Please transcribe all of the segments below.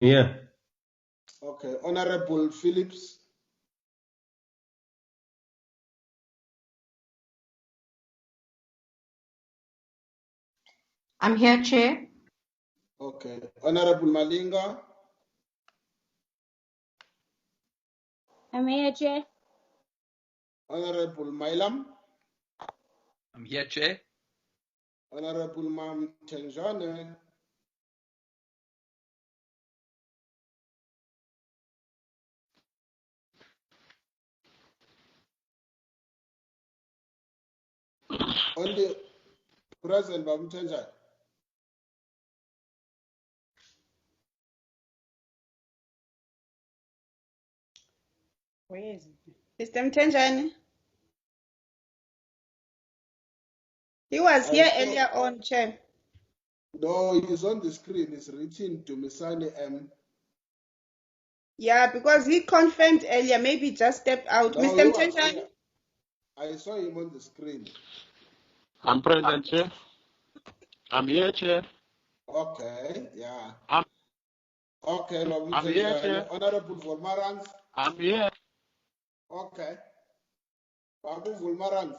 Here. Okay. Honorable Phillips. I'm here, Chair. Okay. Honorable Malinga. I'm here, Chair. Honorable Mailam. I'm here, Chair. Honorable Mam Tenjane. Only President Mam Tenjane. Where is it? Mr. Mtenjani? He was here earlier on, Chair. No, he's on the screen. It's written to Misani M. Yeah, because he confirmed earlier, maybe just stepped out. No, Mr. Mtenjani? I saw him on the screen. I'm present, Chair. I'm here, Chair. Okay, yeah. I'm here, Chair. Honorable Volmarans. I'm here. Okay. Babu Volmarans.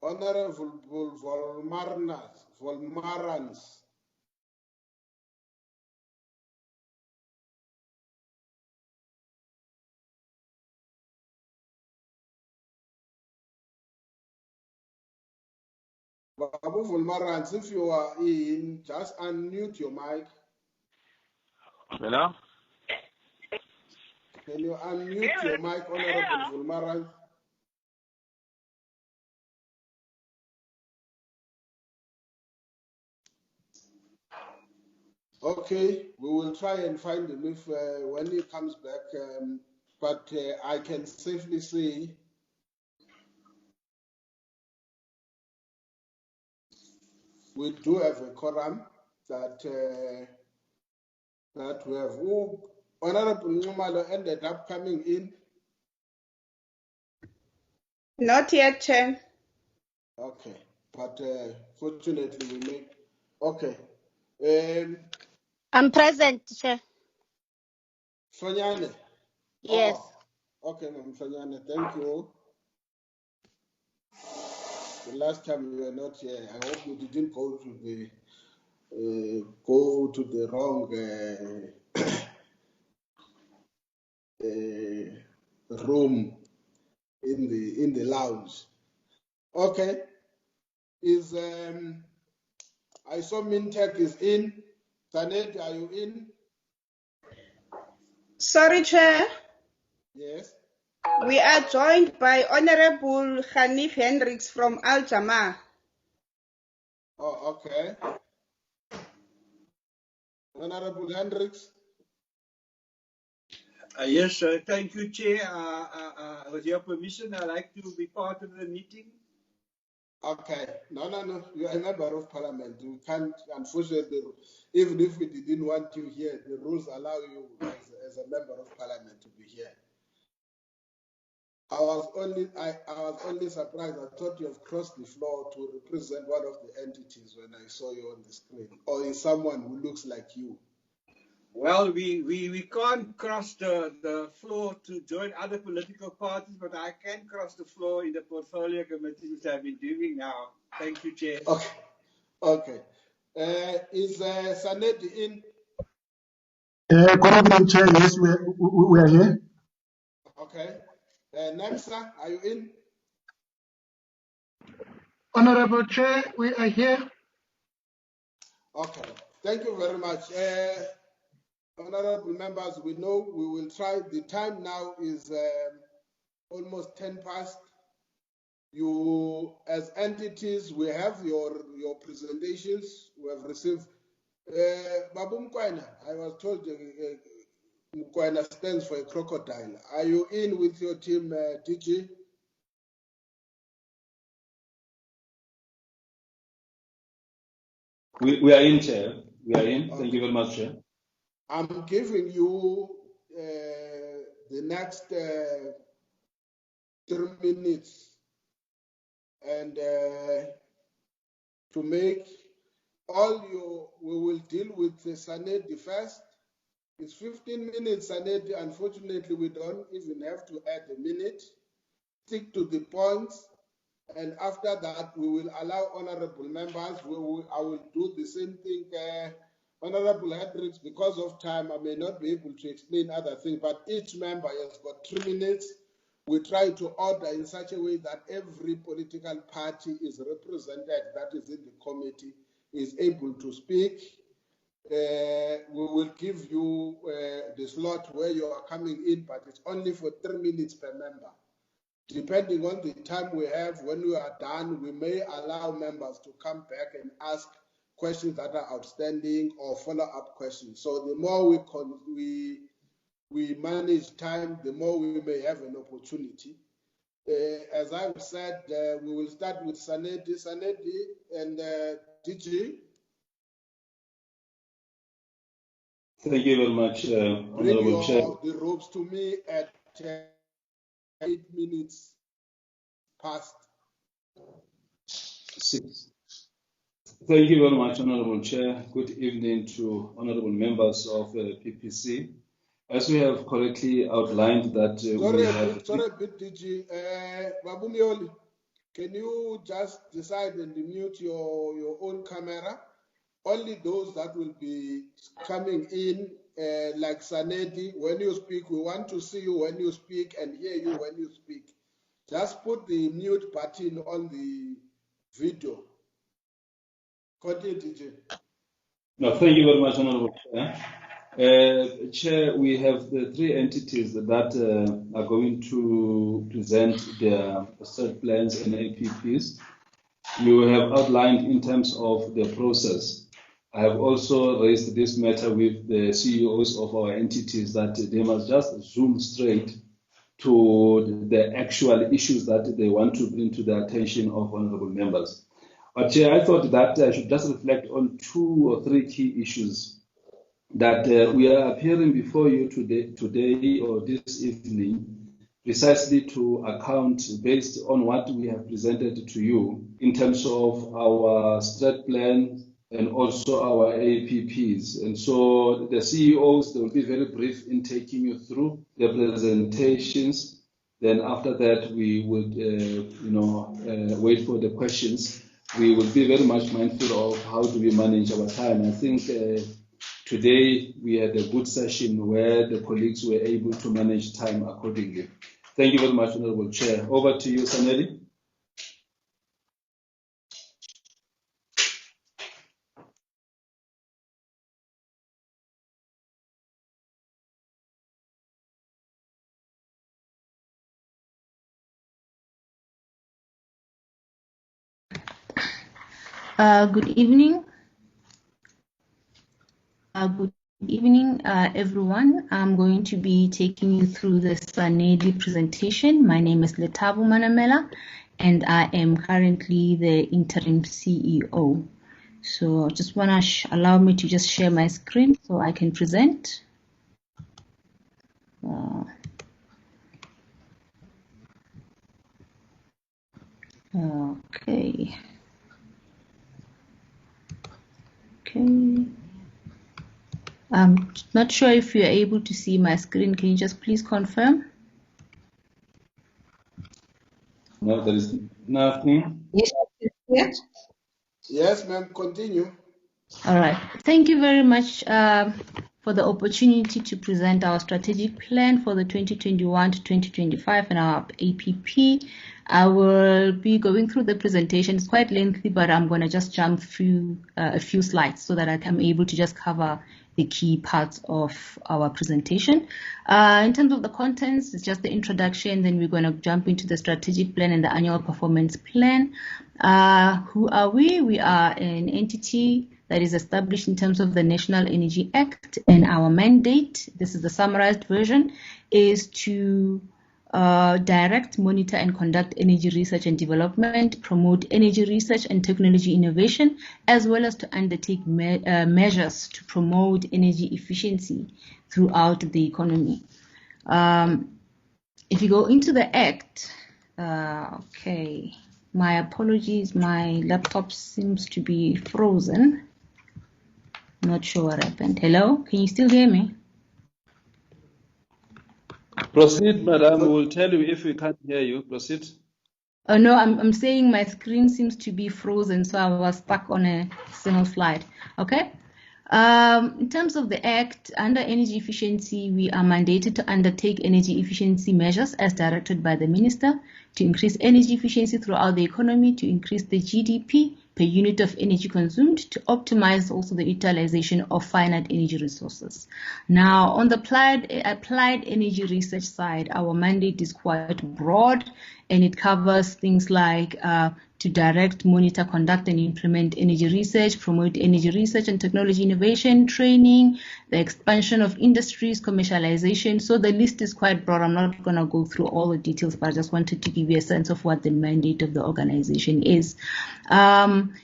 Honorable Volmarans. Babu Volmarans, if you are in, just unmute your mic. Hello? Can you unmute your mic, Honorable Volmarans? Okay, we will try and find him if when he comes back. But I can safely say we do have a quorum that that we have. Honorable Numalo ended up coming in. Not yet, Chair. Okay, but fortunately we make. Okay. I'm present, Chair. Fanyane. Yes. Oh, okay, Ma'am Fanyane, thank you. The last time you were not here, I hope you didn't go to the wrong room in the lounge. Okay. Is I saw Mintech is in. Tanet, are you in? Sorry, Chair. Yes. We are joined by Honorable Hanif Hendricks from Al Jama. Oh, okay. Honorable Hendricks. Yes, thank you, Chair. With your permission, I'd like to be part of the meeting. Okay. No. You are a member of parliament. You can't, unfortunately, even if we didn't want you here, the rules allow you as a member of parliament to be here. I was only surprised. I thought you have crossed the floor to represent one of the entities when I saw you on the screen, or is someone who looks like you? Well, we can't cross the floor to join other political parties, but I can cross the floor in the portfolio committee, which I've been doing now. Thank you, Chair. Okay. Is Saneti in? Good evening, Chair. Yes, we are here. Okay. Necsa, are you in? Honorable Chair, we are here. Okay. Thank you very much. Honorable members, we know we will try. The time now is almost 10 past. You, as entities, we have your presentations. We have received. Babu Mkwena, I was told Mkwena stands for a crocodile. Are you in with your team, DG? We are in, Chair. We are in. Okay. Thank you very much, Chair. I'm giving you the next 3 minutes and to make we will deal with the Saneti first. It's 15 minutes, Saneti. Unfortunately, we don't even have to add a minute. Stick to the points, and after that, we will allow honorable members. I will do the same thing. Honorable Hendricks, because of time, I may not be able to explain other things, but each member has got 3 minutes. We try to order in such a way that every political party is represented, that is in the committee, is able to speak. We will give you the slot where you are coming in, but it's only for 3 minutes per member. Depending on the time we have, when we are done, we may allow members to come back and ask questions that are outstanding or follow-up questions. So the more we manage time, the more we may have an opportunity. As I've said, we will start with Saneti and DG. Thank you very much, Honorable Chair. Bring the ropes to me at 8 minutes past 6. Thank you very much, Honorable Chair. Good evening to honorable members of PPC. As we have correctly outlined that sorry, DG. Babumioli, can you just decide and mute your own camera? Only those that will be coming in, like Saneti, when you speak, we want to see you when you speak and hear you when you speak. Just put the mute button on the video. Continue, DJ. No, thank you very much, Honorable Chair. Chair, we have the 3 entities that are going to present their strat plans and APPs. You have outlined in terms of the process. I have also raised this matter with the CEOs of our entities that they must just zoom straight to the actual issues that they want to bring to the attention of honorable members. But Chair, I thought that I should just reflect on 2 or 3 key issues that we are appearing before you today or this evening, precisely to account based on what we have presented to you in terms of our strat plan and also our APPs. And so the CEOs, they will be very brief in taking you through the presentations. Then after that, we would, wait for the questions. We will be very much mindful of how do we manage our time. I think today we had a good session where the colleagues were able to manage time accordingly. Thank you very much, Honorable Chair. Over to you, Saneti. Good evening. Good evening, everyone. I'm going to be taking you through the Sanedi presentation. My name is Letabo Manamela, and I am currently the interim CEO. So I just want to allow me to just share my screen so I can present. Okay. I'm not sure if you're able to see my screen. Can you just please confirm? No, there is nothing. Yes. Yes, ma'am, continue. All right. Thank you very much for the opportunity to present our strategic plan for the 2021 to 2025 and our APP. I will be going through the presentation. It's quite lengthy, but I'm going to just jump through a few slides so that I'm able to just cover the key parts of our presentation. In terms of the contents, it's just the introduction, then we're going to jump into the strategic plan and the annual performance plan. Who are we? We are an entity that is established in terms of the National Energy Act, and our mandate, this is the summarized version, is to direct, monitor, and conduct energy research and development, promote energy research and technology innovation, as well as to undertake measures to promote energy efficiency throughout the economy. If you go into the Act, okay, My apologies, my laptop seems to be frozen. Not sure what happened. Hello, can you still hear me? Proceed, madam. We will tell you if we can't hear you. Proceed. Oh no, I'm saying my screen seems to be frozen, so I was stuck on a single slide. Okay. In terms of the Act, under energy efficiency, we are mandated to undertake energy efficiency measures as directed by the Minister to increase energy efficiency throughout the economy, to increase the GDP per unit of energy consumed, to optimize also the utilization of finite energy resources. Now, on the applied energy research side, our mandate is quite broad, and it covers things like to direct, monitor, conduct, and implement energy research, promote energy research and technology innovation, training, the expansion of industries, commercialization. So the list is quite broad. I'm not going to go through all the details, but I just wanted to give you a sense of what the mandate of the organization is.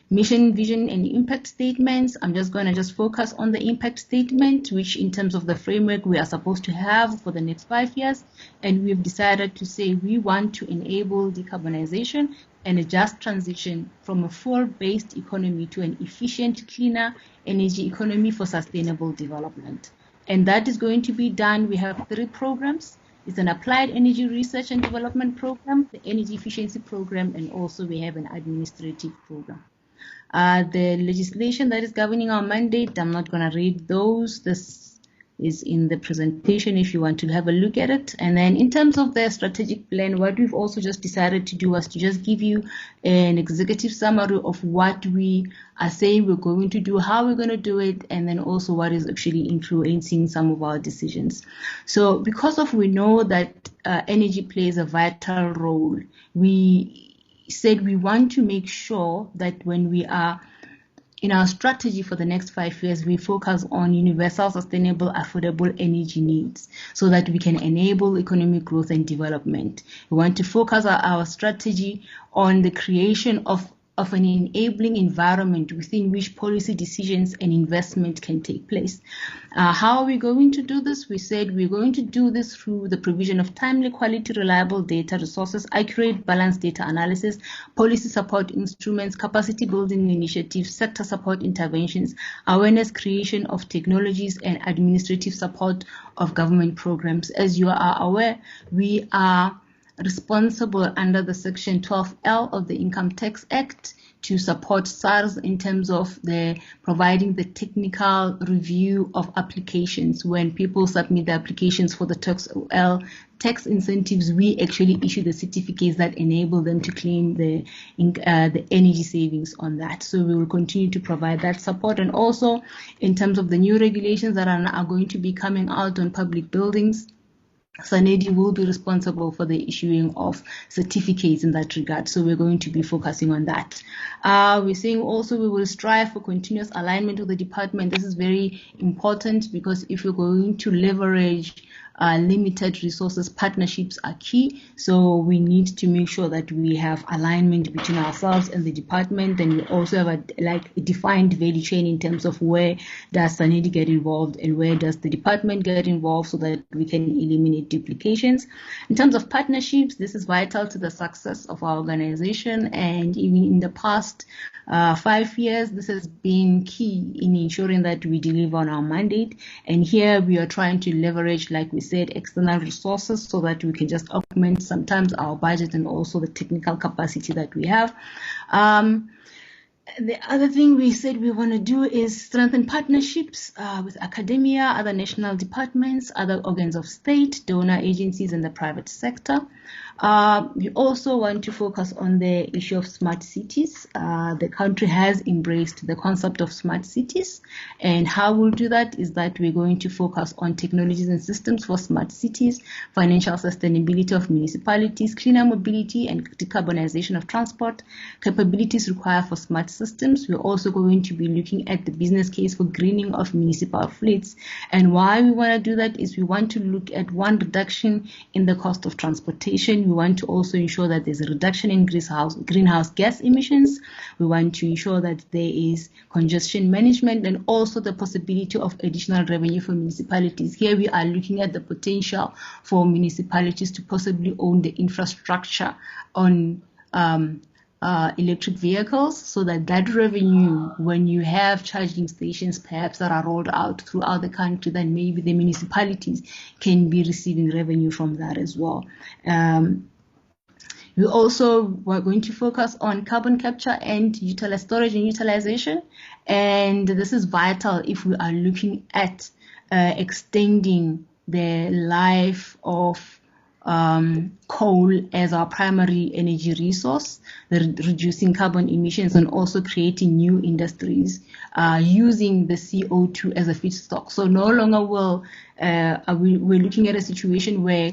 Mission, vision, and impact statements. I'm just going to focus on the impact statement, which in terms of the framework we are supposed to have for the next 5 years. And we've decided to say we want to enable decarbonization and a just transition from a fuel-based economy to an efficient, cleaner energy economy for sustainable development. And that is going to be done. We have 3 programs. It's an applied energy research and development program, the energy efficiency program, and also we have an administrative program. The legislation that is governing our mandate, I'm not going to read those. This is in the presentation if you want to have a look at it. And then in terms of the strategic plan, what we've also just decided to do was to just give you an executive summary of what we are saying we're going to do, how we're going to do it, and then also what is actually influencing some of our decisions. So because we know that energy plays a vital role, we said we want to make sure that when we are in our strategy for the next 5 years, we focus on universal, sustainable, affordable energy needs so that we can enable economic growth and development. We want to focus our strategy on the creation of an enabling environment within which policy decisions and investment can take place. How are we going to do this? We said we're going to do this through the provision of timely, quality, reliable data resources, accurate, balanced data analysis, policy support instruments, capacity building initiatives, sector support interventions, awareness creation of technologies, and administrative support of government programs. As you are aware, we are responsible under the Section 12L of the Income Tax Act to support SARS in terms of providing the technical review of applications. When people submit the applications for the tax incentives, we actually issue the certificates that enable them to claim the energy savings on that. So we will continue to provide that support. And also in terms of the new regulations that are going to be coming out on public buildings, SANEDI will be responsible for the issuing of certificates in that regard. So we're going to be focusing on that. We're saying also we will strive for continuous alignment with the department. This is very important because if you're going to leverage limited resources, partnerships are key. So we need to make sure that we have alignment between ourselves and the department, and we also have a defined value chain in terms of where does SANEDI get involved and where does the department get involved so that we can eliminate duplications. In terms of partnerships, this is vital to the success of our organization, and even in the past 5 years, this has been key in ensuring that we deliver on our mandate. And here we are trying to leverage, like we said, external resources so that we can just augment sometimes our budget and also the technical capacity that we have. The other thing we said we want to do is strengthen partnerships with academia, other national departments, other organs of state, donor agencies, and the private sector. We also want to focus on the issue of smart cities. The country has embraced the concept of smart cities, and how we'll do that is that we're going to focus on technologies and systems for smart cities, financial sustainability of municipalities, cleaner mobility and decarbonization of transport, capabilities required for smart systems. We're also going to be looking at the business case for greening of municipal fleets. And why we want to do that is we want to look at one, reduction in the cost of transportation. We want to also ensure that there's a reduction in greenhouse gas emissions. We want to ensure that there is congestion management and also the possibility of additional revenue for municipalities. Here we are looking at the potential for municipalities to possibly own the infrastructure on electric vehicles, so that revenue, when you have charging stations perhaps that are rolled out throughout the country, then maybe the municipalities can be receiving revenue from that as well. We also were going to focus on carbon capture and storage and utilization, and this is vital if we are looking at extending the life of coal as our primary energy resource, reducing carbon emissions, and also creating new industries using the CO2 as a feedstock. So no longer we're looking at a situation where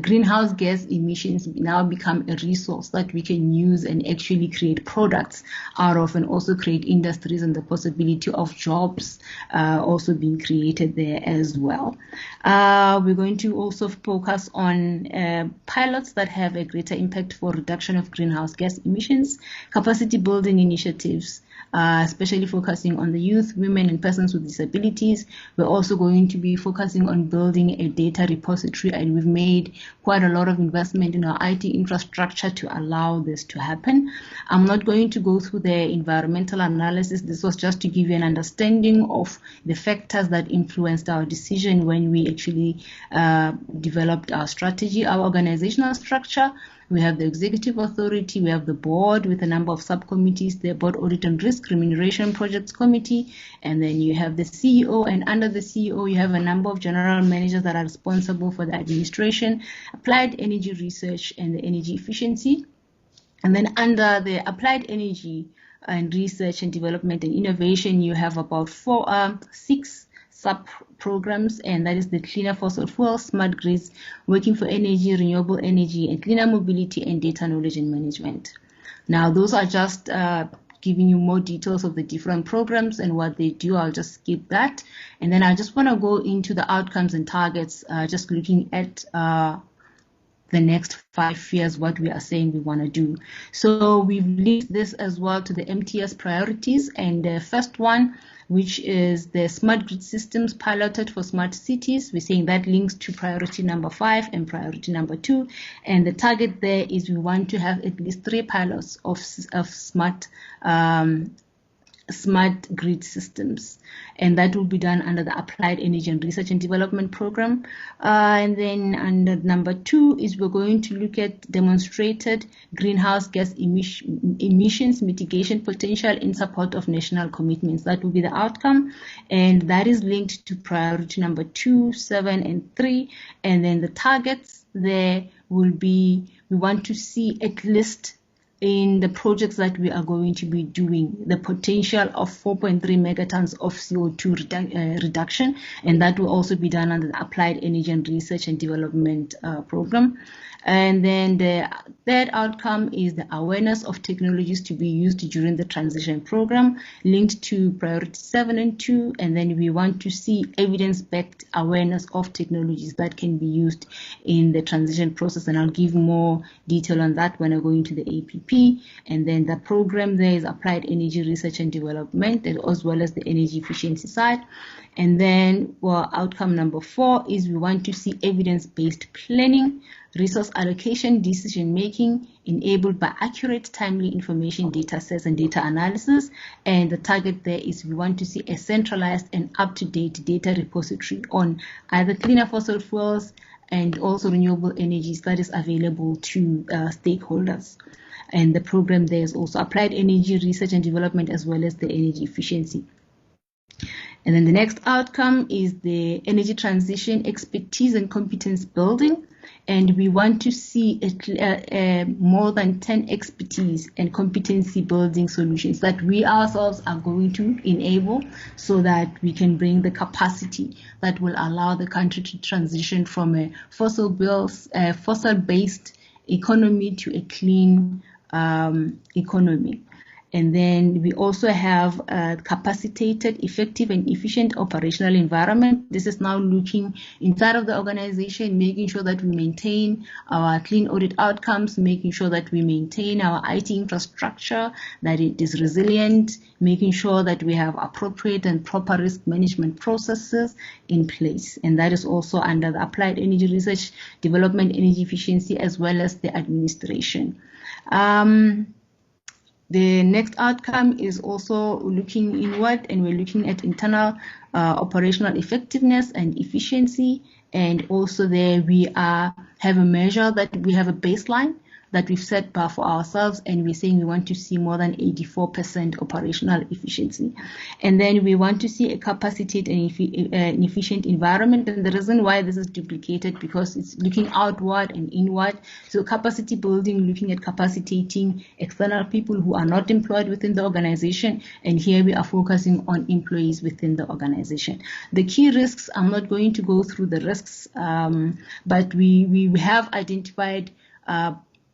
greenhouse gas emissions now become a resource that we can use and actually create products out of, and also create industries and the possibility of jobs also being created there as well. We're going to also focus on pilots that have a greater impact for reduction of greenhouse gas emissions, capacity building initiatives, especially focusing on the youth, women, and persons with disabilities. We're also going to be focusing on building a data repository, and we've made quite a lot of investment in our IT infrastructure to allow this to happen. I'm not going to go through the environmental analysis. This was just to give you an understanding of the factors that influenced our decision when we actually developed our strategy. Our organizational structure: we have the executive authority, we have the board with a number of subcommittees, the board audit and risk, remuneration projects committee, and then you have the CEO, and under the CEO you have a number of general managers that are responsible for the administration, applied energy research, and the energy efficiency. And then under the applied energy and research and development and innovation, you have about 6 sub-programs, and that is the cleaner fossil fuels, smart grids, working for energy, renewable energy, and cleaner mobility, and data knowledge and management. Now, those are just giving you more details of the different programs and what they do. I'll just skip that. And then I just want to go into the outcomes and targets, just looking at the next 5 years, what we are saying we want to do. So we've linked this as well to the MTS priorities, and the first one, which is the smart grid systems piloted for smart cities. We're saying that links to priority number 5 and priority number 2. And the target there is we want to have at least 3 pilots of smart grid systems, and that will be done under the Applied Energy and Research and Development Program. And then under number 2 is we're going to look at demonstrated greenhouse gas emissions mitigation potential in support of national commitments. That will be the outcome, and that is linked to priority number 2, 7, and 3. And then the targets there will be, we want to see at least in the projects that we are going to be doing, the potential of 4.3 megatons of CO2 reduction, and that will also be done under the Applied Energy and Research and Development Program. And then the third outcome is the awareness of technologies to be used during the transition program, linked to priority 7 and 2. And then we want to see evidence-backed awareness of technologies that can be used in the transition process. And I'll give more detail on that when I go into the APP. And then the program there is Applied Energy Research and Development, as well as the energy efficiency side. And then outcome number 4 is we want to see evidence-based planning, resource allocation, decision-making enabled by accurate, timely information, data sets, and data analysis. And the target there is we want to see a centralized and up-to-date data repository on either cleaner fossil fuels and also renewable energies that is available to stakeholders. And the program there is also Applied Energy Research and Development, as well as the energy efficiency. And then the next outcome is the energy transition expertise and competence building. And we want to see more than 10 expertise and competency building solutions that we ourselves are going to enable, so that we can bring the capacity that will allow the country to transition from a fossil-based economy to a clean economy. And then we also have a capacitated, effective, and efficient operational environment. This is now looking inside of the organization, making sure that we maintain our clean audit outcomes, making sure that we maintain our IT infrastructure, that it is resilient, making sure that we have appropriate and proper risk management processes in place. And that is also under the Applied Energy Research, Development, Energy Efficiency, as well as the administration. The next outcome is also looking inward, and we're looking at internal operational effectiveness and efficiency. And also there we have a measure that we have a baseline that we've set bar for ourselves, and we're saying we want to see more than 84% operational efficiency. And then we want to see a capacitated and efficient environment. And the reason why this is duplicated, because it's looking outward and inward. So capacity building, looking at capacitating external people who are not employed within the organization. And here we are focusing on employees within the organization. The key risks, I'm not going to go through the risks, but we have identified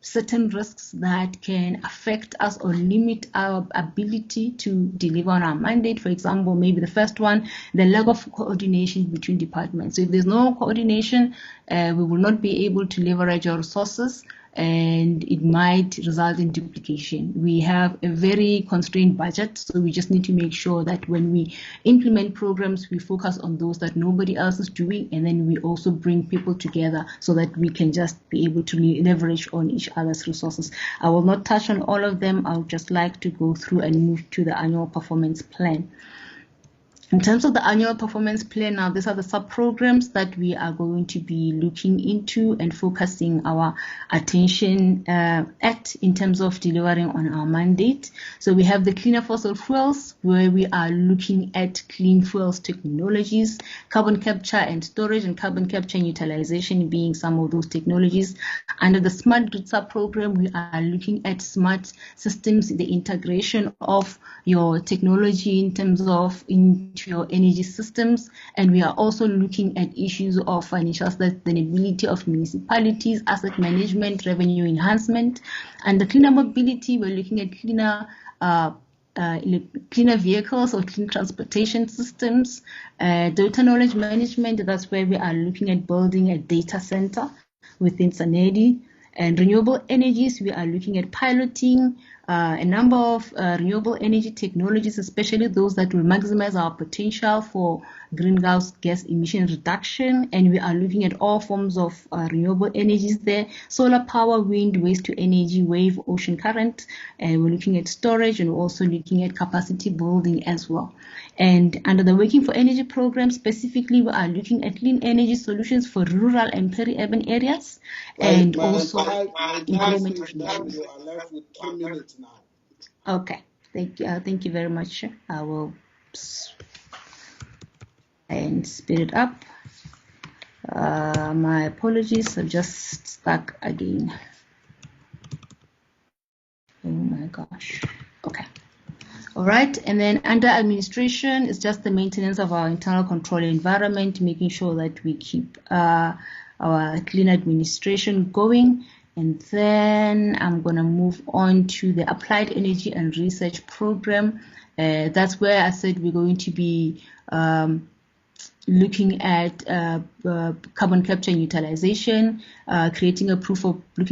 certain risks that can affect us or limit our ability to deliver on our mandate. For example, maybe the first one, the lack of coordination between departments. So if there's no coordination, we will not be able to leverage our resources, and it might result in duplication. We have a very constrained budget, so we just need to make sure that when we implement programs, we focus on those that nobody else is doing, and then we also bring people together so that we can just be able to leverage on each other's resources. I will not touch on all of them. I would just like to go through and move to the annual performance plan. In terms of the annual performance plan, now these are the sub-programs that we are going to be looking into and focusing our attention at in terms of delivering on our mandate. So we have the cleaner fossil fuels, where we are looking at clean fuels technologies, carbon capture and storage, and carbon capture and utilization being some of those technologies. Under the smart grid sub-program, we are looking at smart systems, the integration of your technology in terms of into your energy systems, and we are also looking at issues of financial sustainability of municipalities, asset management, revenue enhancement. And the cleaner mobility, we're looking at cleaner vehicles or clean transportation systems, data knowledge management. That's where we are looking at building a data center within Sanedi. And renewable energies, we are looking at piloting a number of renewable energy technologies, especially those that will maximize our potential for greenhouse gas emission reduction. And we are looking at all forms of renewable energies there: solar power, wind, waste to energy, wave, ocean current. And we're looking at storage, and we're also looking at capacity building as well. And under the Working for Energy program specifically, we are looking at clean energy solutions for rural and peri-urban areas, and also implementation. You are left with 3 minutes now. Okay, thank you very much. I will and speed it up. My apologies, I'm just stuck again. Oh my gosh. Okay. All right, and then under administration is just the maintenance of our internal control environment, making sure that we keep our clean administration going. And then I'm going to move on to the Applied Energy and Research Program. That's where I said we're going to be looking at carbon capture and utilization, looking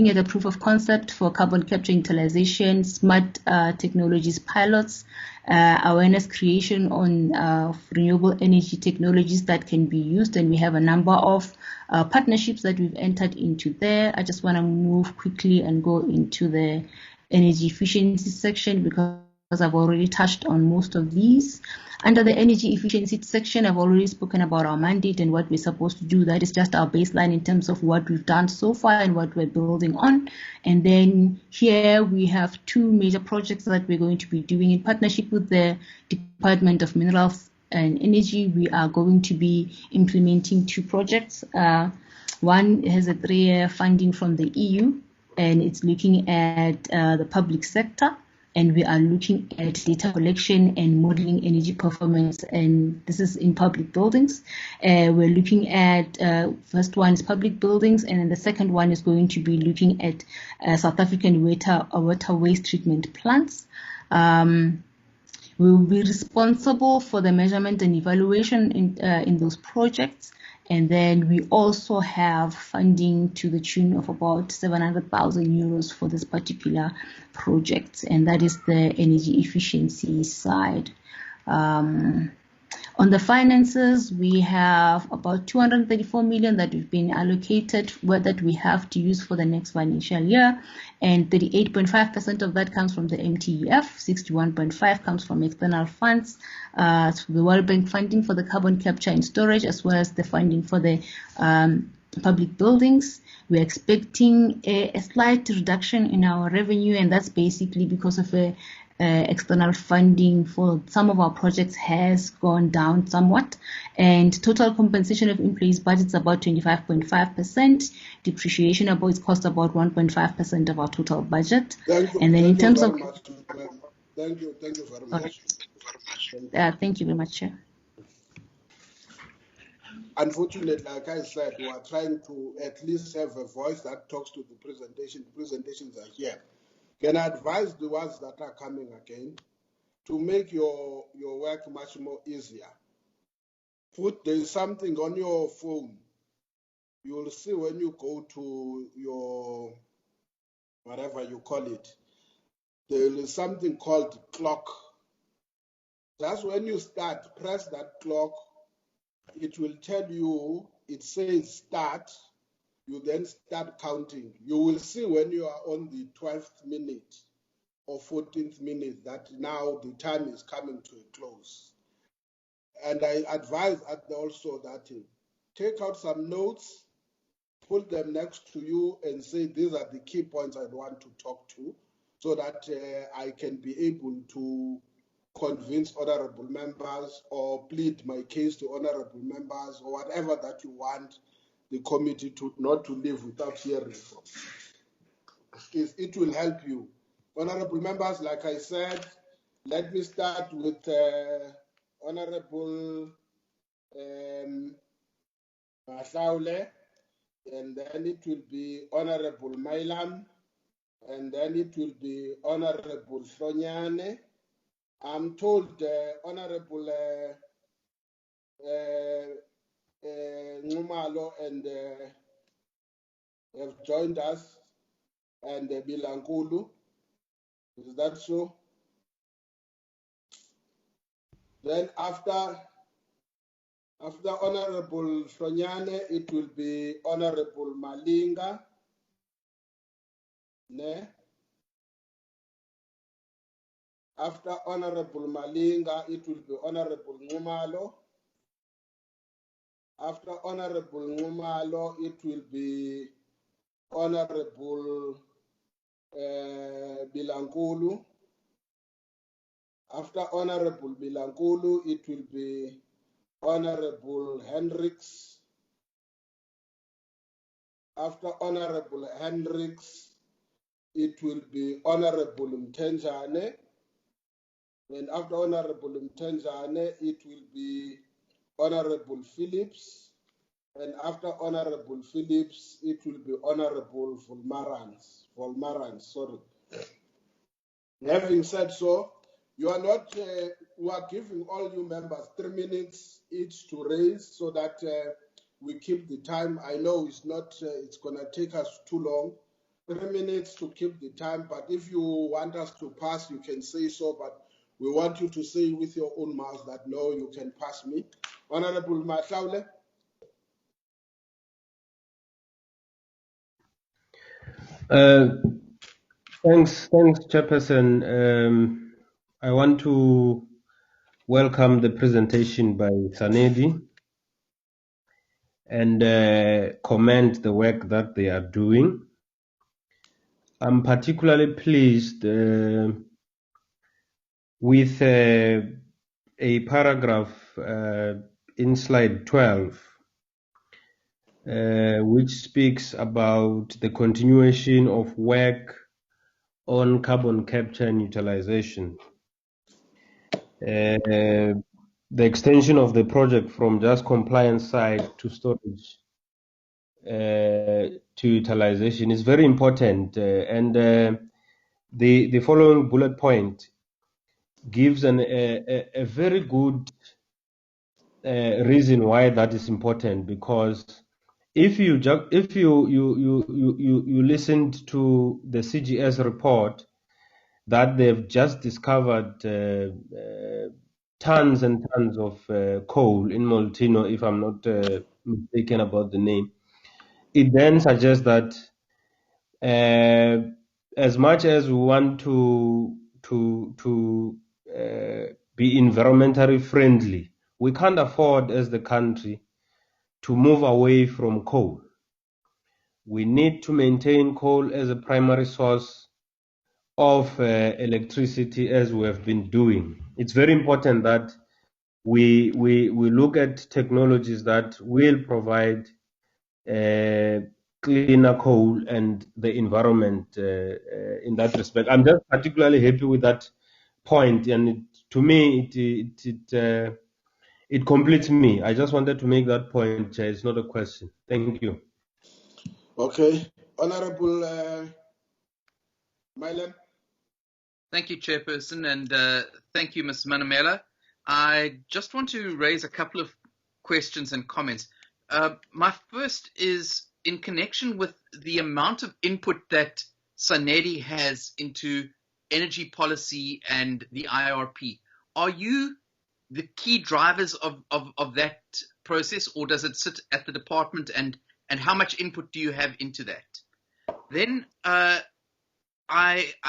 at a proof of concept for carbon capture and utilization, smart technologies pilots, awareness creation on renewable energy technologies that can be used. And we have a number of partnerships that we've entered into there. I just want to move quickly and go into the energy efficiency section because I've already touched on most of these. Under the energy efficiency section, I've already spoken about our mandate and what we're supposed to do. That is just our baseline in terms of what we've done so far and what we're building on. And then here we have two major projects that we're going to be doing in partnership with the Department of Minerals and Energy. We are going to be implementing two projects. One has a 3-year funding from the EU, and it's looking at the public sector. And we are looking at data collection and modeling energy performance, and this is in public buildings. We're looking at, first one is public buildings, and then the second one is going to be looking at South African water waste treatment plants. We will be responsible for the measurement and evaluation in those projects. And then we also have funding to the tune of about 700,000 euros for this particular project, and that is the energy efficiency side. On the finances, we have about 234 million that we've been allocated, that we have to use for the next financial year, and 38.5% of that comes from the MTEF, 61.5% comes from external funds, the World Bank funding for the carbon capture and storage, as well as the funding for the public buildings. We're expecting a slight reduction in our revenue, and that's basically because of external funding for some of our projects has gone down somewhat, and total compensation of employees budgets about 25.5%. Depreciation about its cost about 1.5% of our total budget. And then in terms of thank you very much. Thank you very much, Chair. Unfortunately, like I said, we are trying to at least have a voice that talks to the presentation. The presentations are here. Can I advise the ones that are coming again to make your work much more easier? There's something on your phone. You will see when you go to your, whatever you call it, there is something called clock. Just when you start, press that clock. It will tell you, it says start. You then start counting. You will see when you are on the 12th minute or 14th minute that now the time is coming to a close. And I advise also that take out some notes, put them next to you and say, these are the key points I want to talk to, so that I can be able to convince honorable members or plead my case to honorable members or whatever that you want the committee to not to leave without hearing from. It will help you. Honorable members, like I said, let me start with Honorable Mahlaule, and then it will be Honorable Mailam, and then it will be Honorable Flonyane. I'm told Honorable Ngumalo and have joined us, and Bilankulu. Is that so? Then after Honorable Flonyane, it will be Honorable Malinga. Ne? After Honorable Malinga, it will be Honorable Ngumalo. After Honorable Ngumalo, it will be Honorable Bilankulu. After Honorable Bilankulu, it will be Honorable Hendricks. After Honorable Hendricks, it will be Honorable Mtenjane. And after Honorable Mtenjane, it will be Honorable Phillips. And after Honorable Phillips, it will be Honorable Volmarans, sorry. Having said so, you are not, we are giving all you members 3 minutes each to raise so that we keep the time. I know it's not, it's gonna take us too long. 3 minutes to keep the time, but if you want us to pass, you can say so, but we want you to say with your own mouth that no, you can pass me. Honorable Mahlaule. Thanks, Chairperson. I want to welcome the presentation by Sanedi and commend the work that they are doing. I'm particularly pleased with a paragraph in slide 12 which speaks about the continuation of work on carbon capture and utilization. The extension of the project from just compliance side to storage to utilization is very important, and the following bullet point gives a very good reason why that is important, because if you listened to the CGS report that they've just discovered tons and tons of coal in Molteno, if I'm not mistaken about the name. It then suggests that as much as we want to be environmentally friendly, we can't afford as the country to move away from coal. We need to maintain coal as a primary source of electricity, as we have been doing. It's very important that we look at technologies that will provide cleaner coal and the environment in that respect. I'm just particularly happy with that point, and to me, it completes me. I just wanted to make that point, Chair. It's not a question. Thank you. Okay, Honorable Mylan. Thank you, Chairperson, and thank you, Ms. Manamela. I just want to raise a couple of questions and comments. My first is in connection with the amount of input that SANEDI has into energy policy and the IRP. Are you the key drivers of that process, or does it sit at the department, and how much input do you have into that? Then I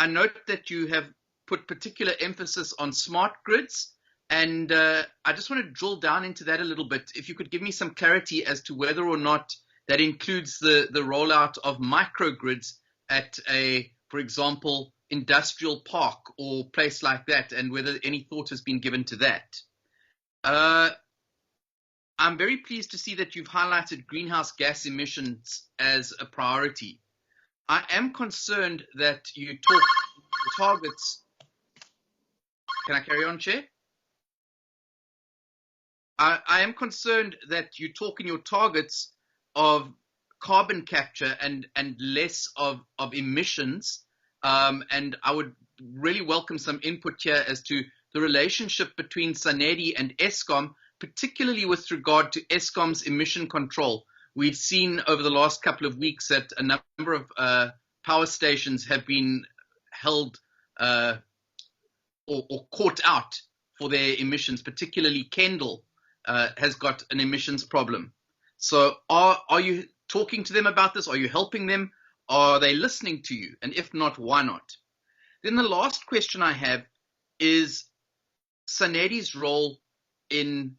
note that you have put particular emphasis on smart grids, and I just want to drill down into that a little bit. If you could give me some clarity as to whether or not that includes the rollout of microgrids at a, for example, industrial park or place like that, and whether any thought has been given to that. I'm very pleased to see that you've highlighted greenhouse gas emissions as a priority. I am concerned that you talk targets. Can I carry on, Chair? I am concerned that you talk in your targets of carbon capture and less of emissions. And I would really welcome some input here as to the relationship between SANEDI and Eskom, particularly with regard to Eskom's emission control. We've seen over the last couple of weeks that a number of power stations have been held or caught out for their emissions, particularly Kendall has got an emissions problem. So are you talking to them about this? Are you helping them? Are they listening to you? And if not, why not? Then the last question I have is SANEDI's role in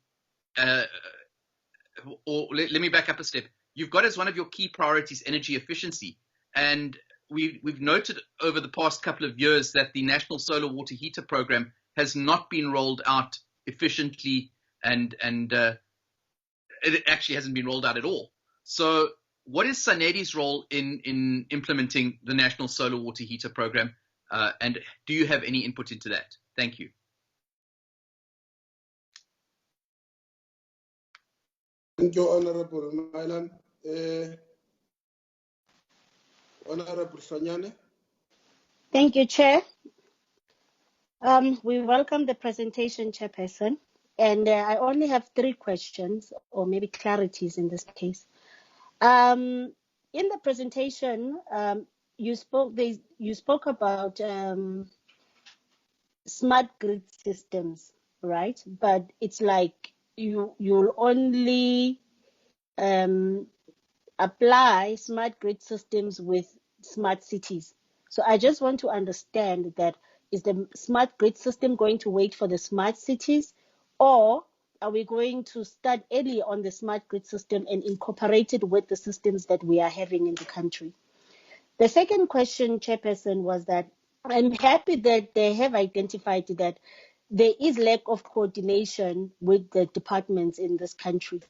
let me back up a step. You've got as one of your key priorities energy efficiency, and we've noted over the past couple of years that the National Solar Water Heater Program has not been rolled out efficiently, and it actually hasn't been rolled out at all. So what is SANEDI's role in implementing the National Solar Water Heater Program, and do you have any input into that? Thank you. Thank you, Honorable Mylan. Honorable Sanyane. Thank you, Chair. We welcome the presentation, Chairperson, and I only have 3 questions, or maybe clarities in this case. In the presentation, you spoke about smart grid systems, right? But it's like you'll only apply smart grid systems with smart cities. So I just want to understand that, is the smart grid system going to wait for the smart cities, or are we going to start early on the smart grid system and incorporate it with the systems that we are having in the country? The second question, Chairperson, was that I'm happy that they have identified that there is lack of coordination with the departments in this country.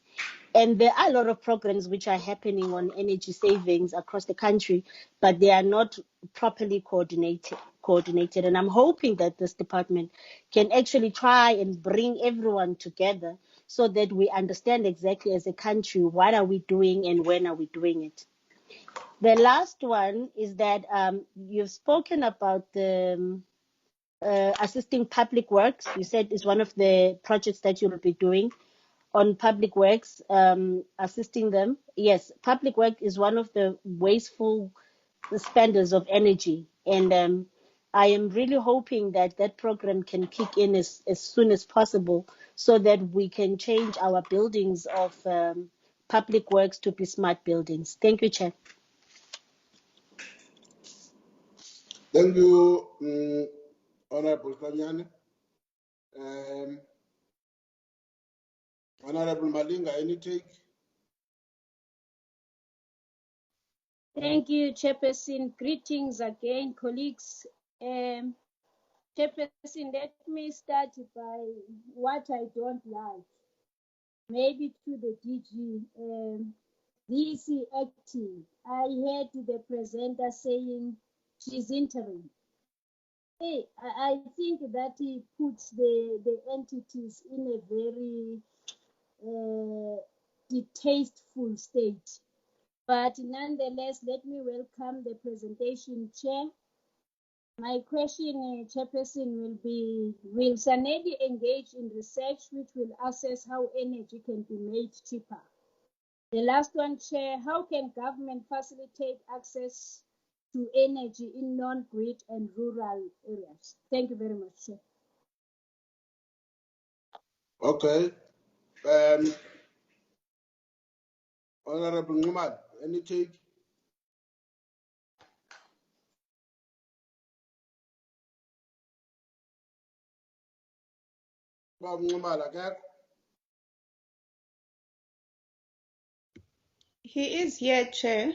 And there are a lot of programs which are happening on energy savings across the country, but they are not properly coordinated. And I'm hoping that this department can actually try and bring everyone together so that we understand exactly as a country what are we doing and when are we doing it. The last one is that you've spoken about the assisting public works. You said is one of the projects that you'll be doing on public works, assisting them. Yes, public work is one of the wasteful spenders of energy. And I am really hoping that that program can kick in as soon as possible so that we can change our buildings of public works to be smart buildings. Thank you, Chair. Thank you, Honorable Kanyane. Honorable Malinga, any take? Thank you, Chairperson. Greetings again, colleagues. Chairperson, let me start by what I don't like. Maybe to the DG, DC acting. I heard the presenter saying she's interim. Hey, I think that he puts the entities in a very distasteful state. But nonetheless, let me welcome the presentation, Chair. My question, Chairperson, will be, will SANEDI engage in research which will assess how energy can be made cheaper? The last one, Chair, how can government facilitate access to energy in non-grid and rural areas? Thank you very much, Chair. Okay. Honorable Numad, any take? Bob Numad, again? He is here, Chair,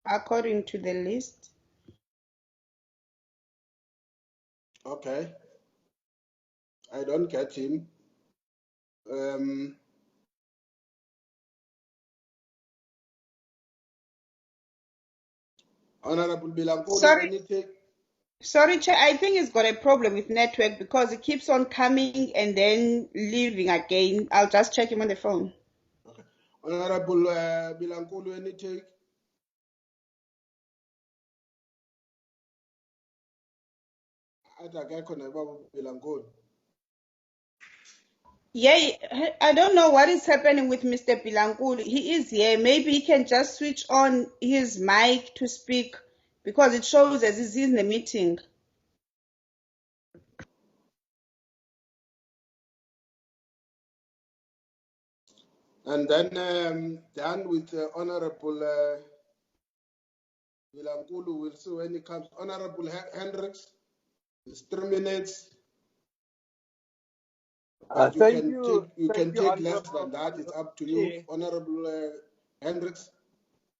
according to the list. Okay. I don't get him. Honorable Bilankulu, any take? Sorry, Chair, I think he's got a problem with network because it keeps on coming and then leaving again. I'll just check him on the phone. Okay. Honorable Bilankulu, any take? Yeah, I don't know what is happening with Mr. Bilankulu. He is here. Maybe he can just switch on his mic to speak because it shows as he's in the meeting. And then done with Honorable Bilankulu, we'll see when he comes. Honorable Hendricks, it's 3 minutes. But you can take less than that. It's up to you, Honorable Hendricks.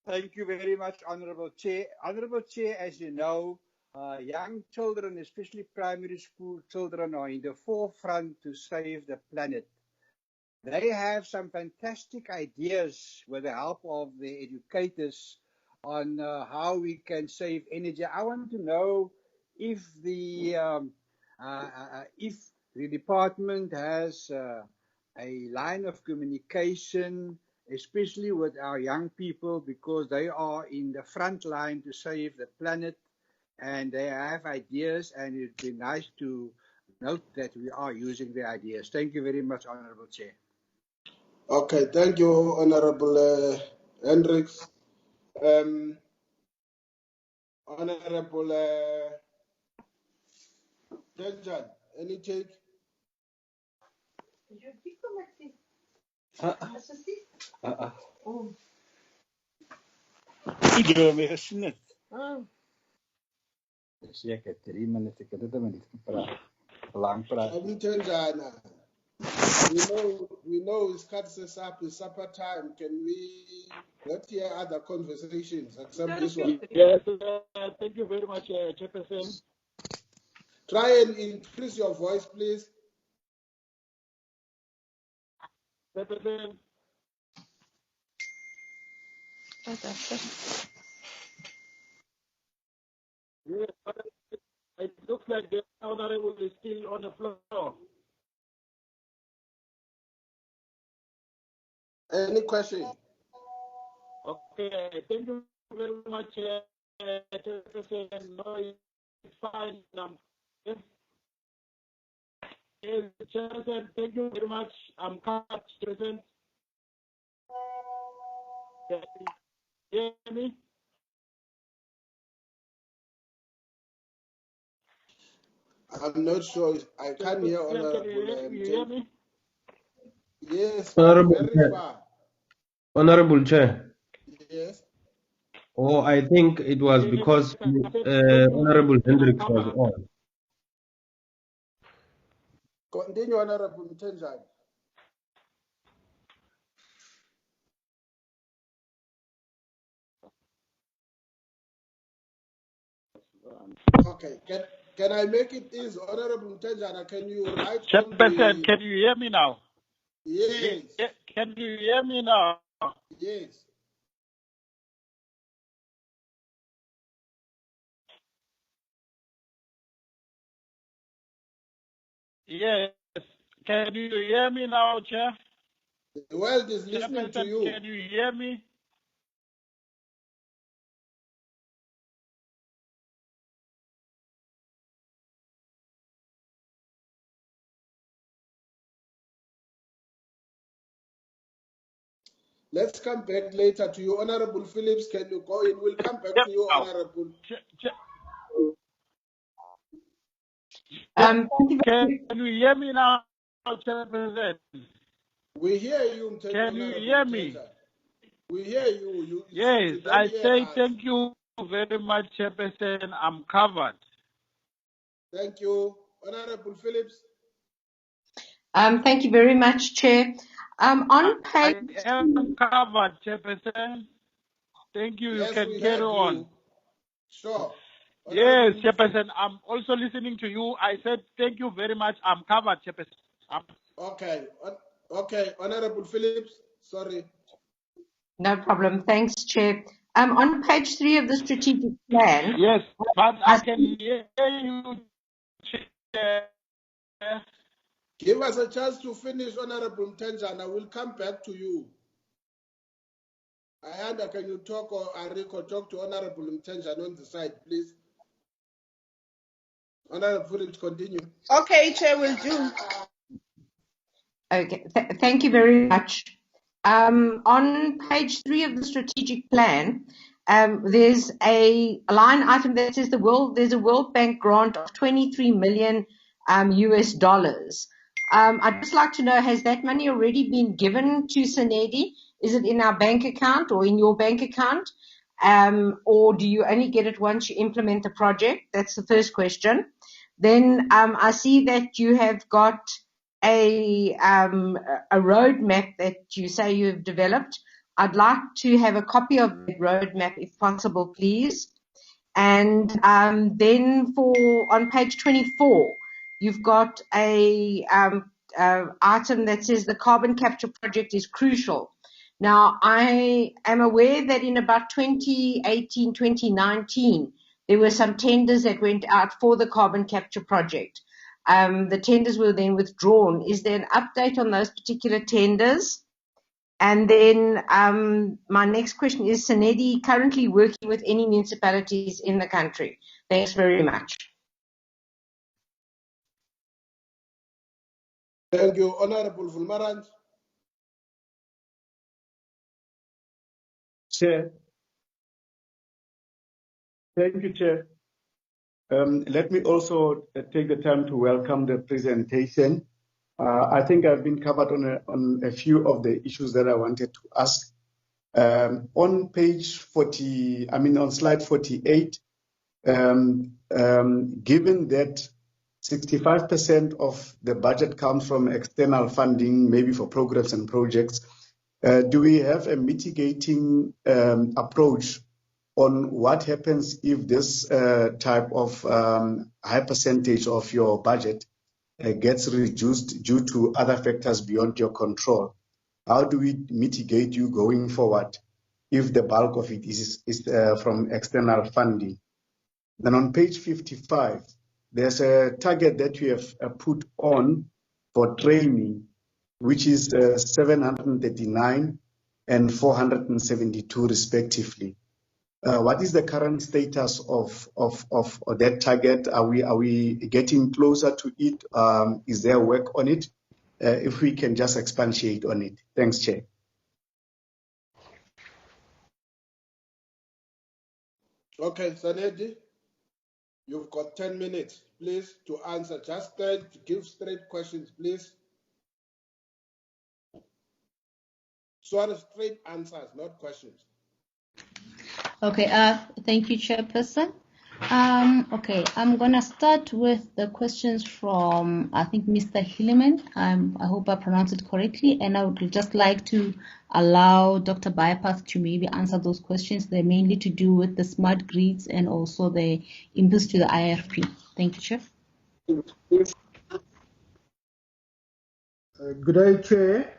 Thank you very much, Honorable Chair. Honorable Chair, as you know, young children, especially primary school children, are in the forefront to save the planet. They have some fantastic ideas with the help of the educators on how we can save energy. I want to know if the department has a line of communication, especially with our young people, because they are in the front line to save the planet, and they have ideas, and it'd be nice to note that we are using the ideas. Thank you very much, Honorable Chair. Okay, thank you, Honorable Hendricks. Honorable Janjan, any take? Zeker 3 minuten. Ik heb het maar niet gepraat. Lang praten. We know it's cut us up, it's supper time. Can we not hear other conversations except this one? Yes, thank you very much, Chairperson. Try and increase your voice, please. Chairperson. Yes, it looks like the honorable is still on the floor. Any question? Okay, thank you very much, Chairperson. No, it's fine. Yes, Chairperson, thank you very much. I'm present. Can you hear me? I'm not sure. I can't hear Can Honorable. you hear me? Yes, but Honorable very Chair. far. Honorable Chair. Yes. Oh, I think it was because Yes, I said thank you. Honorable Hendricks was Covered. on. Continue, Honorable Mtenjane. Okay. Can I make it easy, Honorable Mtenjane? Can you write on Chairperson, the? can you hear me now? Yes. Can you hear me now? Yes. Yes. Can you hear me now, Chair? The world is listening to Chairperson, you. can you hear me? Let's come back later to you, Honorable Phillips. Can you go in? We'll come back to you, Now. Honorable. Thank you Can you hear me now, Chairperson? We hear you, Can you Honorable hear me? Mtenjane. We hear you. Yes, You don't I hear say us. thank you very much, Chairperson. I'm covered. Thank you, Honorable Phillips. Thank you very much, Chair. On I page am covered, Chairperson. Thank you. You Yes, can we carry heard on. you. Sure. Yes, Honorable Chairperson. I'm also listening to you. I said thank you very much. I'm covered, Chairperson. Okay. Okay, Honorable Phillips. Sorry. No problem. Thanks, Chair. On page 3 of the strategic plan. Yes, but I can hear you, Chair. Give us a chance to finish, Honorable Mtenjane. I will come back to you. Ayanda, can you talk, or Ariko talk to Honorable Mtenjane on the side, please? Honorable Phillips, continue. Okay, Chair, will do. Okay, thank you very much. On page 3 of the strategic plan, there's a line item that says there's a World Bank grant of 23 million US dollars. I'd just like to know, has that money already been given to Sanedi? Is it in our bank account or in your bank account? Or do you only get it once you implement the project? That's the first question. Then I see that you have got a roadmap that you say you've developed. I'd like to have a copy of that roadmap if possible, please. And then on page 24, you've got a item that says the carbon capture project is crucial. Now, I am aware that in about 2018, 2019, there were some tenders that went out for the carbon capture project. The tenders were then withdrawn. Is there an update on those particular tenders? And then my next question is, Sanedi currently working with any municipalities in the country? Thanks very much. Thank you, Honorable Fulmarant. Chair. Thank you, Chair. Let me also take the time to welcome the presentation. I think I've been covered on a few of the issues that I wanted to ask. On page 40, on slide 48, given that 65% of the budget comes from external funding, maybe for programs and projects, do we have a mitigating approach on what happens if this type of high percentage of your budget gets reduced due to other factors beyond your control? How do we mitigate you going forward if the bulk of it is from external funding? Then on page 55, there's a target that you have put on for training, which is 739 and 472 respectively. What is the current status of that target? Are we getting closer to it? Is there work on it? If we can just expatiate on it. Thanks, Chair. Okay, Sanedi. You've got 10 minutes, please, to answer. Just give straight questions, please. Sorry, straight answers, not questions. Okay, thank you, Chairperson. Okay, I'm gonna start with the questions from, I think, Mr. Hilleman. I hope I pronounced it correctly, and I would just like to allow Dr. Bypass to maybe answer those questions. They're mainly to do with the smart grids and also the inputs to the IRP. Thank you, Chair. Good day, Chair.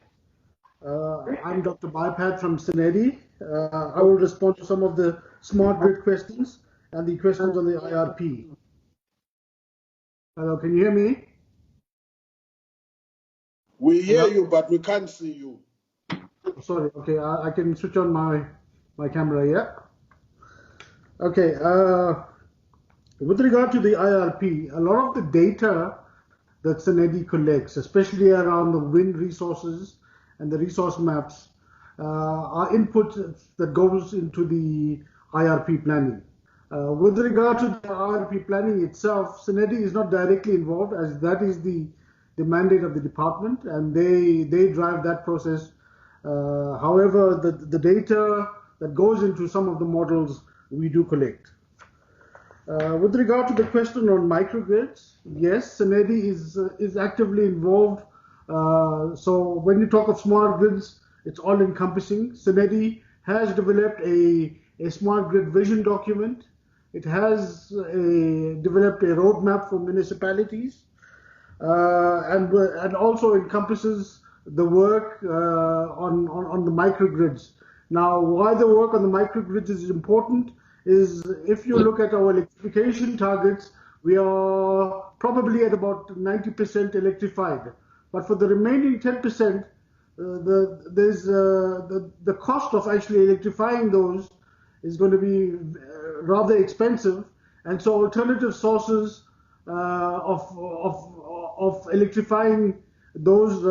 I'm Dr. Bypass from Sanity. I will respond to some of the smart grid questions and the questions on the IRP. Hello, can you hear me? We hear you, but we can't see you. Sorry, okay, I can switch on my camera, yeah? Okay, with regard to the IRP, a lot of the data that Saneti collects, especially around the wind resources and the resource maps, are input that goes into the IRP planning. With regard to the IRP planning itself, Saneti is not directly involved, as that is the mandate of the department, and they drive that process. However, the data that goes into some of the models we do collect. With regard to the question on microgrids, yes, Saneti is actively involved. So when you talk of smart grids, it's all encompassing. Saneti has developed a smart grid vision document. It has developed a roadmap for municipalities, and also encompasses the work on the microgrids. Now, why the work on the microgrids is important is, if you look at our electrification targets, we are probably at about 90% electrified. But for the remaining 10%, the cost of actually electrifying those is going to be rather expensive, and so alternative sources of electrifying those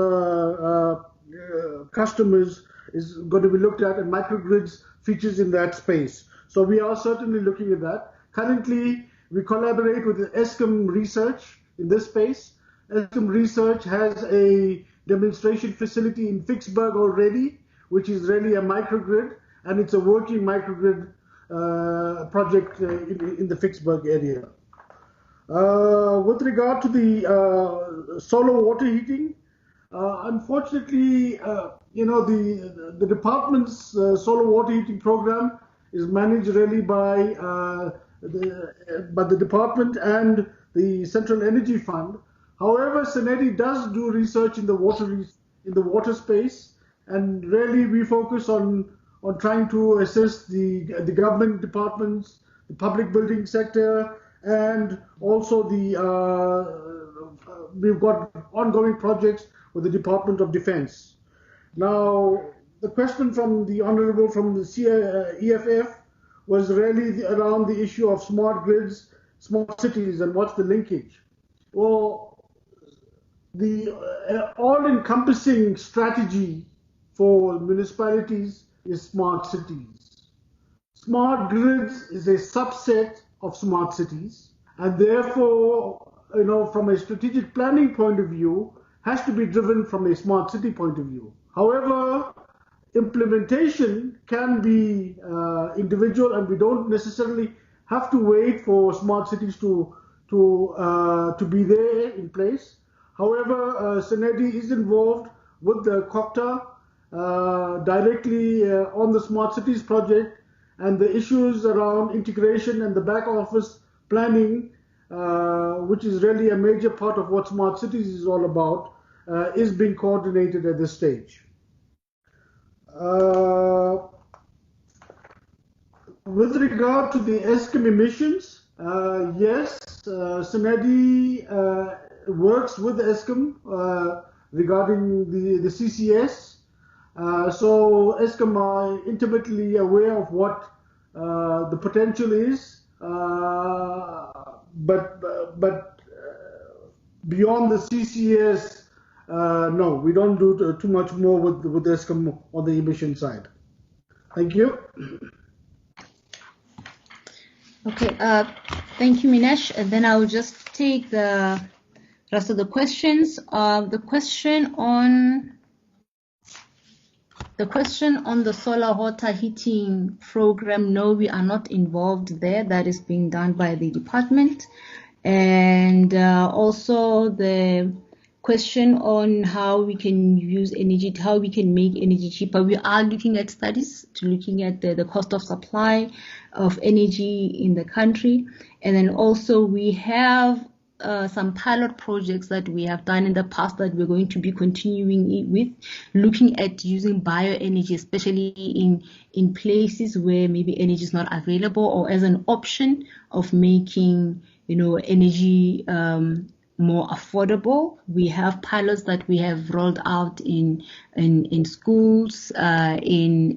customers is going to be looked at, and microgrids features in that space. So we are certainly looking at that. Currently, we collaborate with the Eskom research in this space. Eskom research has a demonstration facility in Vicksburg already, which is really a microgrid, and it's a working microgrid project in the Vicksburg area. With regard to the solar water heating, unfortunately, the department's solar water heating program is managed really by the department and the Central Energy Fund. However, Saneti does do research in the water space, and really we focus on trying to assist the government departments, the public building sector, and also we've got ongoing projects with the Department of Defense. Now, the question from the Honorable from the EFF was really around the issue of smart grids, smart cities, and what's the linkage. Well, the all-encompassing strategy for municipalities is smart cities. Smart grids is a subset of smart cities, and therefore, from a strategic planning point of view, has to be driven from a smart city point of view. However, implementation can be individual, and we don't necessarily have to wait for smart cities to be there in place. However, Saneti is involved with the COCTA directly on the Smart Cities project, and the issues around integration and the back office planning, which is really a major part of what Smart Cities is all about, is being coordinated at this stage. With regard to the Eskom emissions, yes, Saneti works with Eskom regarding the CCS. So Eskom are intimately aware of what the potential is, but beyond the CCS, no, we don't do too much more with Eskom on the emission side. Thank you. Okay, Thank you, Minesh. And then I will just take the rest of the questions. The question on the solar water heating program, no, we are not involved there. That is being done by the department. And also the question on how we can use energy, how we can make energy cheaper. We are looking at studies looking at the cost of supply of energy in the country. And then also we have some pilot projects that we have done in the past that we're going to be continuing with, looking at using bioenergy, especially in places where maybe energy is not available, or as an option of making energy more affordable. We have pilots that we have rolled out in schools, in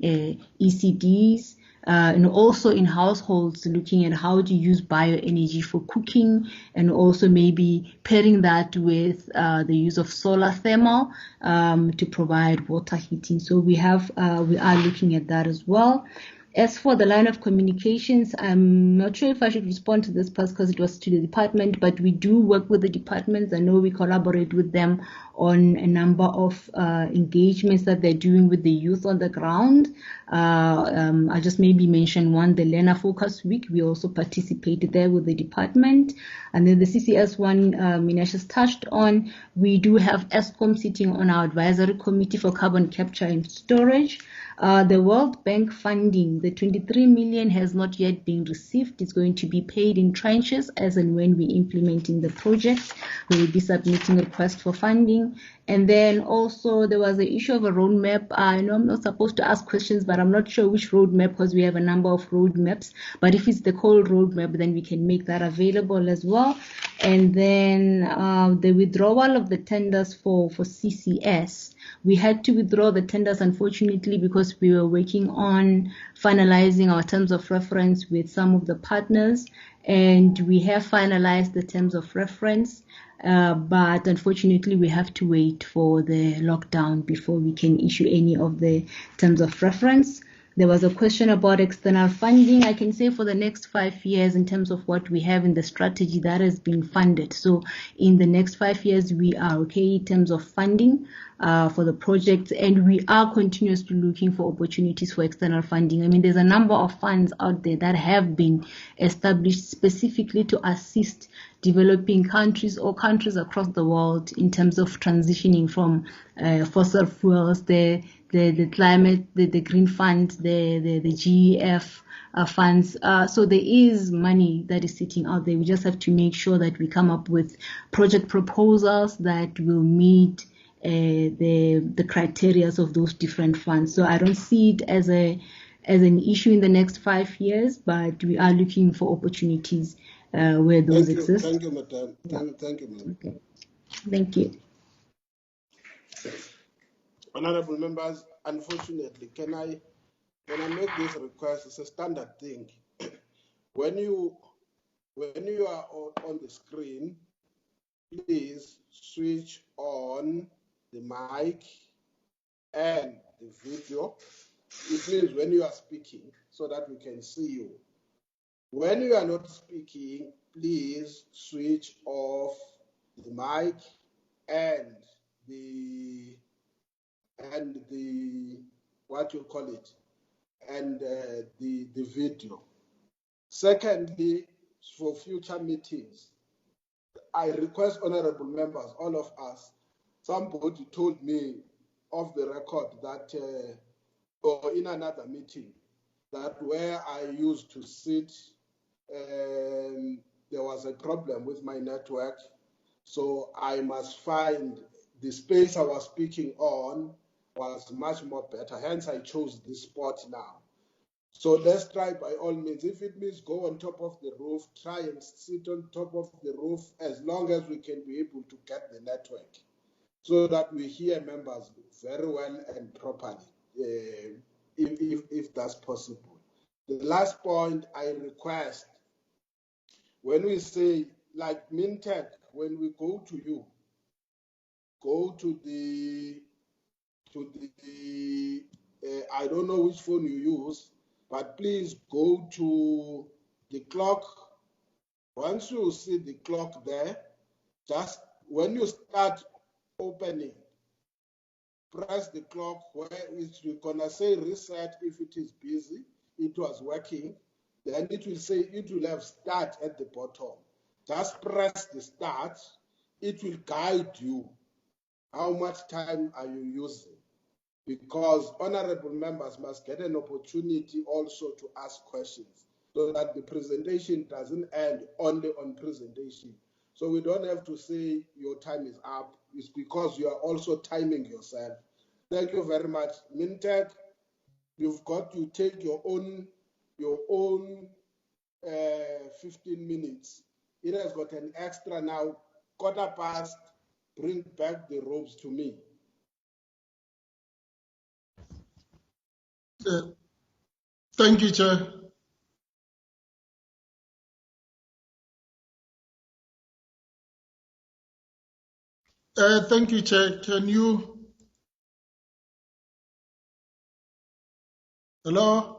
ECDs, and also in households, looking at how to use bioenergy for cooking, and also maybe pairing that with the use of solar thermal to provide water heating. So we are looking at that as well. As for the line of communications, I'm not sure if I should respond to this because it was to the department, but we do work with the departments. I know we collaborate with them on a number of engagements that they're doing with the youth on the ground. I just maybe mention one, the Learner Focus Week. We also participated there with the department. And then the CCS one, Minesh has touched on. We do have ESCOM sitting on our advisory committee for carbon capture and storage. The World Bank funding, the 23 million has not yet been received. It's going to be paid in tranches as and when we implementing the project. We will be submitting a request for funding. And then also there was the issue of a roadmap. I know I'm not supposed to ask questions, but I'm not sure which roadmap because we have a number of roadmaps. But if it's the whole roadmap, then we can make that available as well. And then the withdrawal of the tenders for CCS. We had to withdraw the tenders, unfortunately, because we were working on finalizing our terms of reference with some of the partners, and we have finalized the terms of reference. But unfortunately, we have to wait for the lockdown before we can issue any of the terms of reference. There was a question about external funding. I can say for the next 5 years, in terms of what we have in the strategy, that has been funded. So in the next 5 years, we are okay in terms of funding for the projects, and we are continuously looking for opportunities for external funding. I mean, there's a number of funds out there that have been established specifically to assist developing countries or countries across the world in terms of transitioning from fossil fuels, the climate, the green fund, the GEF funds. So there is money that is sitting out there. We just have to make sure that we come up with project proposals that will meet the criteria of those different funds. So I don't see it as an issue in the next 5 years, but we are looking for opportunities where those exist. Thank you, Madam. Thank you, Madam. Okay. Thank you. Honorable members, unfortunately, can I make this request? It's a standard thing. When you are on the screen, please switch on the mic and the video. It means when you are speaking, so that we can see you. When you are not speaking, please switch off the mic and the what you call it, and the video. Secondly, for future meetings, I request honorable members, all of us, somebody told me off the record that, or in another meeting, that where I used to sit, there was a problem with my network. So I must find the space I was speaking on was much more better. Hence, I chose this spot now. So let's try by all means. If it means go on top of the roof, try and sit on top of the roof as long as we can be able to get the network so that we hear members very well and properly, if that's possible. The last point I request, when we say, like Mintech, when we go to you, go to the I don't know which phone you use, but please go to the clock Once you see the clock there, just when you start opening, press the clock where it's gonna say reset if it is busy, it was working, then it will say it will have start at the bottom. Just press the start, it will guide you. How much time are you using? Because honorable members must get an opportunity also to ask questions so that the presentation doesn't end only on presentation. So we don't have to say your time is up. It's because you are also timing yourself. Thank you very much. Mintek, you take your own 15 minutes. It has got an extra now, 1:15. Bring back the robes to me. Thank you, Chair. Thank you, Chair. Can you? Hello?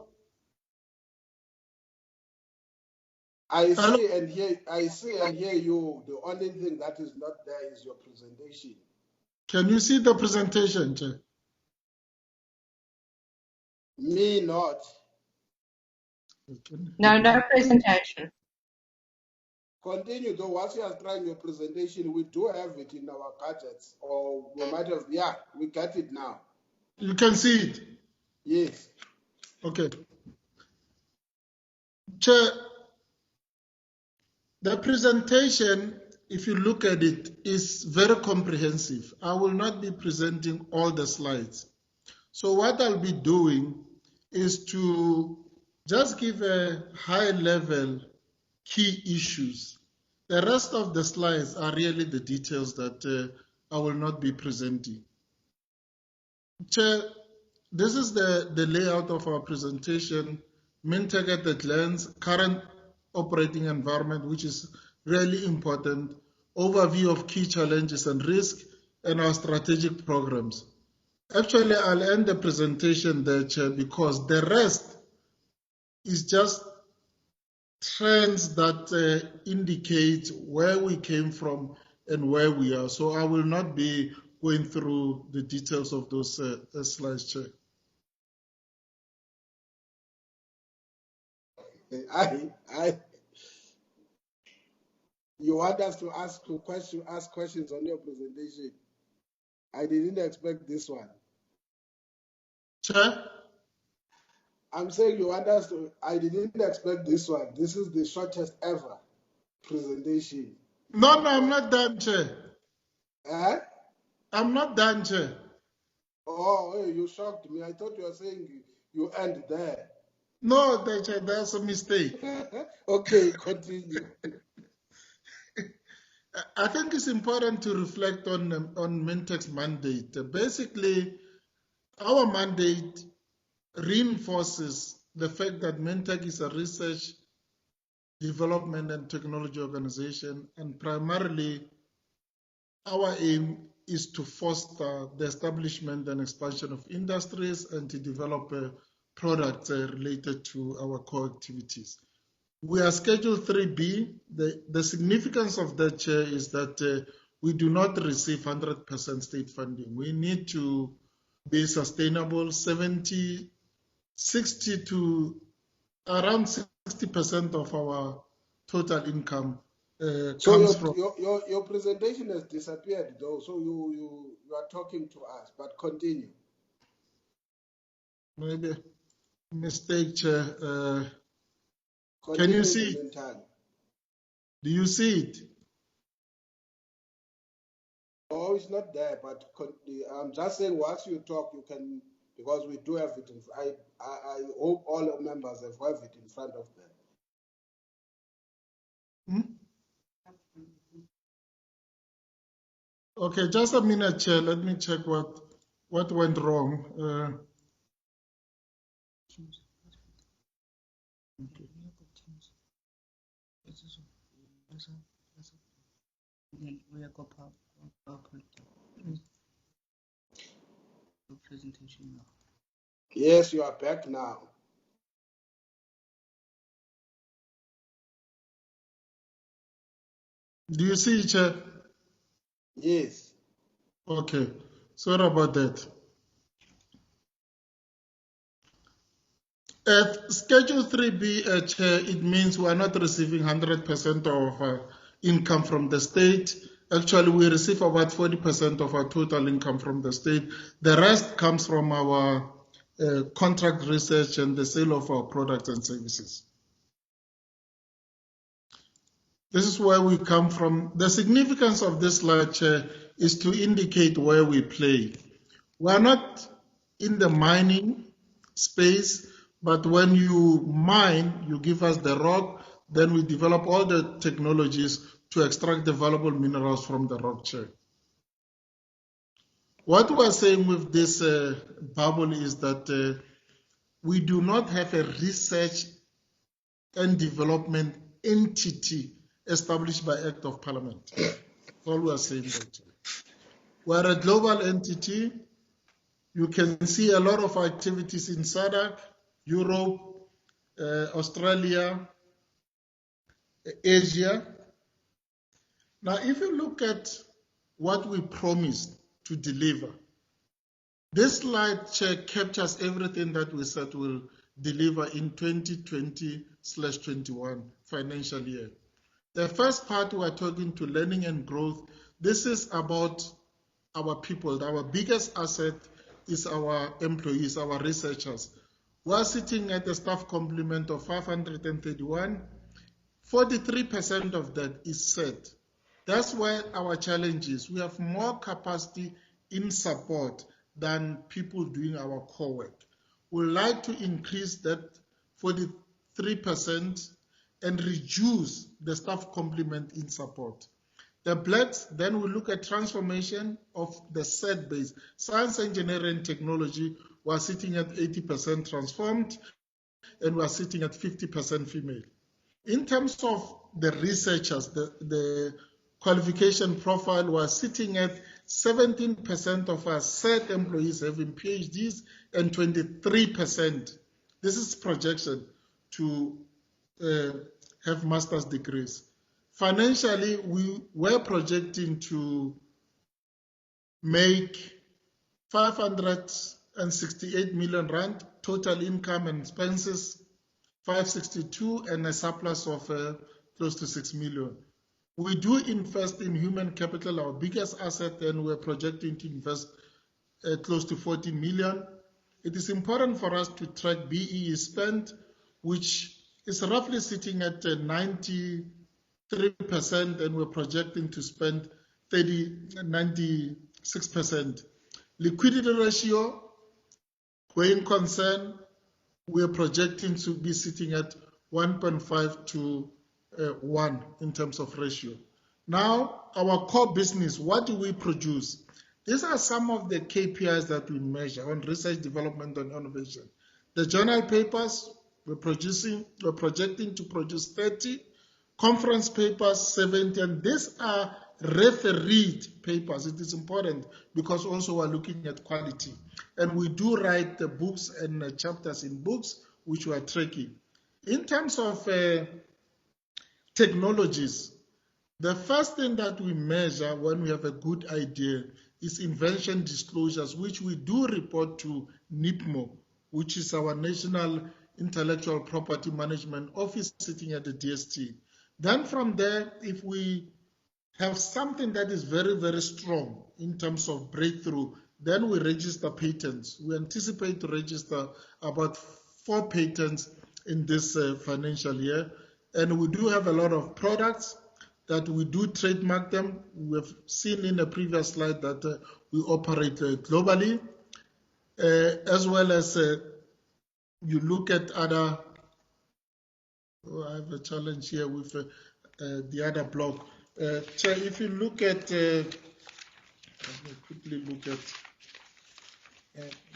I see and hear you. The only thing that is not there is your presentation. Can you see the presentation, Chair? Me not. No presentation. Continue though. Once you are trying your presentation, we do have it in our gadgets, or we might have. Yeah, we get it now. You can see it. Yes. Okay. Chair, the presentation, if you look at it, is very comprehensive. I will not be presenting all the slides. So what I'll be doing is to just give a high-level key issues. The rest of the slides are really the details that I will not be presenting. Chair, this is the layout of our presentation. Mintech at a glance, current operating environment, which is really important, overview of key challenges and risks, and our strategic programs. Actually, I'll end the presentation there, Chair, because the rest is just trends that indicate where we came from and where we are. So I will not be going through the details of those slides, Chair. You want us to ask questions on your presentation? I didn't expect this one. Chair? I'm saying you want us to. I didn't expect this one. This is the shortest ever presentation. No, I'm not done, Chair. Eh? I'm not done, Chair. Oh, hey, you shocked me. I thought you were saying you end there. No, Chair, that's a mistake. Okay, continue. I think it's important to reflect on Mintech's mandate. Basically, our mandate reinforces the fact that Mintech is a research, development, and technology organization, and primarily our aim is to foster the establishment and expansion of industries and to develop products related to our core activities. We are Schedule 3B. The significance of that, Chair, is that we do not receive 100% state funding. We need to be sustainable. 60 to around 60% of our total income comes from. Your presentation has disappeared though, so you are talking to us, but continue. Maybe mistake, Chair. Can Continue you see it? Do you see it? Oh, it's not there, but I'm just saying once you talk, you can, because we do have it. I hope all members have it in front of them. Okay, just a minute, Chair. Let me check what went wrong. Okay. Yes, you are back now. Do you see, Chair? Yes. Okay. Sorry about that. At Schedule 3B, Chair, it means we are not receiving 100% of income from the state. Actually, we receive about 40% of our total income from the state. The rest comes from our contract research and the sale of our products and services. This is where we come from. The significance of this slide, Chair, is to indicate where we play. We are not in the mining space, but when you mine, you give us the rock, then we develop all the technologies to extract the valuable minerals from the rock, Chair. What we're saying with this bubble is that we do not have a research and development entity established by Act of Parliament. That's all we are saying. We're a global entity. You can see a lot of activities in SADC, Europe, Australia, Asia. Now, if you look at what we promised to deliver, this slide captures everything that we said we'll deliver in 2020/21 financial year. The first part, we are talking to learning and growth. This is about our people. Our biggest asset is our employees, our researchers. We are sitting at a staff complement of 531. 43% of that is set. That's where our challenge is. We have more capacity in support than people doing our core work. We'd like to increase that 43% and reduce the staff complement in support. The blacks, then we look at transformation of the set base. Science, engineering, and technology, we're sitting at 80% transformed, and we're sitting at 50% female. In terms of the researchers, the qualification profile, we're sitting at 17% of our set employees having PhDs and 23%. This is projection to have master's degrees. Financially, we were projecting to make 568 million rand, total income and expenses 562, and a surplus of close to 6 million. We do invest in human capital, our biggest asset, and we're projecting to invest close to 14 million. It is important for us to track BEE spend, which is roughly sitting at 93%, and we're projecting to spend 96%. Liquidity ratio, going concern, we're projecting to be sitting at 1.5 to 1 in terms of ratio. Now, our core business, what do we produce? These are some of the KPIs that we measure on research, development, and innovation. The journal papers, we're projecting to produce 30, conference papers 70, and these are refereed papers. It is important because also we're looking at quality. And we do write the books and chapters in books, which we are tracking. In terms of technologies, the first thing that we measure when we have a good idea is invention disclosures, which we do report to NIPMO, which is our National Intellectual Property Management Office sitting at the DST. Then from there, if we have something that is very, very strong in terms of breakthrough, then we register patents. We anticipate to register about 4 patents in this financial year. And we do have a lot of products that we do trademark them. We've seen in the previous slide that we operate globally, as well as you look at other, I have a challenge here with the other block. Chair, if you look at, let me quickly look at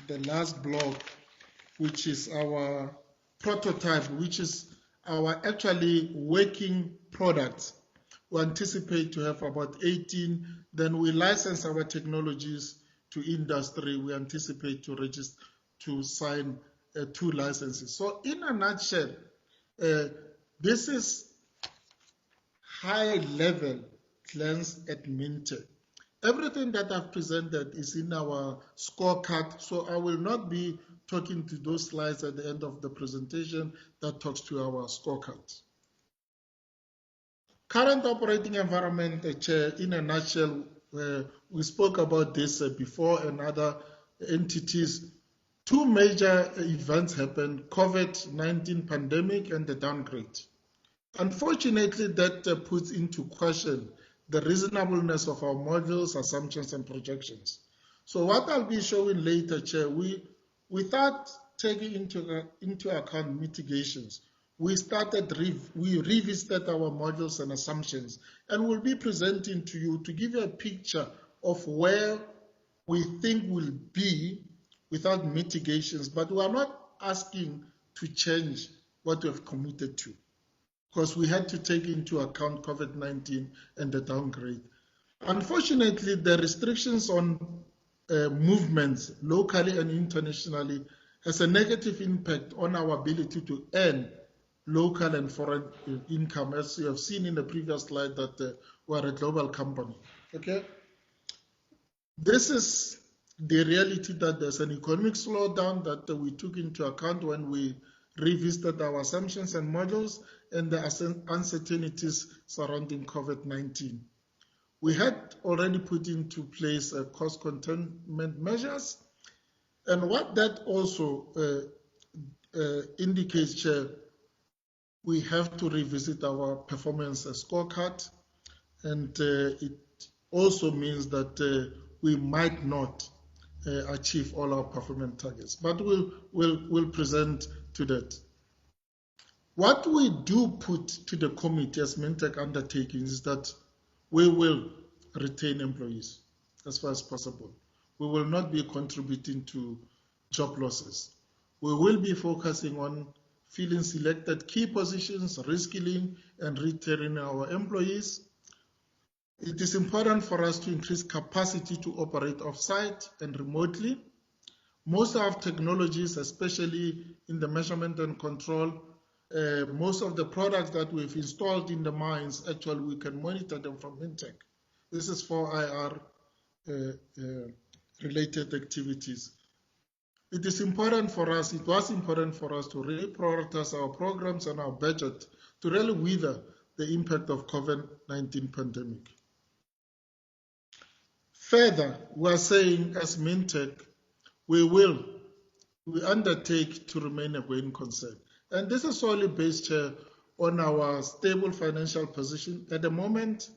the last block, which is our prototype, which is our actually working products. We anticipate to have about 18. Then we license our technologies to industry. We anticipate to register, to sign 2 licenses. So in a nutshell, this is high level glance at Mintech. Everything that I've presented is in our scorecard, so I will not be talking to those slides at the end of the presentation that talks to our scorecard. Current operating environment, Chair, in a nutshell, we spoke about this before, and other entities. Two major events happened: COVID-19 pandemic and the downgrade. Unfortunately, that puts into question the reasonableness of our models, assumptions, and projections. So what I'll be showing later, Chair, without taking into account mitigations, we revisited our models and assumptions, and we'll be presenting to you to give you a picture of where we think we'll be without mitigations, but we are not asking to change what we have committed to, because we had to take into account COVID-19 and the downgrade. Unfortunately, the restrictions on movements locally and internationally has a negative impact on our ability to earn local and foreign income, as you have seen in the previous slide that we are a global company. Okay, this is the reality, that there's an economic slowdown that we took into account when we revisited our assumptions and models, and the uncertainties surrounding COVID-19. We had already put into place cost containment measures, and what that also indicates, Chair, we have to revisit our performance scorecard, and it also means that we might not achieve all our performance targets, but we'll present to that. What we do put to the committee as Mintech undertakings is that we will retain employees as far as possible. We will not be contributing to job losses. We will be focusing on filling selected key positions, reskilling, and retaining our employees. It is important for us to increase capacity to operate off-site and remotely. Most of our technologies, especially in the measurement and control, most of the products that we've installed in the mines, actually we can monitor them from Mintech. This is for IR related activities. It is important for us, it was important for us to really prioritize our programs and our budget to really weather the impact of COVID-19 pandemic. Further, we are saying as Mintech, we undertake to remain a going concern. And this is solely based on our stable financial position. At the moment,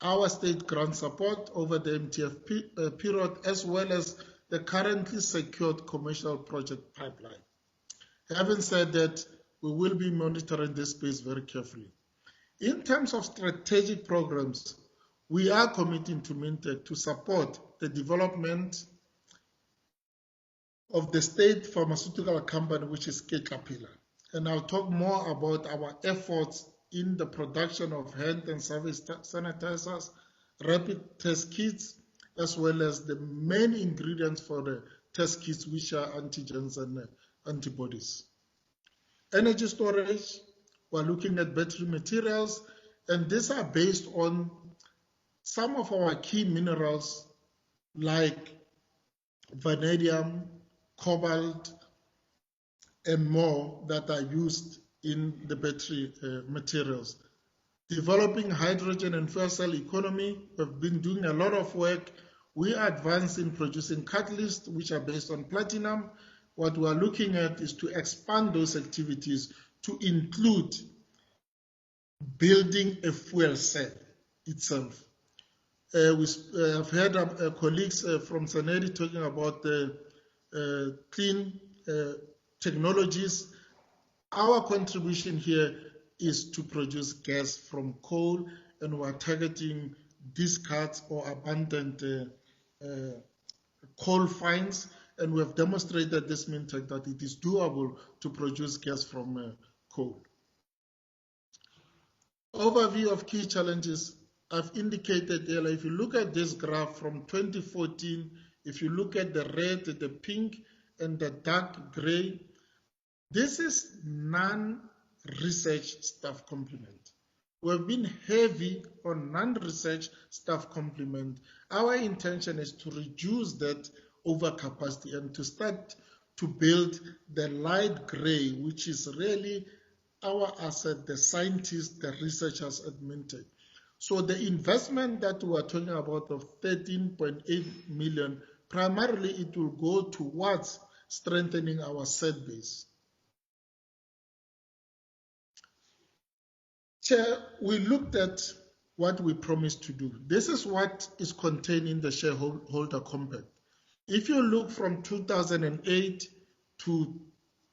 our state grant support over the MTF period, as well as the currently secured commercial project pipeline. Having said that, we will be monitoring this space very carefully. In terms of strategic programs, we are committing to Mintech to support the development of the state pharmaceutical company, which is Caterpillar. And I'll talk more about our efforts in the production of hand and surface sanitizers, rapid test kits, as well as the main ingredients for the test kits, which are antigens and antibodies. Energy storage, we're looking at battery materials, and these are based on some of our key minerals like vanadium, cobalt, and more that are used in the battery materials. Developing hydrogen and fuel cell economy, we've been doing a lot of work. We are advanced in producing catalysts which are based on platinum. What we are looking at is to expand those activities to include building a fuel cell itself. I've heard colleagues from Saneri talking about the clean technologies. Our contribution here is to produce gas from coal, and we're targeting discards or abandoned coal finds, and we have demonstrated this Mintech that it is doable to produce gas from coal. Overview of key challenges. I've indicated earlier, if you look at this graph from 2014, if you look at the red, the pink, and the dark gray, this is non-research staff complement. We've been heavy on non-research staff complement. Our intention is to reduce that overcapacity and to start to build the light gray, which is really our asset, the scientists, the researchers at Mintech. So the investment that we are talking about of 13.8 million, primarily it will go towards strengthening our set base. Chair, we looked at what we promised to do. This is what is contained in the shareholder compact. If you look from 2008 to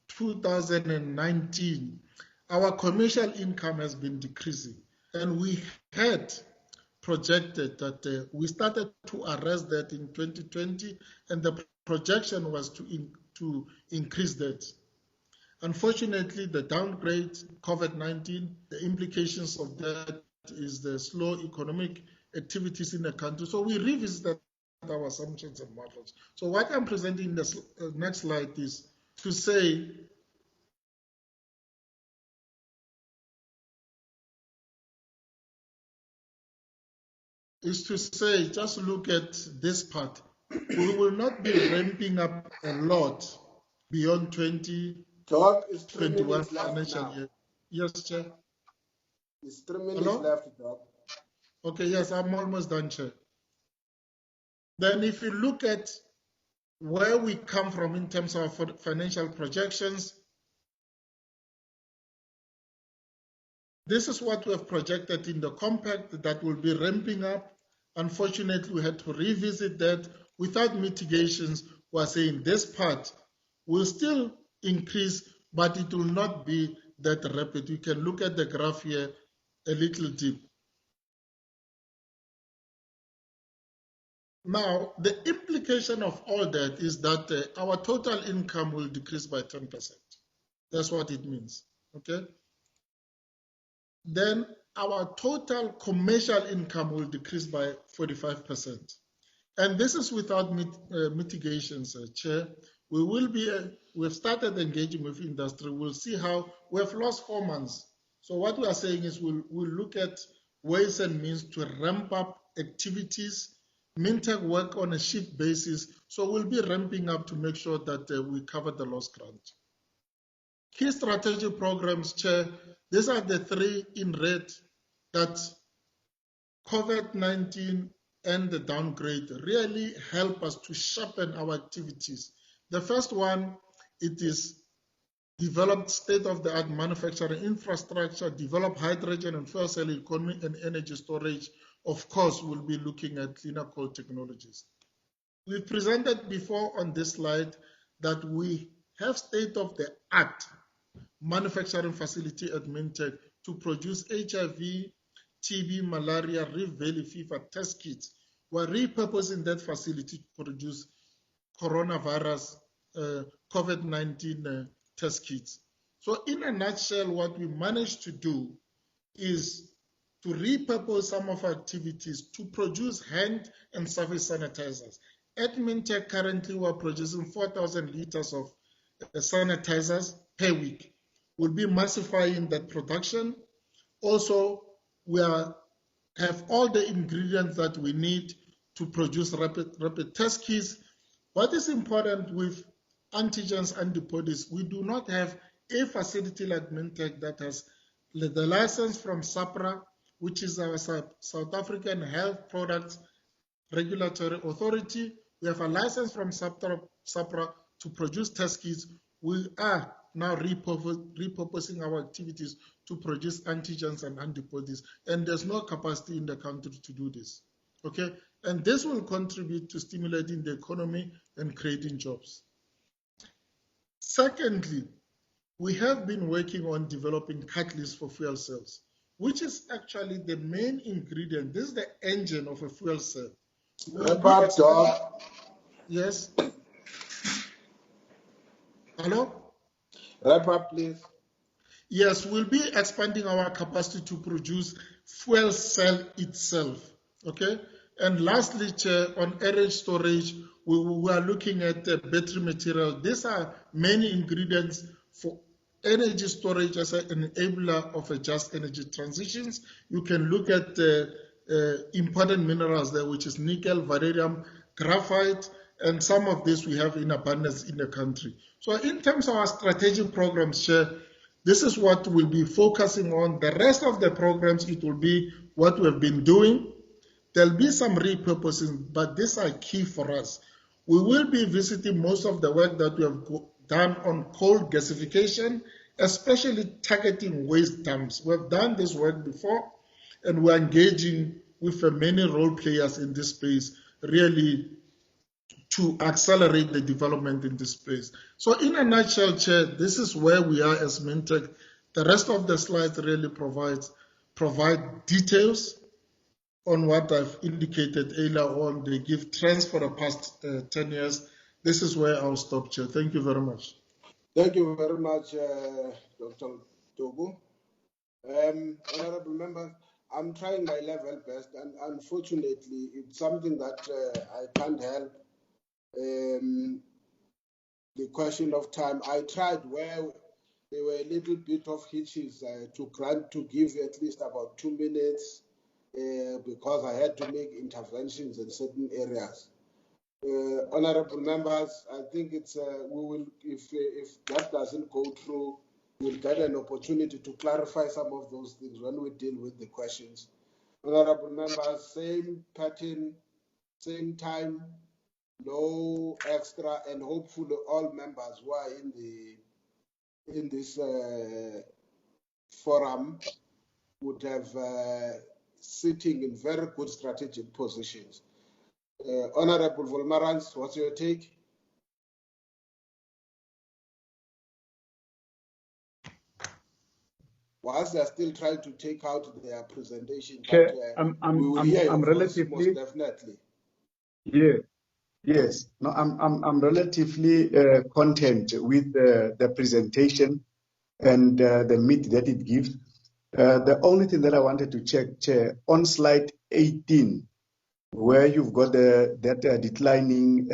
2019, our commercial income has been decreasing, and we had projected that we started to arrest that in 2020, and the projection was to increase that. Unfortunately, the downgrade, COVID-19, the implications of that is the slow economic activities in the country. So we revisited our assumptions and models. So what I'm presenting in the next slide is to say just look at this part. We will not be ramping up a lot beyond 2021 financial year. Yes, Chair. It's 3 minutes left, Doc. Okay, yes, I'm almost done, Chair. Then if you look at where we come from in terms of financial projections, this is what we have projected in the compact that will be ramping up. Unfortunately, we had to revisit that without mitigations. We're saying this part will still increase, but it will not be that rapid. You can look at the graph here a little deep. Now, the implication of all that is that our total income will decrease by 10%. That's what it means, okay? Then our total commercial income will decrease by 45%. And this is without mitigations, Chair. We've started engaging with industry. We'll see how we've lost 4 months. So what we are saying is we'll look at ways and means to ramp up activities. Mintech work on a shift basis, so we'll be ramping up to make sure that we cover the lost grant. Key strategic programs, Chair, these are the 3 in red that COVID-19 and the downgrade really help us to sharpen our activities. The first one, it is develop state-of-the-art manufacturing infrastructure, develop hydrogen and fuel cell economy and energy storage. Of course, we'll be looking at cleaner coal technologies. We presented before on this slide that we have state-of-the-art manufacturing facility at Mintech to produce HIV, TB, malaria, Rift Valley fever test kits. We're repurposing that facility to produce coronavirus, COVID-19 test kits. So in a nutshell, what we managed to do is to repurpose some of our activities to produce hand and surface sanitizers. At Mintech, currently we're producing 4,000 liters of sanitizers per week. We'll be massifying that production. Also, we have all the ingredients that we need to produce rapid test kits. What is important with antigens antibodies, we do not have a facility like Mintech that has the license from SAPRA, which is our South African Health Products Regulatory Authority. We have a license from SAPRA to produce test kits. We are now repurposing our activities to produce antigens and antibodies, and there's no capacity in the country to do this, okay? And this will contribute to stimulating the economy and creating jobs. Secondly, we have been working on developing catalysts for fuel cells, which is actually the main ingredient. This is the engine of a fuel cell. Wrap up, Doc. Yes. Hello? Wrap up, please. Yes, we'll be expanding our capacity to produce fuel cell itself, okay? And lastly, Chair, on energy storage, we are looking at battery material. These are many ingredients for energy storage as an enabler of a just energy transitions. You can look at important minerals there, which is nickel, vanadium, graphite, and some of this we have in abundance in the country. So in terms of our strategic programs, Chair, this is what we'll be focusing on. The rest of the programs, it will be what we have been doing. There'll be some repurposing, but these are key for us. We will be visiting most of the work that we have done on coal gasification, especially targeting waste dumps. We've done this work before, and we're engaging with many role players in this space, really to accelerate the development in this space. So in a nutshell, Chair, this is where we are as Mintech. The rest of the slides really provide details on what I've indicated earlier on. They give trends for the past 10 years. This is where I'll stop, Chair. Thank you very much. Thank you very much, Dr. Togo. Honorable members, I'm trying my level best, and unfortunately, it's something that I can't help. The question of time, I tried where there were a little bit of hitches to give at least about 2 minutes because I had to make interventions in certain areas. Honorable members, I think it's we will, if that doesn't go through, we'll get an opportunity to clarify some of those things when we deal with the questions. Honorable members, same pattern, same time, no extra, and hopefully all members who are in this forum would have sitting in very good strategic positions. Honorable Volmarans, what's your take? Whilst they're still trying to take out their presentation, but we will hear your voice most definitely. Yeah. Yes. No, I'm relatively content with the presentation and the meat that it gives. The only thing that I wanted to check, Chair, on slide 18, where you've got that declining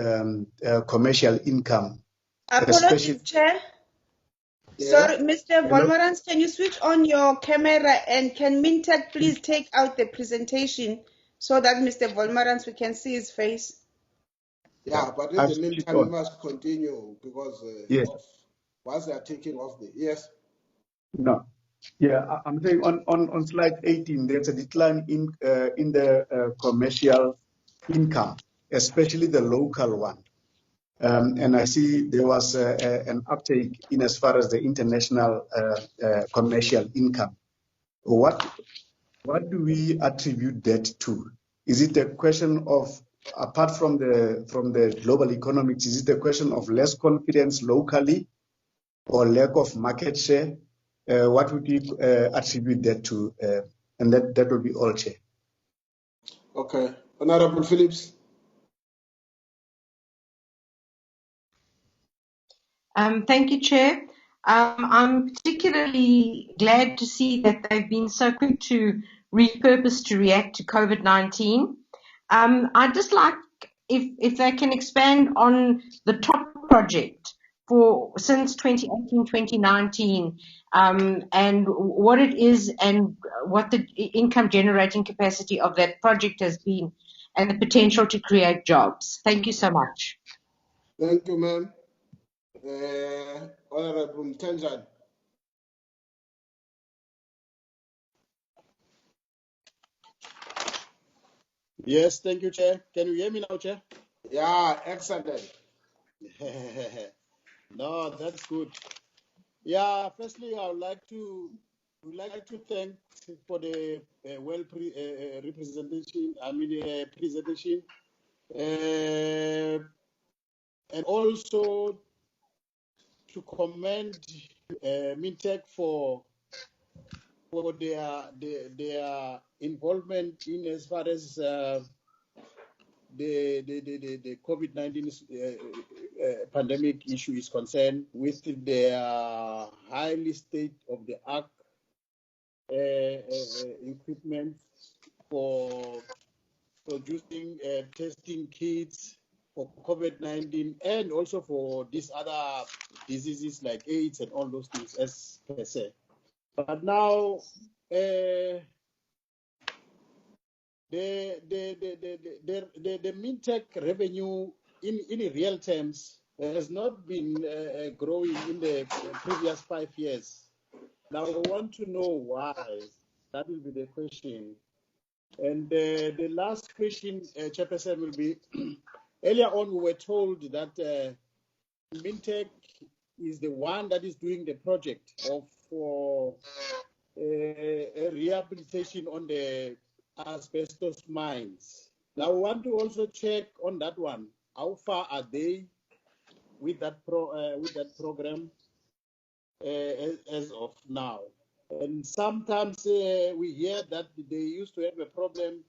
commercial income. Apologies, Chair. Yeah. Sorry, Mr. Volmarans, can you switch on your camera, and can Mintech please take out the presentation so that Mr. Volmarans, we can see his face? Yeah, but in the meantime, we must continue because once they are taking off the yes. No. Yeah, I'm saying on slide 18, there's a decline in the commercial income, especially the local one. And I see there was an uptake in as far as the international commercial income. What do we attribute that to? Is it a question of, apart from the global economics, is it a question of less confidence locally or lack of market share? What would you attribute that to? And that would be all, Chair. Okay. Honorable Phillips. Thank you, Chair. I'm particularly glad to see that they've been so quick to repurpose to react to COVID-19. I'd just like if they can expand on the top project since 2018, 2019, and what it is and what the income generating capacity of that project has been and the potential to create jobs. Thank you so much. Thank you, ma'am. Honorable Mtenjan. Yes, thank you, Chair. Can you hear me now, Chair? Yeah, excellent. No, that's good. Yeah, firstly, I would like to thank for the representation. Presentation, and also to commend Mintech for their involvement in as far as the COVID-19 pandemic issue is concerned, with their highly state-of-the-art equipment for producing testing kits for COVID-19 and also for these other diseases like AIDS and all those things as per se. But now the MinTech revenue in real terms has not been growing in the previous 5 years. Now I want to know why. That will be the question. And the last question, Chairperson, will be, earlier on we were told that MinTech is the one that is doing the project of rehabilitation on the asbestos mines. Now we want to also check on that one. How far are they with that program as of now? And sometimes we hear that they used to have a problem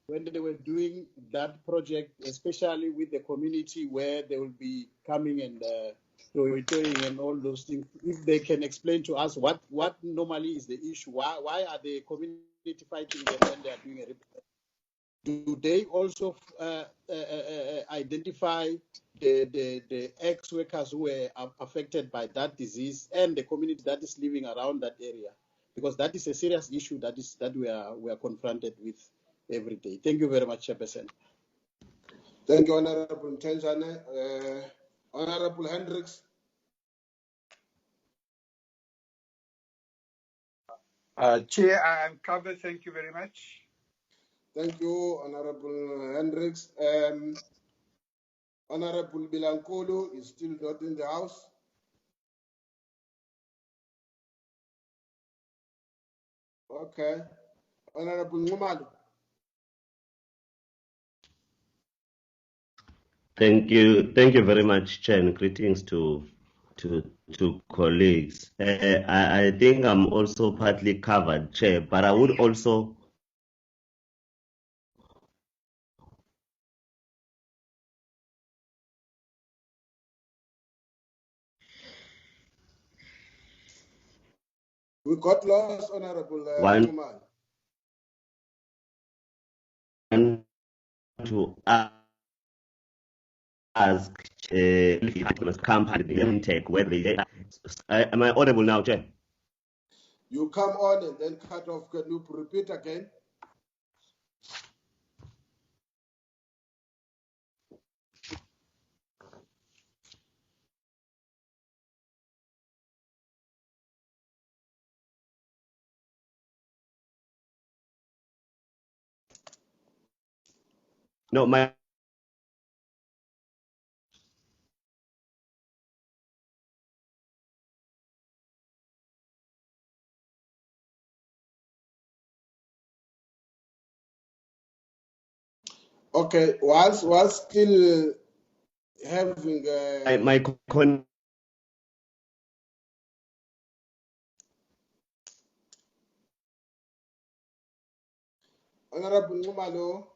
when they were doing that project, especially with the community where they will be coming and toiling and all those things. If they can explain to us what normally is the issue, why are the community fighting them when they are doing a repair? Do they also identify the ex-workers who were affected by that disease and the community that is living around that area? Because that is a serious issue that we are confronted with every day. Thank you very much, Chairperson. Thank you, Honorable Ntenzane. Honorable Hendricks. Chair, I am covered. Thank you very much. Thank you, Honorable Hendricks. Honorable Bilankulu is still not in the house. Okay. Honorable Ngumalo. Thank you very much, Chair, and greetings to colleagues. I think I'm also partly covered, Chair, but I would also We got lost, Honorable want to ask company intake whether they am I audible now, Chair? You come on and then cut off. Can you repeat again? No, my Okay, while still having my Honorable Ngumalo.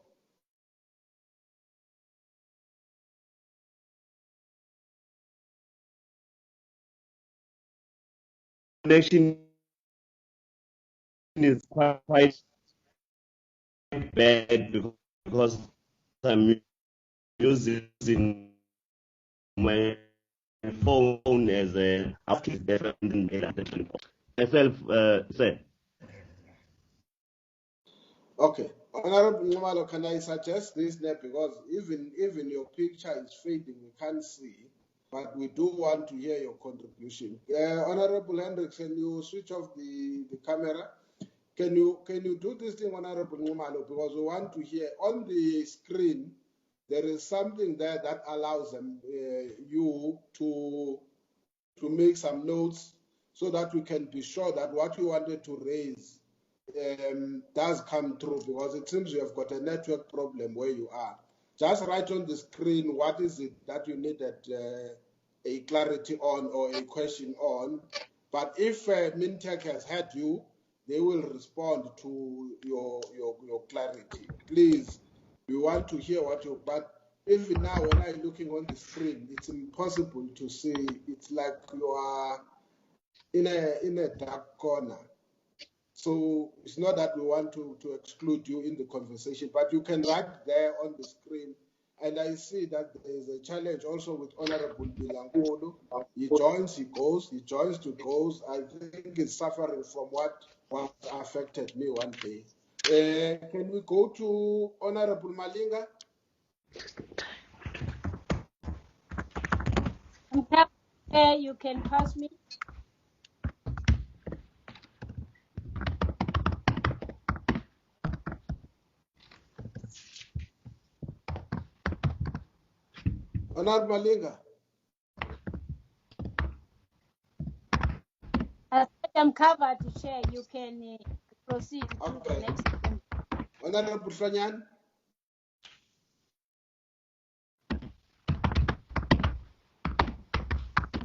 connection is quite bad because I'm using my phone as a myself, sir. Okay, Honorable Ngumalo, can I suggest this there, because even your picture is fading, we can't see, but we do want to hear your contribution. Honorable Hendricks, can you switch off the camera? Can you do this thing, Honorable Ngumalo, because we want to hear on the screen. There is something there that allows you to make some notes so that we can be sure that what you wanted to raise does come through, because it seems you have got a network problem where you are. Just write on the screen what is it that you needed a clarity on or a question on. But if MinTech has had you, they will respond to your clarity. Please, we want to hear what you. But even now, when I'm looking on the screen, it's impossible to see. It's like you are in a dark corner. So it's not that we want to exclude you in the conversation, but you can write there on the screen And I see that there is a challenge also with Honorable Bilankulu. He joins, he goes, he joins to goes. I think it's suffering from what affected me one day. Can we go to Honorable Malinga? You can pass me. Honorable Malinga. I said I'm covered, Chair. You can proceed to the next one. Honorable Fanyan.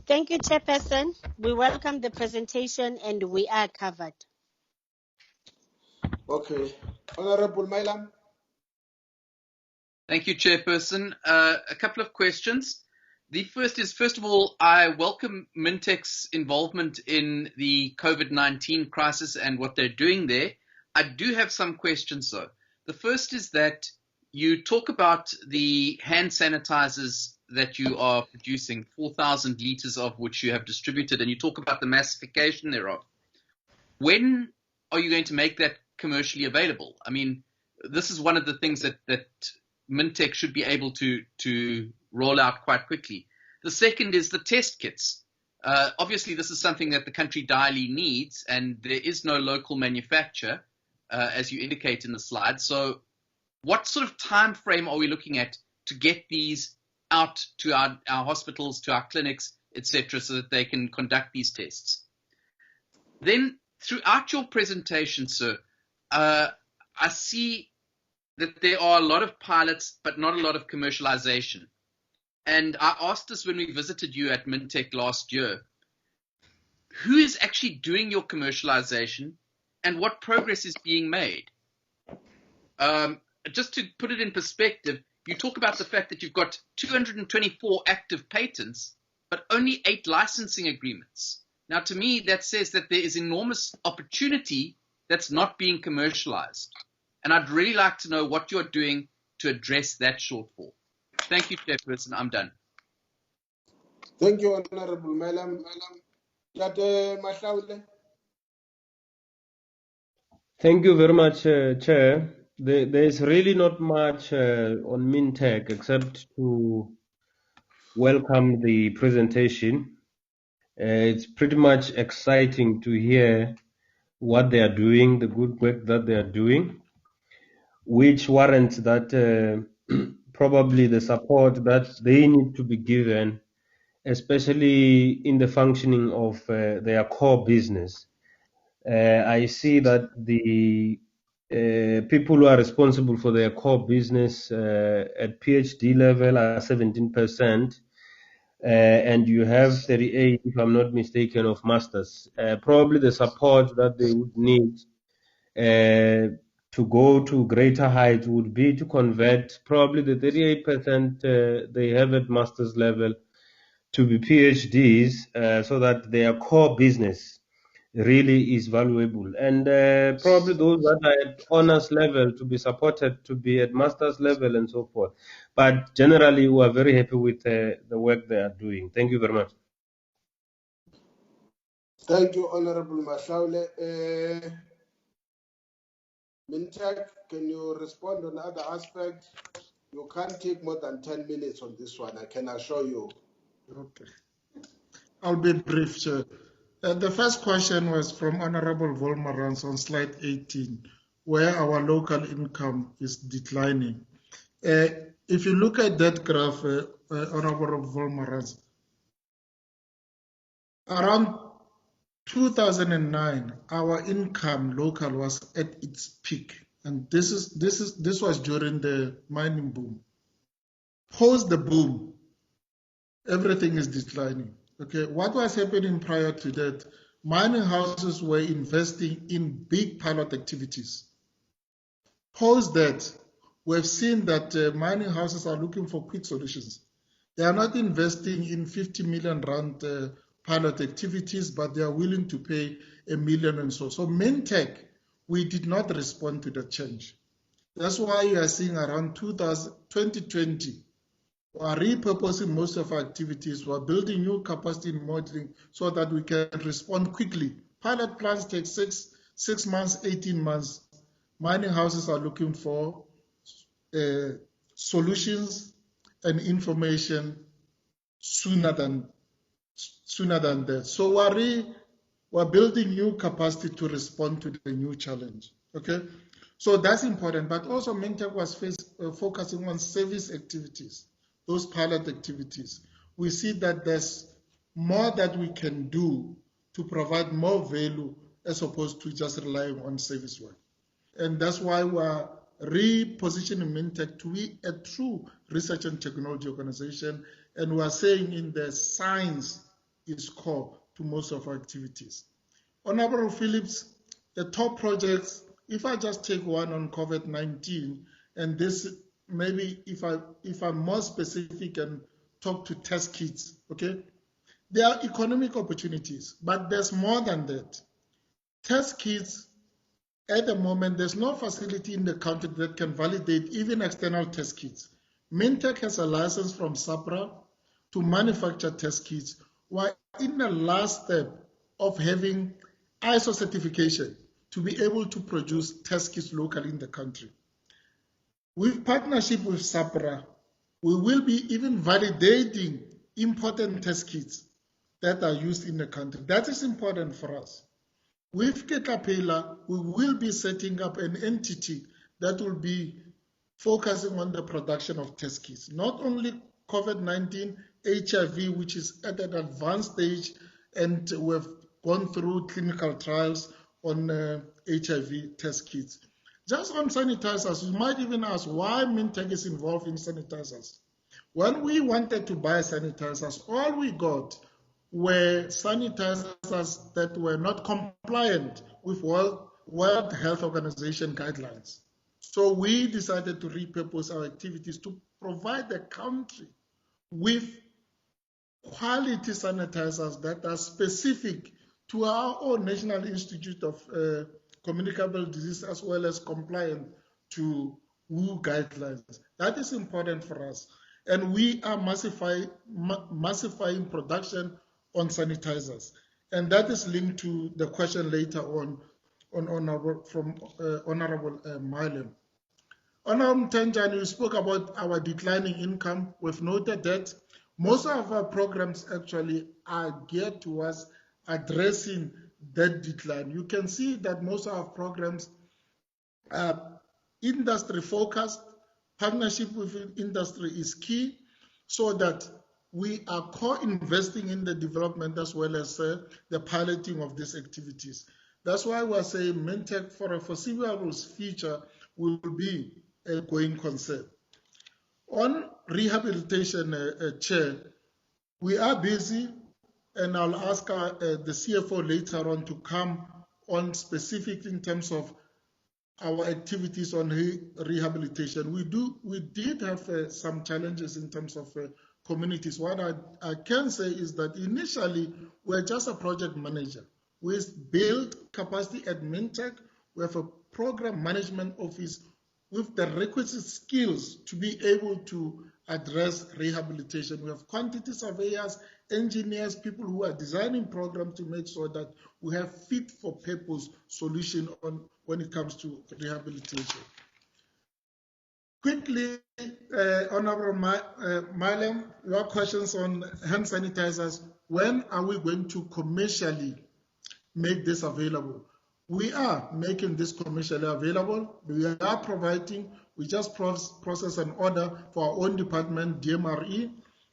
Thank you, Chairperson. We welcome the presentation and we are covered. Okay. Honorable Mailam. Thank you, Chairperson. A couple of questions. The first is, first of all, I welcome Mintech's involvement in the COVID-19 crisis and what they're doing there. I do have some questions, though. The first is that you talk about the hand sanitizers that you are producing, 4,000 liters of which you have distributed, and you talk about the massification thereof. When are you going to make that commercially available? I mean, this is one of the things that Mintech should be able to roll out quite quickly. The second is the test kits. Obviously, this is something that the country direly needs, and there is no local manufacturer, as you indicate in the slide. So what sort of time frame are we looking at to get these out to our hospitals, to our clinics, etc., so that they can conduct these tests? Then, throughout your presentation, sir, I see that there are a lot of pilots, but not a lot of commercialization. And I asked this when we visited you at Mintech last year. Who is actually doing your commercialization and what progress is being made? Just to put it in perspective, you talk about the fact that you've got 224 active patents, but only 8 licensing agreements. Now, to me, that says that there is enormous opportunity that's not being commercialized. And I'd really like to know what you're doing to address that shortfall. Thank you, Chairperson. I'm done. Thank you, Honorable Malam. Thank you very much, Chair. There is really not much on Mintech except to welcome the presentation. It's pretty much exciting to hear what they are doing, the good work that they are doing, which warrants that probably the support that they need to be given, especially in the functioning of their core business. I see that the people who are responsible for their core business at PhD level are 17%, and you have 38, if I'm not mistaken, of masters. Probably the support that they would need to go to greater heights would be to convert probably the 38% they have at master's level to be PhDs, so that their core business really is valuable. And probably those that are at honors level to be supported to be at master's level and so forth. But generally, we are very happy with the work they are doing. Thank you very much. Thank you, Honorable Mashaule. Mintech, can you respond on other aspects? You can't take more than 10 minutes on this one, I can assure you. Okay. I'll be brief, Chair. The first question was from Honorable Volmarans on slide 18, where our local income is declining. If you look at that graph, Honorable Volmarans, around 2009, our income local was at its peak, and this was during the mining boom. Post the boom, everything is declining. Okay, what was happening prior to that? Mining houses were investing in big pilot activities. Post that, we've seen that mining houses are looking for quick solutions. They are not investing in 50 million rand pilot activities, but they are willing to pay $1 million and so. So Mintech, we did not respond to that change. That's why you are seeing around 2020, We are repurposing most of our activities. We are building new capacity in modeling so that we can respond quickly. Pilot plans take six months, 18 months. Mining houses are looking for solutions and information sooner than that. So we're building new capacity to respond to the new challenge. Okay, so that's important. But also, Mintech was focusing on service activities, those pilot activities. We see that there's more that we can do to provide more value as opposed to just relying on service work. And that's why we're repositioning Mintech to be a true research and technology organization. And we're saying in the science is core to most of our activities. Honorable Phillips, the top projects, if I just take one on COVID-19, and this maybe if I'm more specific and talk to test kits, okay? There are economic opportunities, but there's more than that. Test kits, at the moment, there's no facility in the country that can validate even external test kits. Mintech has a license from SAPRA to manufacture test kits. We're in the last step of having ISO certification to be able to produce test kits locally in the country. With partnership with SAPRA, we will be even validating important test kits that are used in the country. That is important for us. With Caterpillar, we will be setting up an entity that will be focusing on the production of test kits, not only COVID-19, HIV, which is at an advanced stage, and we've gone through clinical trials on HIV test kits. Just on sanitizers, you might even ask why Mintech is involved in sanitizers. When we wanted to buy sanitizers, all we got were sanitizers that were not compliant with World Health Organization guidelines. So we decided to repurpose our activities to provide the country with quality sanitizers that are specific to our own National Institute of Communicable Disease as well as compliant to WHO guidelines. That is important for us. And we are massifying production on sanitizers. And that is linked to the question later on from Honorable Milam. Honorable Tanjani, you spoke about our declining income. We've noted that most of our programs actually are geared towards addressing that decline. You can see that most of our programs are industry focused. Partnership with industry is key so that we are co-investing in the development as well as the piloting of these activities. That's why we're saying Mintech for a foreseeable future will be a going concern. On rehabilitation, Chair, we are busy, and I'll ask the CFO later on to come on specific in terms of our activities on rehabilitation. We did have some challenges in terms of communities. What I can say is that initially we're just a project manager. We build capacity at Mintech. We have a program management office with the requisite skills to be able to address rehabilitation. We have quantity surveyors, engineers, people who are designing programs to make sure that we have fit for purpose solution when it comes to rehabilitation. Quickly, Honorable Milam, your questions on hand sanitizers. When are we going to commercially make this available? We are making this commercially available. We are providing, we just processed an order for our own department, DMRE,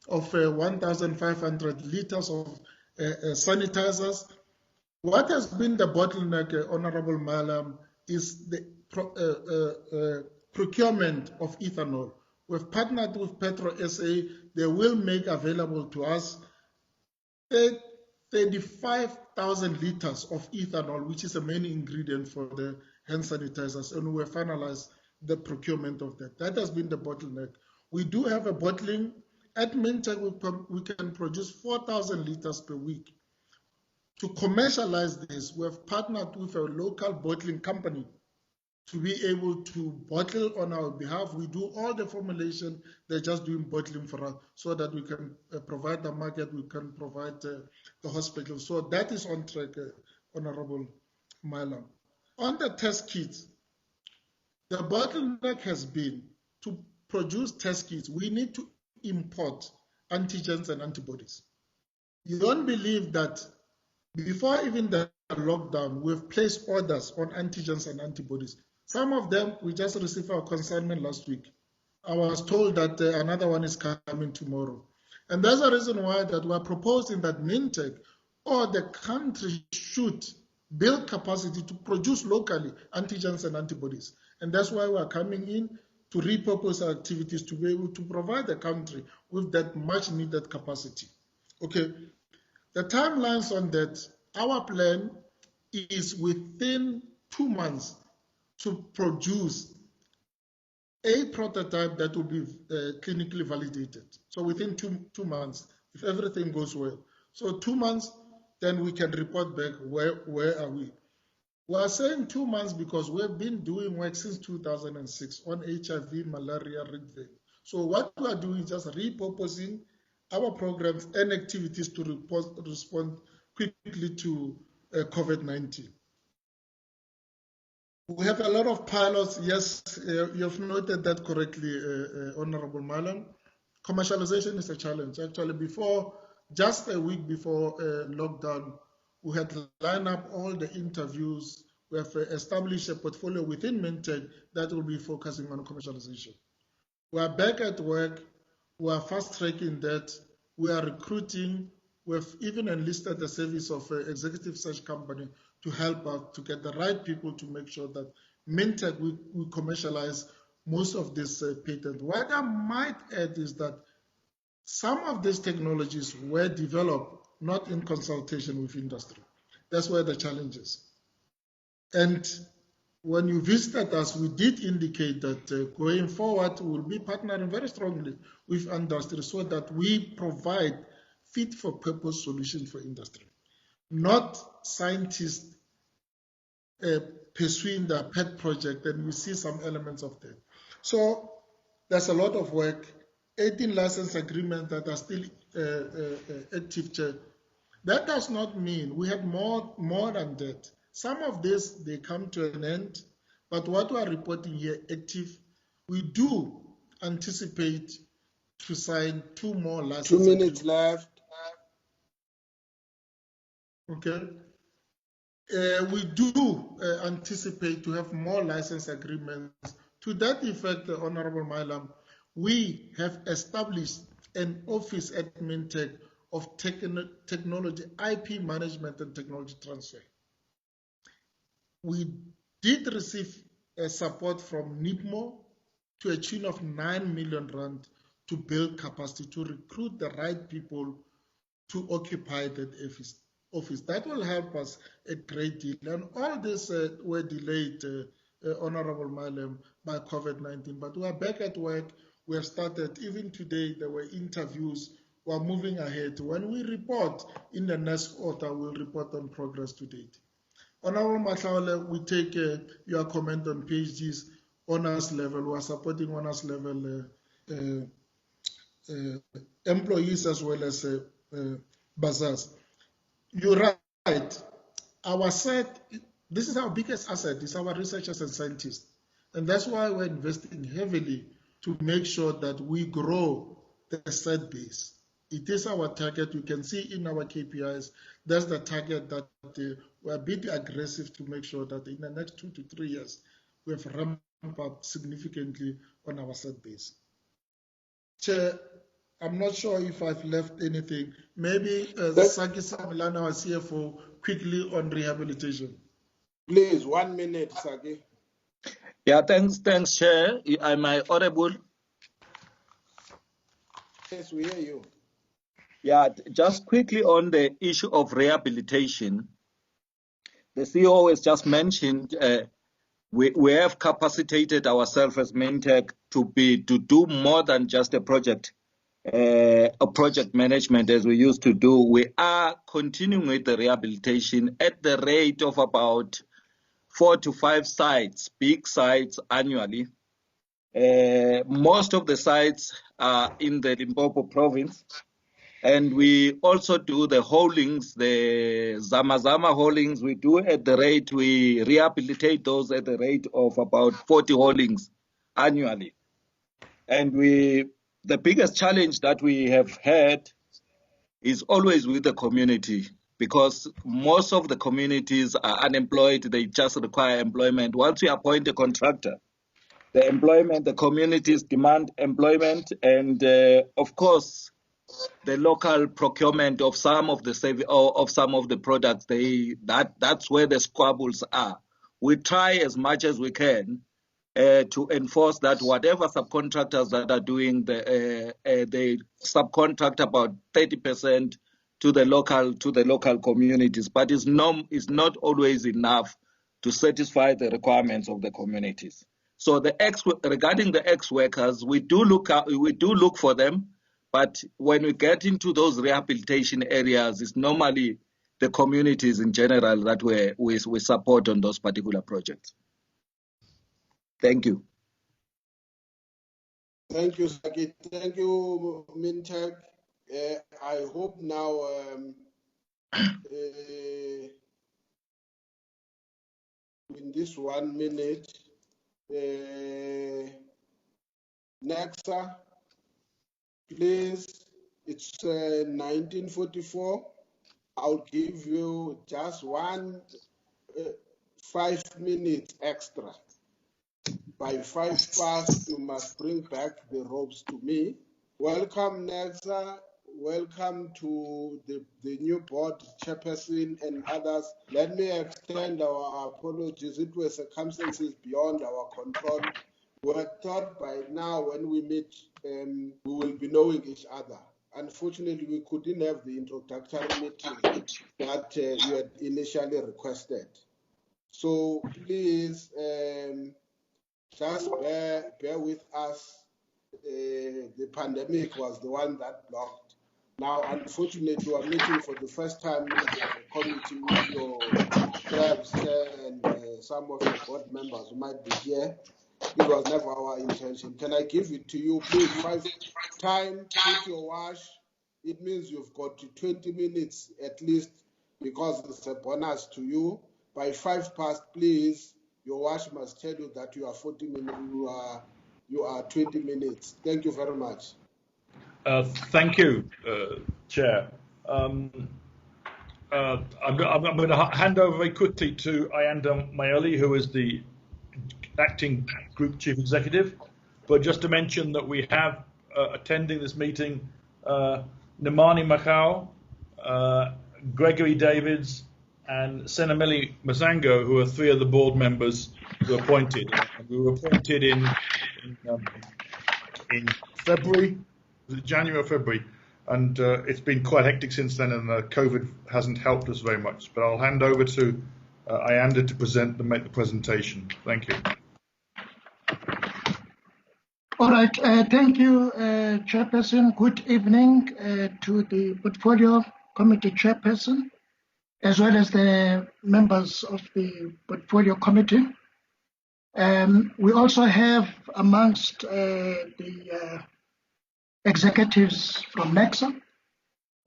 of 1,500 liters of sanitizers. What has been the bottleneck, Honorable Milam, is the procurement of ethanol. We've partnered with Petro SA. They will make available to us 35,000 liters of ethanol, which is a main ingredient for the hand sanitizers, and we finalized the procurement of that. That has been the bottleneck. We do have a bottling. At Mintech, we can produce 4,000 liters per week. To commercialize this, we have partnered with a local bottling company to be able to bottle on our behalf. We do all the formulation, they're just doing bottling for us so that we can provide the market, we can provide the hospital. So that is on track, Honorable Malam. On the test kits, the bottleneck has been to produce test kits, we need to import antigens and antibodies. You don't believe that before even the lockdown, we've placed orders on antigens and antibodies. Some of them, we just received our consignment last week. I was told that another one is coming tomorrow. And that's the reason why that we're proposing that Mintech or the country should build capacity to produce locally antigens and antibodies. And that's why we're coming in to repurpose our activities to be able to provide the country with that much needed capacity. Okay, the timelines on that, our plan is within 2 months to produce a prototype that will be clinically validated. So within two months, if everything goes well. So 2 months, then we can report back where are we. We are saying 2 months because we've been doing work since 2006 on HIV, malaria, red vein. So what we are doing is just repurposing our programs and activities to respond quickly to COVID-19. We have a lot of pilots. Yes, you've noted that correctly, Honorable Malam. Commercialization is a challenge. Actually, just a week before lockdown, we had lined up all the interviews. We have established a portfolio within Mintech that will be focusing on commercialization. We are back at work. We are fast-tracking that. We are recruiting. We have even enlisted the service of an executive search company to help us to get the right people to make sure that Mintech will commercialize most of this patent. What I might add is that some of these technologies were developed not in consultation with industry. That's where the challenge is. And when you visited us, we did indicate that going forward, we'll be partnering very strongly with industry so that we provide fit-for-purpose solutions for industry, not scientists pursuing their pet project, and we see some elements of that. So there's a lot of work, 18 license agreements that are still active. That does not mean we have more than that. Some of this, they come to an end, but what we are reporting here, active, we do anticipate to sign 2 more license 2 minutes left. Okay. We do anticipate to have more license agreements. To that effect, Honorable Malam, we have established an office at Mintech of technology, IP management and technology transfer. We did receive support from NIPMO to a tune of 9 million rand to build capacity, to recruit the right people to occupy that office. That will help us a great deal. And all this were delayed, Honorable Malam, by COVID-19. But we are back at work. We have started. Even today, there were interviews. We are moving ahead. When we report in the next quarter, we'll report on progress to date. Honorable Mahlaule, we take your comment on PhDs, honors level. We are supporting honors level employees as well as bazaars. You're right. Our set, this is our biggest asset, is our researchers and scientists. And that's why we're investing heavily to make sure that we grow the set base. It is our target. You can see in our KPIs, that's the target that we're a bit aggressive to make sure that in the next 2 to 3 years, we have ramped up significantly on our set base. Chair, I'm not sure if I've left anything. Maybe Saki Samilana, our CFO, quickly on rehabilitation. Please, 1 minute, Saki. Yeah, thanks, Chair. Am I audible? Yes, we hear you. Yeah, just quickly on the issue of rehabilitation. The CEO has just mentioned we have capacitated ourselves as Mintech to do more than just a project management as we used to do. We are continuing with the rehabilitation at the rate of about 4 to 5 sites, big sites annually. Most of the sites are in the Limpopo province. And we also do the haulings, the Zama haulings. We do at the rate, we rehabilitate those at the rate of about 40 haulings annually. And the biggest challenge that we have had is always with the community, because most of the communities are unemployed. They just require employment. Once we appoint a contractor, the communities demand employment, and of course, the local procurement of some of the products. That's where the squabbles are. We try as much as we can to enforce that whatever subcontractors that are doing, they subcontract about 30% to the local communities, but it's not always enough to satisfy the requirements of the communities. So regarding the ex-workers, we do look for them, but when we get into those rehabilitation areas, it's normally the communities in general that we support on those particular projects. Thank you. Thank you, Saki. Thank you, Mintek. I hope now in this 1 minute, Necsa, please, it's 1944. I'll give you just 5 minutes extra. By 5 past, you must bring back the ropes to me. Welcome, Necsa. Welcome to the new board chairperson and others. Let me extend our apologies. It were circumstances beyond our control. We had thought by now when we meet, we will be knowing each other. Unfortunately, we couldn't have the introductory meeting that you had initially requested. So please, just bear with us. The pandemic was the one that blocked. Now, unfortunately, we are meeting for the first time as a committee with your chair and some of your board members who might be here. It was never our intention. Can I give it to you, please? 5 time, put your wash. It means you've got 20 minutes at least, because it's a bonus to you. By 5 past, please, your wash must tell you that you are 40 minutes, you are 20 minutes. Thank you very much. Thank you, Chair. I'm going to hand over very quickly to Ayanda Mayoli, who is the acting Group Chief Executive. But just to mention that we have attending this meeting Nemani Macau, Gregory Davids, and Senameli Masango, who are 3 of the board members who were appointed. And we were appointed in February, was it January or February? And it's been quite hectic since then, and COVID hasn't helped us very much. But I'll hand over to Ayanda to make the presentation. Thank you. All right. Thank you, Chairperson. Good evening to the Portfolio Committee Chairperson, as well as the members of the Portfolio Committee. We also have amongst the executives from Necsa,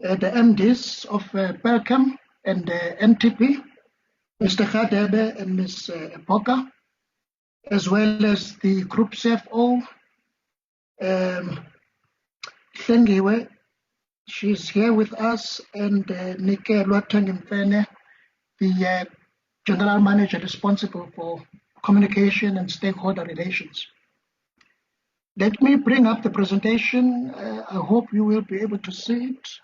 the MDs of Belcam and NTP, Mr. Khadebe and Ms. Epoka, as well as the Group CFO, Hlengiwe. She's here with us, and Nikelwa Tangimfene, the General Manager responsible for communication and stakeholder relations. Let me bring up the presentation. I hope you will be able to see it.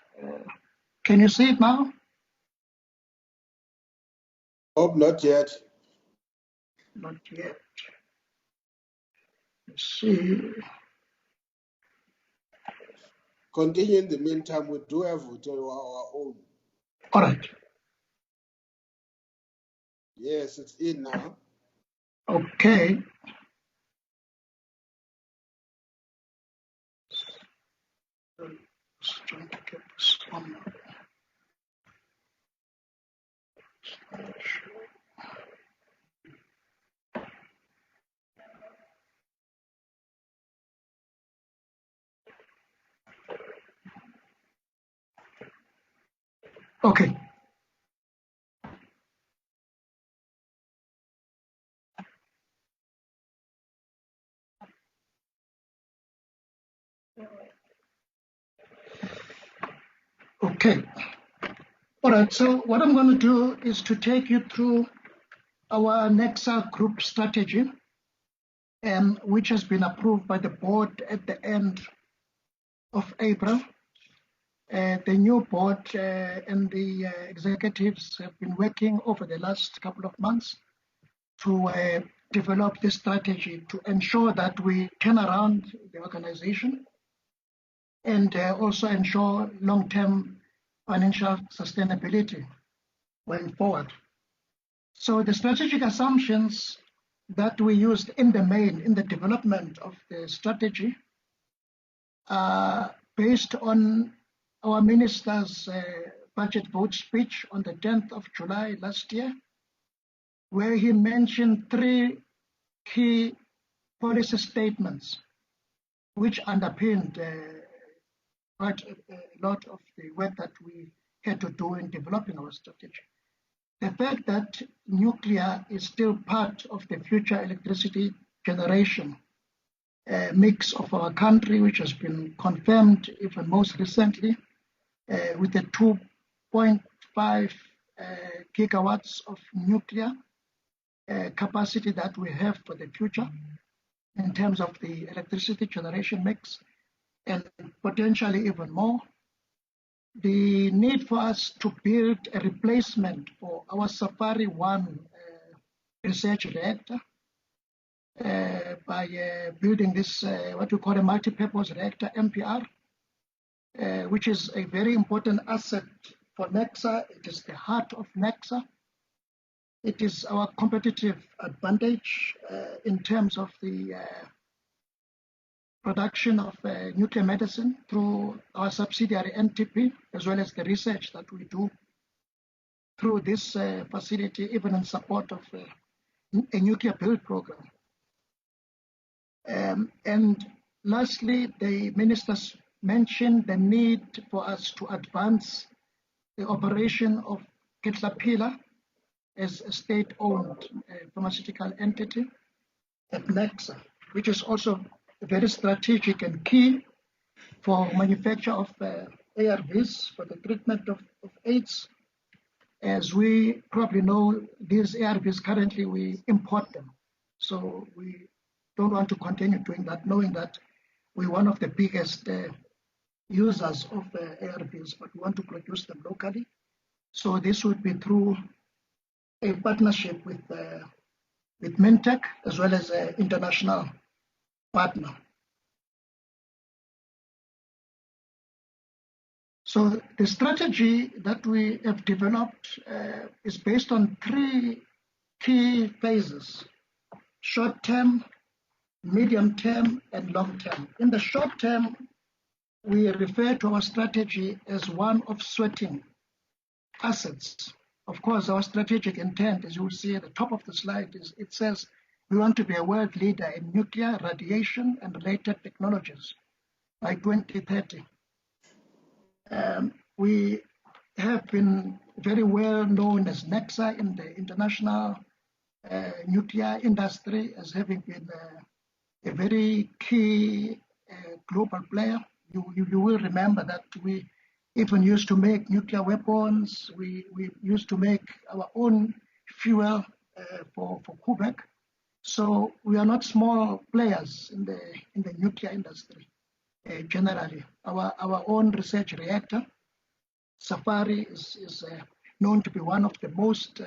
Can you see it now? Hope not yet. Not yet. Let's see. Continue in the meantime. We do have our own. All right. Yes, it's in now. Okay. Just trying to get this on. Okay. Okay. All right. So what I'm going to do is to take you through our Necsa group strategy, which has been approved by the board at the end of April. The new board and the executives have been working over the last couple of months to develop this strategy to ensure that we turn around the organization and also ensure long-term financial sustainability going forward. So the strategic assumptions that we used in the main in the development of the strategy are based on our minister's budget vote speech on the 10th of July last year, where he mentioned 3 key policy statements which underpinned quite a lot of the work that we had to do in developing our strategy. The fact that nuclear is still part of the future electricity generation mix of our country, which has been confirmed even most recently with the 2.5 gigawatts of nuclear capacity that we have for the future in terms of the electricity generation mix, and potentially even more. The need for us to build a replacement for our Safari 1 research reactor by building this, what we call a multi-purpose reactor, MPR, which is a very important asset for Necsa. It is the heart of Necsa. It is our competitive advantage in terms of the production of nuclear medicine through our subsidiary NTP, as well as the research that we do through this facility, even in support of a nuclear build program. And lastly, the ministers mentioned the need for us to advance the operation of Caterpillar as a state-owned pharmaceutical entity at Necsa, which is also very strategic and key for manufacture of ARVs for the treatment of AIDS. As we probably know, these ARVs currently we import them. So we don't want to continue doing that, knowing that we're one of the biggest users of ARVs, but we want to produce them locally. So this would be through a partnership with Mintech, as well as an international partner. So the strategy that we have developed is based on 3 key phases: short-term, medium-term, and long-term. In the short term, we refer to our strategy as one of sweating assets. Of course, our strategic intent, as you will see at the top of the slide, is it says we want to be a world leader in nuclear, radiation, and related technologies by 2030. We have been very well known as Necsa in the international nuclear industry, as having been a very key global player. You will remember that we even used to make nuclear weapons. We used to make our own fuel for Quebec. So we are not small players in the nuclear industry generally. Our own research reactor, Safari, is known to be one of the most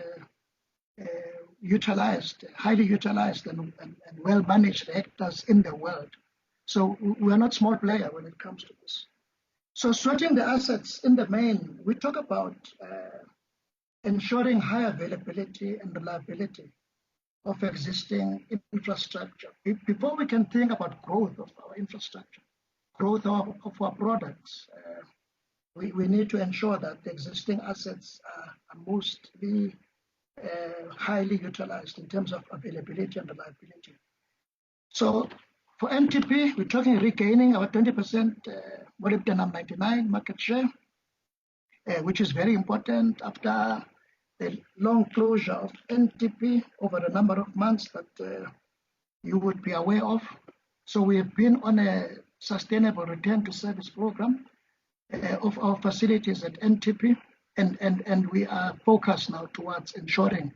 utilized, highly utilized and well-managed reactors in the world. So we are not small player when it comes to this. So sweating the assets in the main, we talk about ensuring high availability and reliability of existing infrastructure. Before we can think about growth of our infrastructure, growth of our products, we need to ensure that the existing assets are mostly highly utilized in terms of availability and reliability. So for NTP, we're talking regaining our 20% molybdenum-99 market share, which is very important after the long closure of NTP over a number of months that you would be aware of. So we have been on a sustainable return to service program of our facilities at NTP, and we are focused now towards ensuring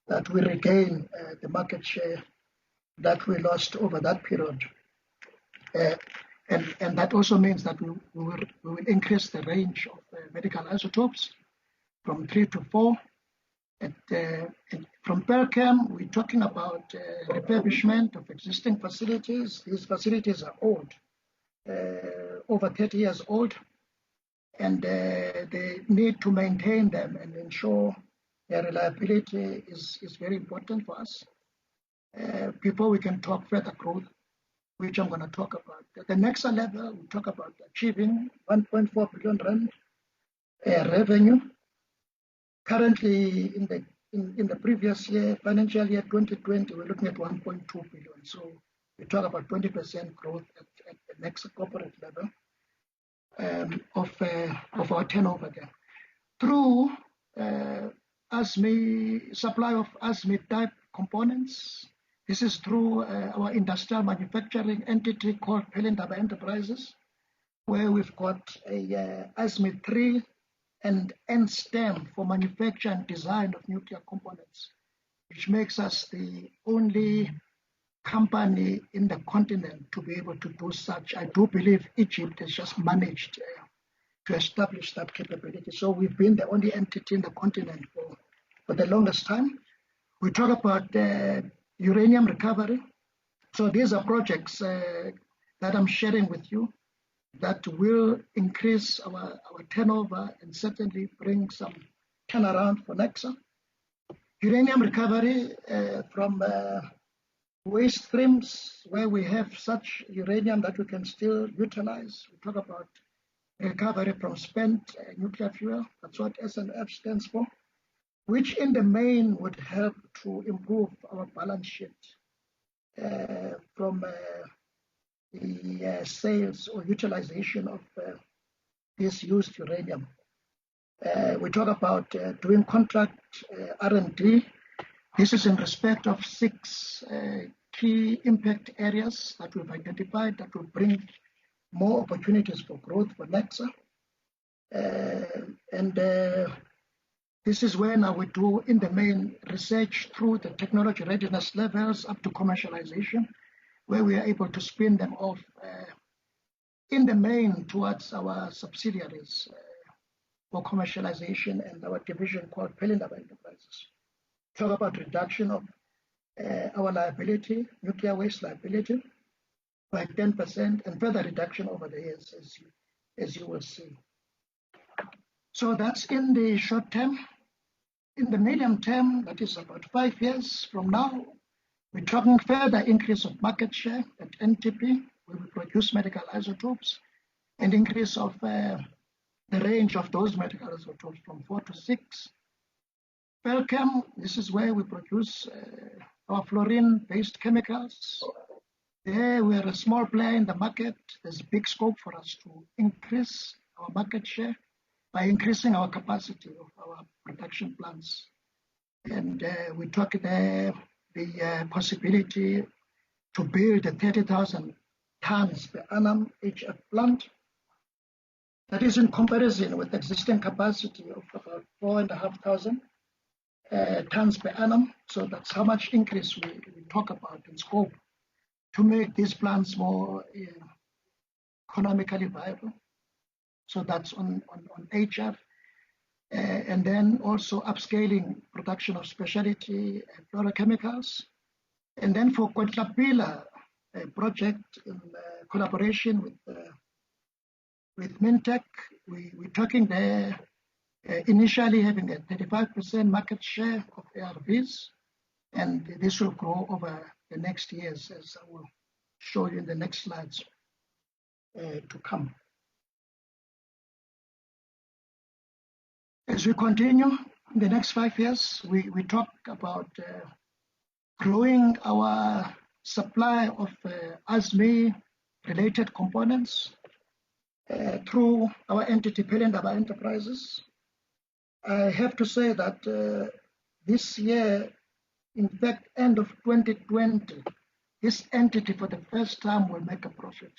that we regain the market share that we lost over that period. And that also means that we will increase the range of medical isotopes from 3 to 4. From Percam, we're talking about refurbishment of existing facilities. These facilities are old, over 30 years old, and they need to maintain them and ensure their reliability is very important for us. Before we can talk further growth, which I'm going to talk about. At the next level, we talk about achieving 1.4 billion rand revenue. Currently, in the previous year, financial year 2020, we're looking at 1.2 billion. So we talk about 20% growth at the Necsa corporate level of our turnover there. Through supply of ASME type components. This is through our industrial manufacturing entity called Parliamentary Enterprises, where we've got a ASME 3 and N-STEM for manufacture and design of nuclear components, which makes us the only company in the continent to be able to do such. I do believe Egypt has just managed to establish that capability. So we've been the only entity in the continent for the longest time. We talk about uranium recovery. So these are projects that I'm sharing with you that will increase our turnover and certainly bring some turnaround for Necsa. Uranium recovery from waste streams where we have such uranium that we can still utilize. We talk about recovery from spent nuclear fuel. That's what SNF stands for, which in the main would help to improve our balance sheet from the sales or utilization of this used uranium. We talk about doing contract R&D. This is in respect of 6 key impact areas that we've identified that will bring more opportunities for growth for Necsa. This is where now we do in the main research through the technology readiness levels up to commercialization, where we are able to spin them off in the main towards our subsidiaries for commercialization and our division called Parliamentary Enterprises. Talk about reduction of our liability, nuclear waste liability, by 10% and further reduction over the years, as you will see. So that's in the short term. In the medium term, that is about 5 years from now, we're talking further increase of market share at NTP, where we produce medical isotopes, and increase of the range of those medical isotopes from 4 to 6. Pelchem, this is where we produce our fluorine-based chemicals. There we are a small player in the market. There's big scope for us to increase our market share by increasing our capacity of our production plants. And we talk there the possibility to build a 30,000 tons per annum HF plant. That is in comparison with existing capacity of about 4,500 tons per annum. So that's how much increase we talk about in scope to make these plants more economically viable. So that's on HF. And then also upscaling production of specialty fluorochemicals. And then for Kotlapila project in collaboration with Mintech, we're talking there initially having a 35% market share of ARVs, and this will grow over the next years, as I will show you in the next slides to come. As we continue in the next 5 years, we talk about growing our supply of ASME-related components through our entity Parliamentary Enterprises. I have to say that this year, in fact, end of 2020, this entity for the first time will make a profit.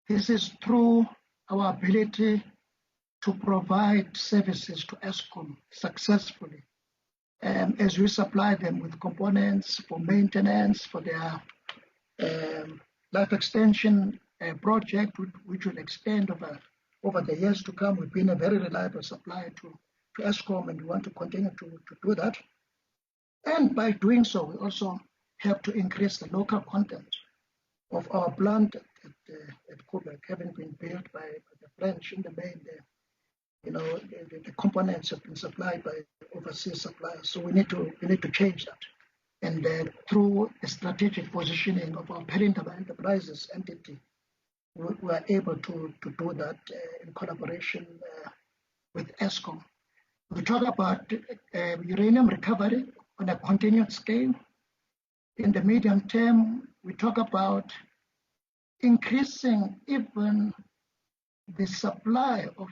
This is through our ability to provide services to Eskom successfully, as we supply them with components for maintenance, for their life extension project, which will extend over the years to come. We've been a very reliable supplier to Eskom, and we want to continue to do that. And by doing so, we also have to increase the local content of our plant at Quebec, having been built by the French in the main. The components have been supplied by overseas suppliers, so we need to change that. And through the strategic positioning of our Parliamentary Enterprises entity, we are able to do that in collaboration with Eskom. We talk about uranium recovery on a continued scale. In the medium term, we talk about increasing even the supply of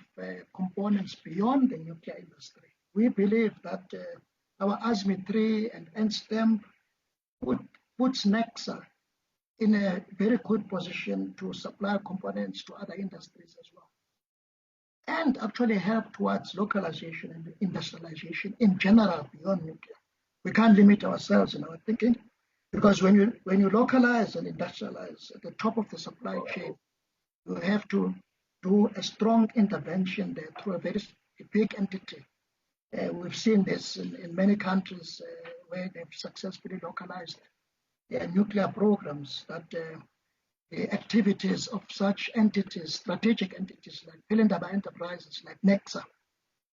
components beyond the nuclear industry. We believe that our ASME-3 and NSTEM puts Necsa in a very good position to supply components to other industries as well, and actually help towards localization and industrialization in general beyond nuclear. We can't limit ourselves in our thinking, because when you localize and industrialize at the top of the supply chain, you have to do a strong intervention there through a very big entity. We've seen this in many countries where they've successfully localized their nuclear programs, that the activities of such entities, strategic entities like Parliamentary Enterprises, like Necsa,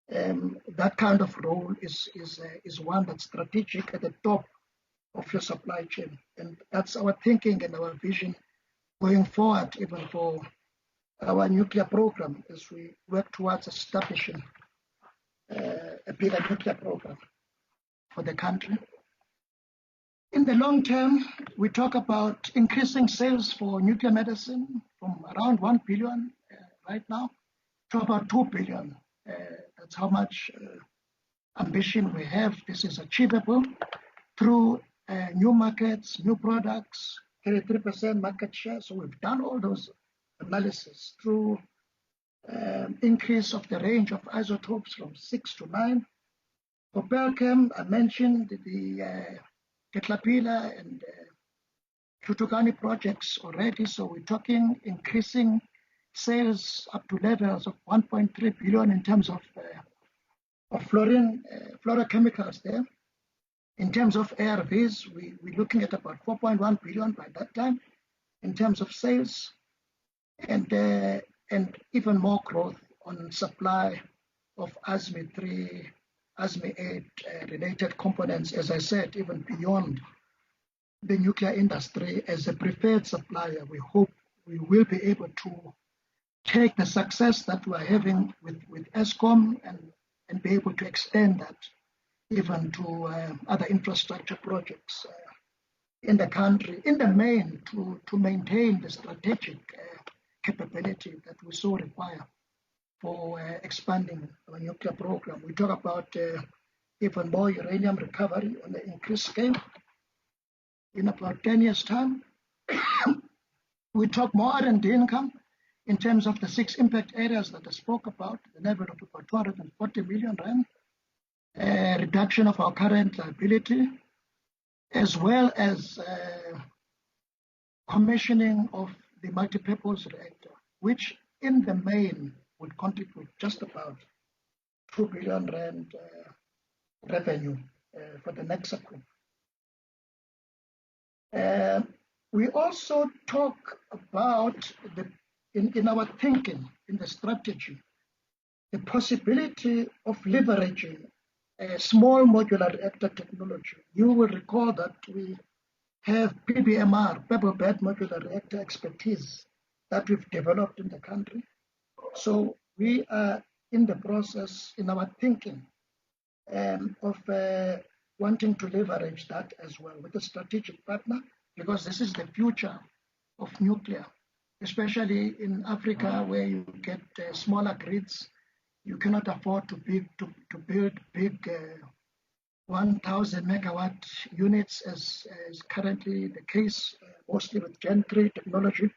that kind of role is one that's strategic at the top of your supply chain. And that's our thinking and our vision going forward, even for our nuclear program, as we work towards establishing a bigger nuclear program for the country. In the long term, we talk about increasing sales for nuclear medicine from around 1 billion right now to about 2 billion. That's how much ambition we have. This is achievable through new markets, new products, 33% market share. So we've done all those analysis through increase of the range of isotopes from 6 to 9. For Belchem, I mentioned the Caterpillar and Tutukani projects already. So we're talking increasing sales up to levels of 1.3 billion in terms of fluorochemicals there. In terms of ARVs, we're looking at about 4.1 billion by that time in terms of sales, and even more growth on supply of ASME-3, ASME-8 related components, as I said, even beyond the nuclear industry. As a preferred supplier, we hope we will be able to take the success that we're having with Eskom and be able to extend that even to other infrastructure projects in the country, in the main, to maintain the strategic capability that we so require for expanding our nuclear program. We talk about even more uranium recovery on an increased scale in about 10 years' time. We talk more R&D income in terms of the 6 impact areas that I spoke about, the level of about 240 million rand, reduction of our current liability, as well as commissioning of the multipurpose reactor, which in the main would contribute just about 2 billion rand revenue for the Necsa group. We also talk about, in our thinking, in the strategy, the possibility of leveraging a small modular reactor technology. You will recall that we have PBMR, pebble bed modular reactor expertise that we've developed in the country. So we are in the process, in our thinking, of wanting to leverage that as well with a strategic partner, because this is the future of nuclear, especially in Africa, where you get smaller grids. you cannot afford to build big 1,000 megawatt units as currently the case, mostly with Gen 3 technology.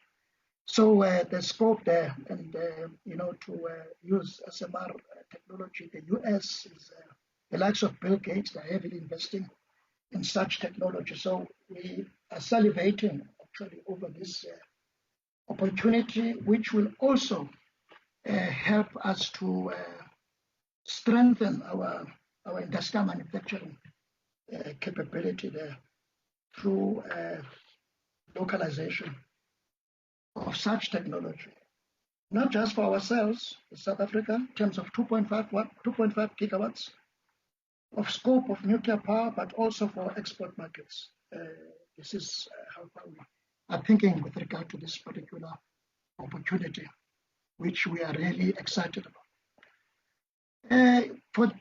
So the scope there, and to use SMR technology, the US is the likes of Bill Gates, they're heavily investing in such technology. So we are salivating actually over this opportunity, which will also help us to strengthen our industrial manufacturing capability there through localization of such technology. Not just for ourselves, South Africa, in terms of 2.5 gigawatts of scope of nuclear power, but also for export markets. This is how far we are thinking with regard to this particular opportunity, which we are really excited about.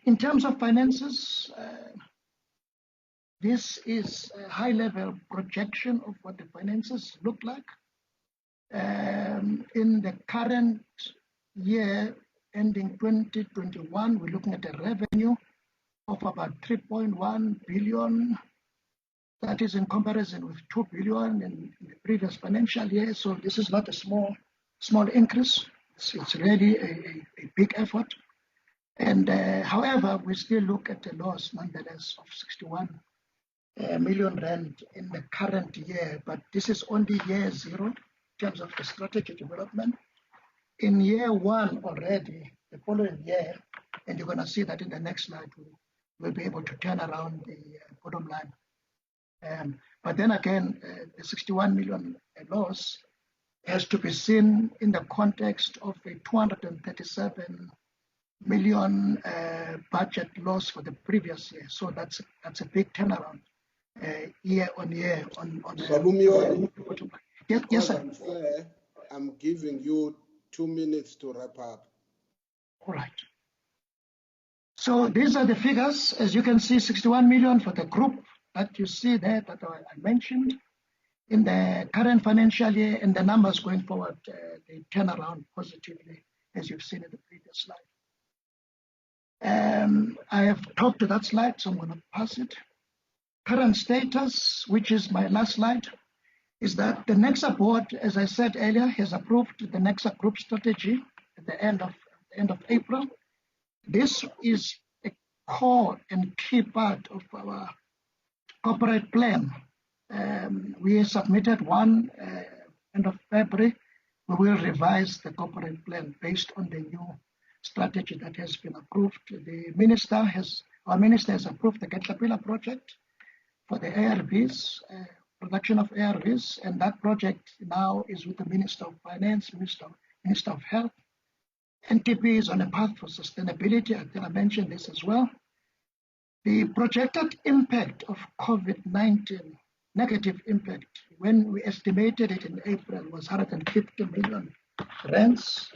In terms of finances, this is a high-level projection of what the finances look like. In the current year, ending 2021, we're looking at a revenue of about 3.1 billion. That is in comparison with 2 billion in the previous financial year. So this is not a small increase. It's really a big effort. And however, we still look at a loss nonetheless of 61 million rand in the current year. But this is only year zero in terms of the strategy development. In year one already, the following year, and you're going to see that in the next slide, we'll be able to turn around the bottom line. But then again, the 61 million loss has to be seen in the context of a 237 million budget loss for the previous year. So that's a big turnaround year on year on yes, sir. I'm giving you 2 minutes to wrap up. All right. So these are the figures. As you can see, 61 million for the group that you see there that I mentioned in the current financial year, and the numbers going forward, they turn around positively, as you've seen in the previous slide. I have talked to that slide, so I'm going to pass it. Current status, which is my last slide, is that the Necsa board, as I said earlier, has approved the Necsa group strategy at the end of April. This is a core and key part of our corporate plan. We submitted one end of February. We will revise the corporate plan based on the new strategy that has been approved. Our minister has approved the Caterpillar project for the ARVs, production of ARVs, and that project now is with the Minister of Finance, Minister of Health. NTP is on a path for sustainability. I think I mentioned this as well. The projected impact of COVID-19, negative impact, when we estimated it in April, was 150 million rands.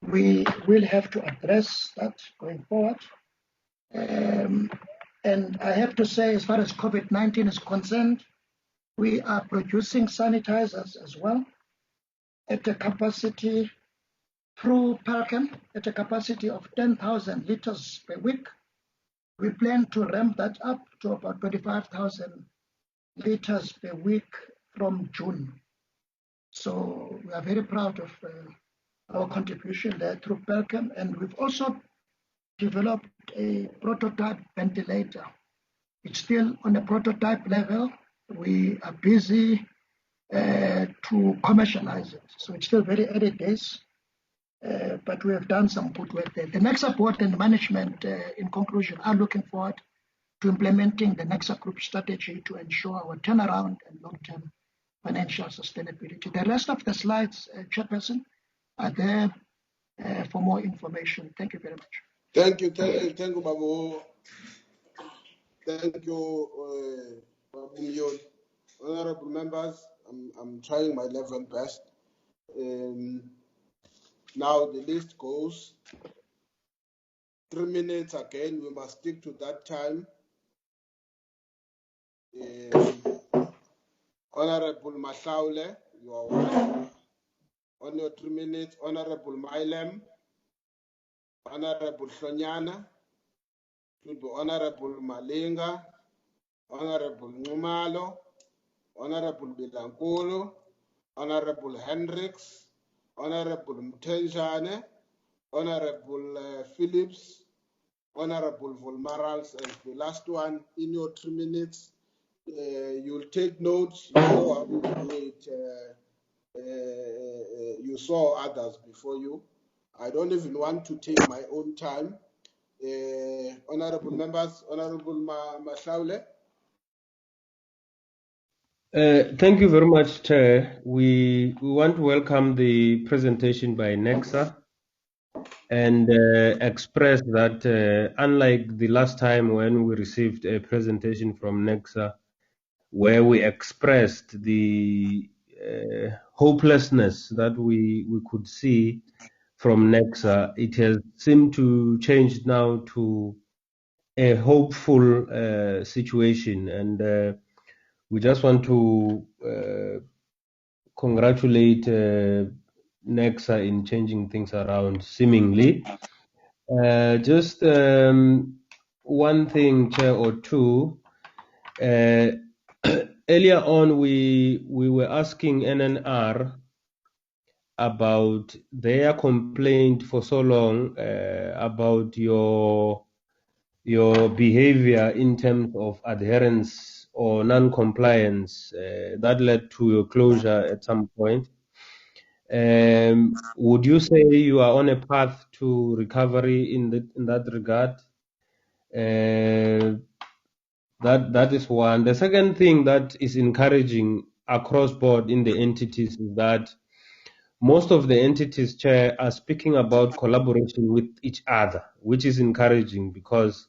We will have to address that going forward. And I have to say, as far as COVID-19 is concerned, we are producing sanitizers as well at a capacity through Parliamentary at a capacity of 10,000 liters per week. We plan to ramp that up to about 25,000 liters per week from June. So we are very proud of our contribution there through Parliamentary, and we've also developed a prototype ventilator. It's still on a prototype level. We are busy to commercialize it. So it's still very early days, but we have done some good work there. The Necsa board and management, in conclusion, are looking forward to implementing the Necsa group strategy to ensure our turnaround and long-term financial sustainability. The rest of the slides, Chairperson, are there for more information. Thank you very much. Thank you, Babu. Thank you, Babu. Honorable members, I'm trying my level best. Now the list goes 3 minutes again. We must stick to that time. Honorable Mahlaule, you are one. On your 3 minutes, Honorable Mailem. Honorable Hlonyana, should be Honorable Malinga, Honorable Numalo, Honorable Bilankulu, Honorable Hendricks, Honorable Mtenjane, Honorable Phillips, Honorable Volmarals, and the last one, in your 3 minutes, you'll take notes. You know how to do it. You saw others before you. I don't even want to take my own time. Honorable members, Honorable Mashaule. Thank you very much, Chair. We want to welcome the presentation by Necsa and express that unlike the last time when we received a presentation from Necsa, where we expressed the hopelessness that we could see from Necsa, it has seemed to change now to a hopeful situation, and we just want to congratulate Necsa in changing things around, seemingly. Just one thing, Chair, or two. Earlier on, we were asking NNR about their complaint for so long about your behavior in terms of adherence or non-compliance that led to your closure at some point. Would you say you are on a path to recovery in that regard? That is one. The second thing that is encouraging across board in the entities is that most of the entities, Chair, are speaking about collaboration with each other, which is encouraging because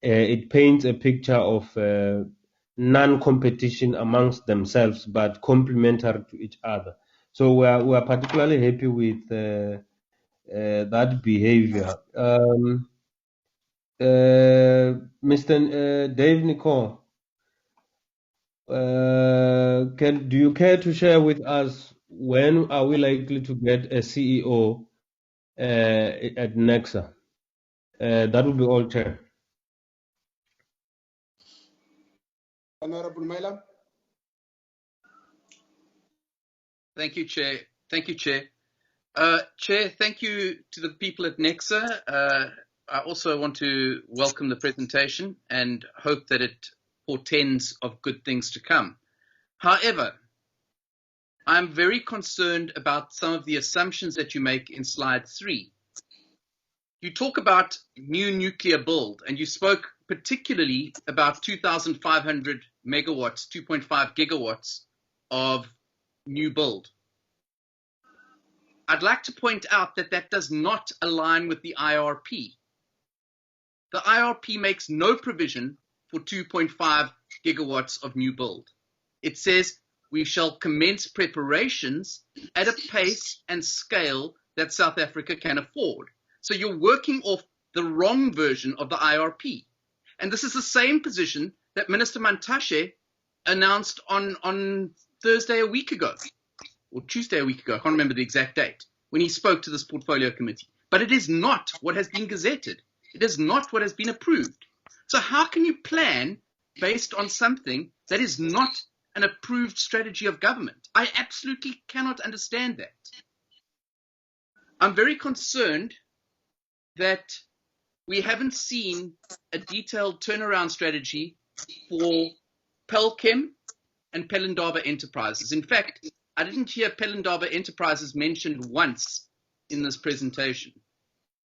it paints a picture of non-competition amongst themselves, but complementary to each other. So we are particularly happy with that behavior. Mr. Dave Nicole, do you care to share with us when are we likely to get a CEO at Necsa? That would be all, Chair. Honorable Mailam. Thank you, Chair. Thank you, Chair. Chair, thank you to the people at Necsa. I also want to welcome the presentation and hope that it portends of good things to come. However, I'm very concerned about some of the assumptions that you make in slide 3. You talk about new nuclear build, and you spoke particularly about 2,500 megawatts, 2.5 gigawatts of new build. I'd like to point out that that does not align with the IRP. The IRP makes no provision for 2.5 gigawatts of new build. It says we shall commence preparations at a pace and scale that South Africa can afford. So you're working off the wrong version of the IRP. And this is the same position that Minister Mantashe announced on Thursday a week ago, or Tuesday a week ago, I can't remember the exact date, when he spoke to this portfolio committee. But it is not what has been gazetted. It is not what has been approved. So how can you plan based on something that is not an approved strategy of government? I absolutely cannot understand that. I'm very concerned that we haven't seen a detailed turnaround strategy for Pelchem and Pelindaba Enterprises. In fact, I didn't hear Pelindaba Enterprises mentioned once in this presentation.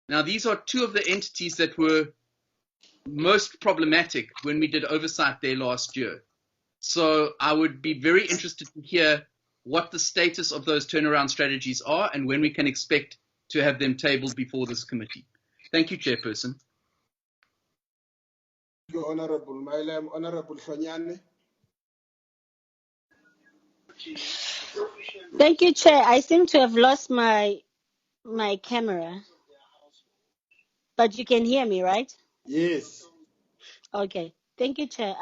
Now, these are two of the entities that were most problematic when we did oversight there last year. So I would be very interested to hear what the status of those turnaround strategies are and when we can expect to have them tabled before this committee. Thank you, Chairperson. Thank you, Honorable Mailam. Honorable Hlonyane. Thank you, Chair. I seem to have lost my camera, but you can hear me, right? Yes. Okay. Thank you, Chair.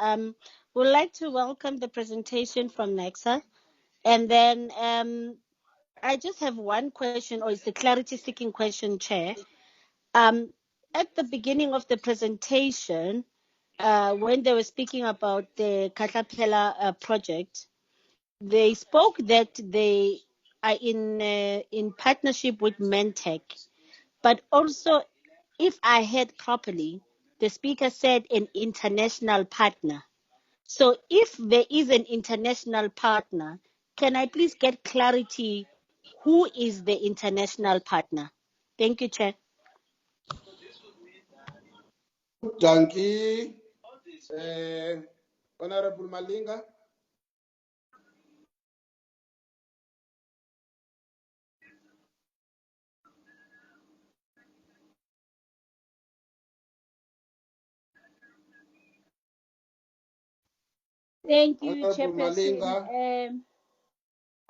Would like to welcome the presentation from Necsa, and then I just have one question, or it's a clarity-seeking question, Chair. At the beginning of the presentation, when they were speaking about the Caterpillar project, they spoke that they are in partnership with Mentec, but also, if I heard properly, the speaker said an international partner. So if there is an international partner, can I please get clarity? Who is the international partner? Thank you, Chair. Thank you. Honorable Malinga. Thank you, Honorable Chairperson. Malinga.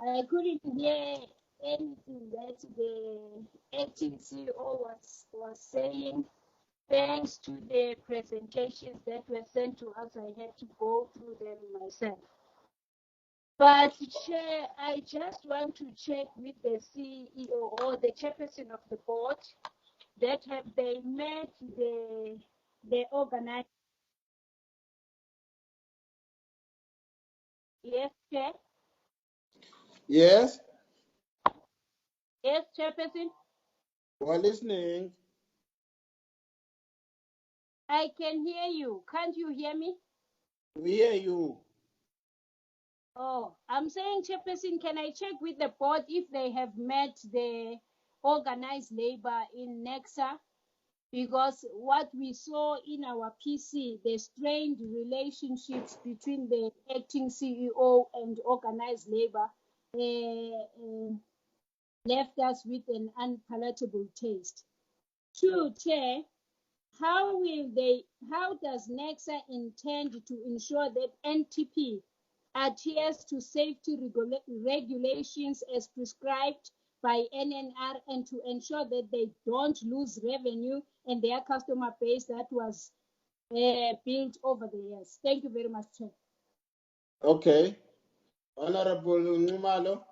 I couldn't hear anything that the acting CEO was saying. Thanks to the presentations that were sent to us, I had to go through them myself. But Chair, I just want to check with the CEO or the chairperson of the board that have they met the organizer. Yes, Chair. Yes. Yes, Chairperson. We're listening. I can hear you. Can't you hear me? We hear you. Oh, I'm saying, Chairperson, can I check with the board if they have met the organized labor in Necsa? Because what we saw in our PC, the strained relationships between the acting CEO and organized labor left us with an unpalatable taste. Two, Chair, how does Necsa intend to ensure that NTP adheres to safety regulations as prescribed by NNR and to ensure that they don't lose revenue and their customer base that was built over the years? Thank you very much, Chair. Okay. Honorable Numalo.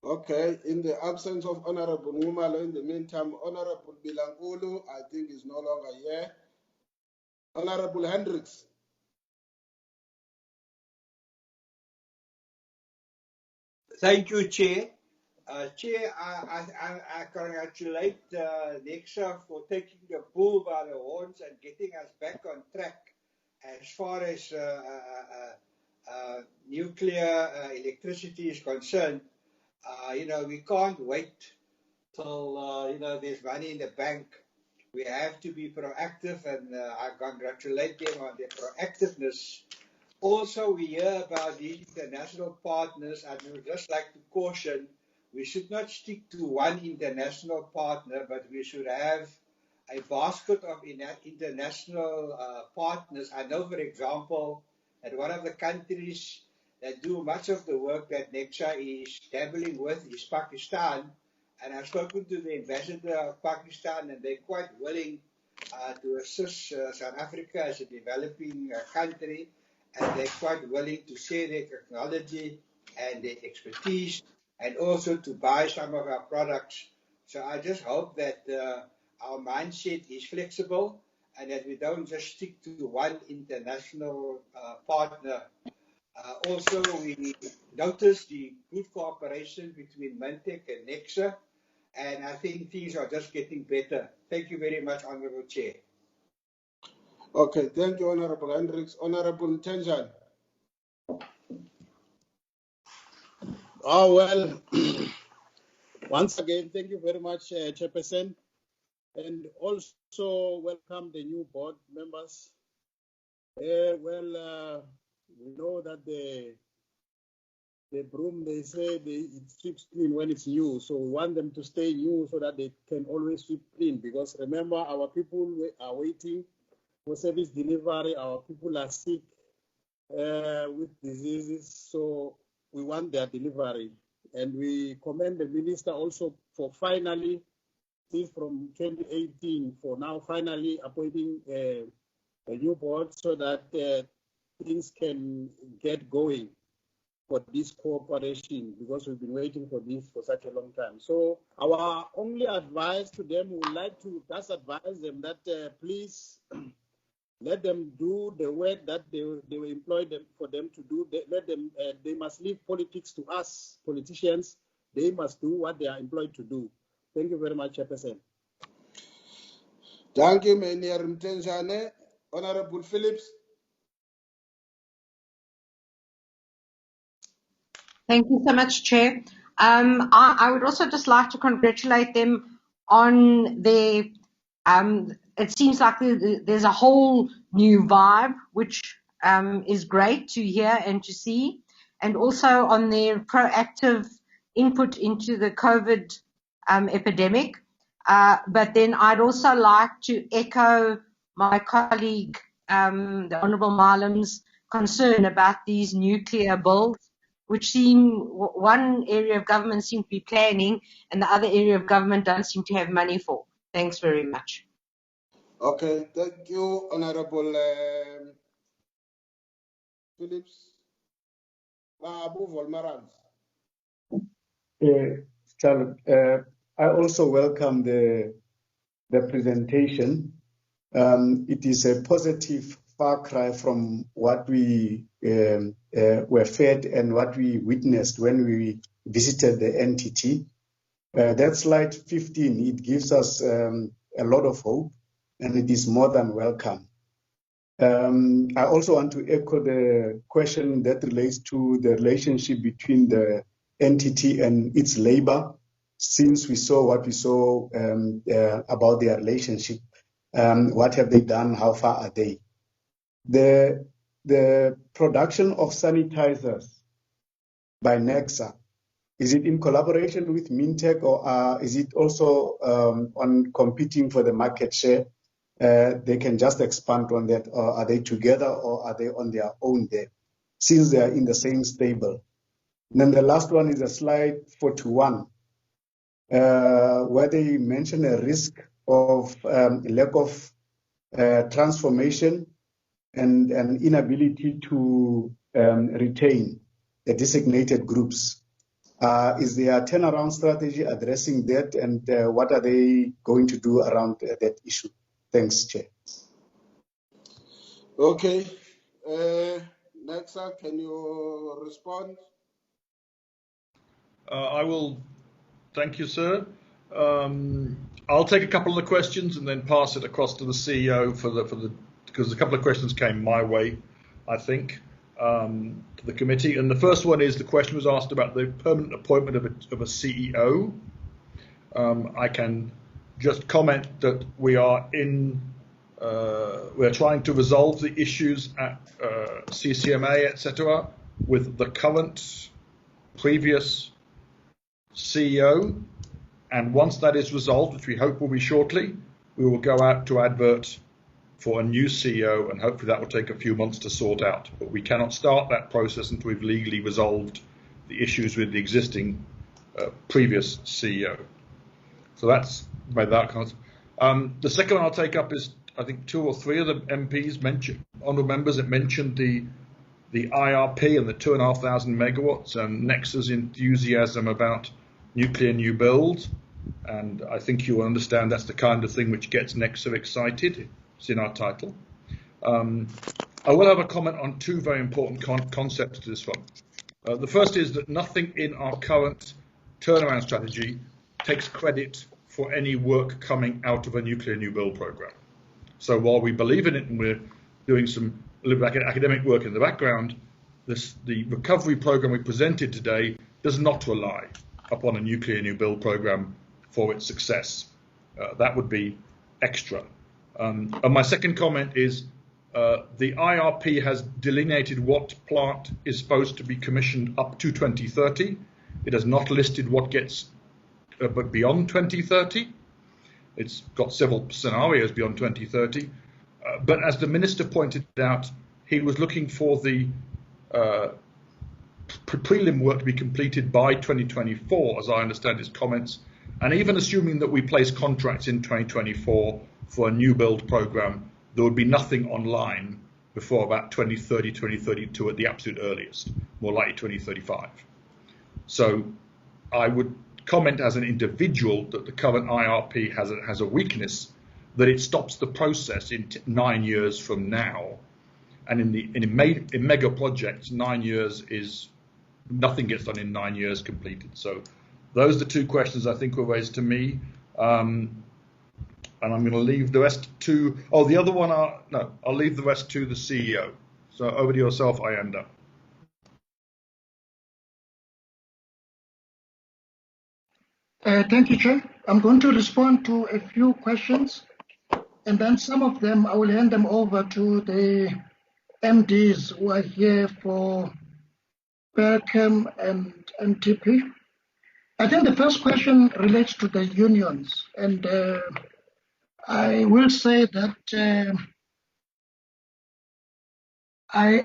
Okay, in the absence of Honorable Numalo, in the meantime, Honorable Bilangulu, I think, is no longer here. Honorable Hendricks. Thank you, Chair. Chair, I congratulate Necsa for taking the bull by the horns and getting us back on track as far as nuclear electricity is concerned. We can't wait till there's money in the bank. We have to be proactive, and I congratulate them on their proactiveness. Also, we hear about these international partners, and we would just like to caution, we should not stick to one international partner, but we should have a basket of international partners. I know, for example, that one of the countries that do much of the work that Necsa is dabbling with is Pakistan. And I've spoken to the ambassador of Pakistan, and they're quite willing to assist South Africa as a developing country, and they're quite willing to share their technology and their expertise, and also to buy some of our products. So I just hope that our mindset is flexible and that we don't just stick to one international partner. Also, we noticed the good cooperation between Mentec and Necsa, and I think things are just getting better. Thank you very much, Honorable Chair. Okay, thank you, Honorable Hendricks. Honorable Tenjan. Oh, well, once again, thank you very much, Chairperson, and also welcome the new board members. We know that the broom, they say it sweeps clean when it's new, so we want them to stay new so that they can always sweep clean, because remember, our people are waiting for service delivery, our people are sick with diseases, so we want their delivery. And we commend the minister also for finally received from 2018 for now finally appointing a new board so that things can get going for this cooperation, because we've been waiting for this for such a long time. So our only advice to them, we would like to just advise them that please let them do the work that they were employed for them to do. They must leave politics to us, politicians. They must do what they are employed to do. Thank you very much, Chairperson. Thank you, Mr. Mtenzane. Honorable Phillips. Thank you so much, Chair. I would also just like to congratulate them on their, it seems like there's a whole new vibe, which is great to hear and to see, and also on their proactive input into the COVID epidemic. But then I'd also like to echo my colleague, the Honourable Malam's concern about these nuclear bills, which seem, one area of government seem to be planning and the other area of government don't seem to have money for. Thanks very much. Okay, thank you, Honorable Phillips. Abu Volmarans. Charles, I also welcome the presentation. It is a positive far cry from what we were fed and what we witnessed when we visited the NTT. That slide 15, it gives us a lot of hope, and it is more than welcome. I also want to echo the question that relates to the relationship between the entity and its labor, since we saw what we saw about their relationship. What have they done? How far are they? The production of sanitizers by Necsa, is it in collaboration with Mintech, or is it also on competing for the market share? They can just expand on that, or are they together, or are they on their own there, since they are in the same stable? And then the last one is a slide 41, where they mention a risk of lack of transformation and an inability to retain the designated groups. Is there a turnaround strategy addressing that, and what are they going to do around that issue? Thanks, Chair. Okay. Necsa, can you respond? I will. Thank you, sir. I'll take a couple of the questions and then pass it across to the CEO because a couple of questions came my way, I think, to the committee. And the first one is, the question was asked about the permanent appointment of a CEO. I can just comment that we're trying to resolve the issues at CCMA, etc., with the current previous CEO, and once that is resolved, which we hope will be shortly, we will go out to advert for a new CEO, and hopefully that will take a few months to sort out. But we cannot start that process until we've legally resolved the issues with the existing previous CEO. So that's by that kind. The second one I'll take up is, I think 2 or 3 of the MPs mentioned, honourable members, that mentioned the IRP and the 2,500 megawatts and Necsa's enthusiasm about nuclear new build. And I think you will understand that's the kind of thing which gets Necsa excited. It's in our title. I will have a comment on 2 very important concepts to this one. The first is that nothing in our current turnaround strategy takes credit for any work coming out of a nuclear new build program. So while we believe in it and we're doing some academic work in the background, the recovery program we presented today does not rely upon a nuclear new build program for its success. That would be extra. And my second comment is the IRP has delineated what plant is supposed to be commissioned up to 2030. It has not listed what gets but beyond 2030. It's got several scenarios beyond 2030. But as the Minister pointed out, he was looking for the prelim work to be completed by 2024, as I understand his comments, And even assuming that we place contracts in 2024 for a new build program, there would be nothing online before about 2030, 2032 at the absolute earliest, more likely 2035. So I would comment as an individual that the current IRP has a weakness, that it stops the process in 9 years from now. And in mega projects, 9 years is, nothing gets done in 9 years completed. So those are the two questions I think were raised to me. And I'm going to leave the rest to, the other one, I'll leave the rest to the CEO. So over to yourself, Ayanda. Thank you, Chair. I'm going to respond to a few questions, and then some of them I will hand them over to the MDs who are here for Berkham and NTP. I think the first question relates to the unions, and I will say that I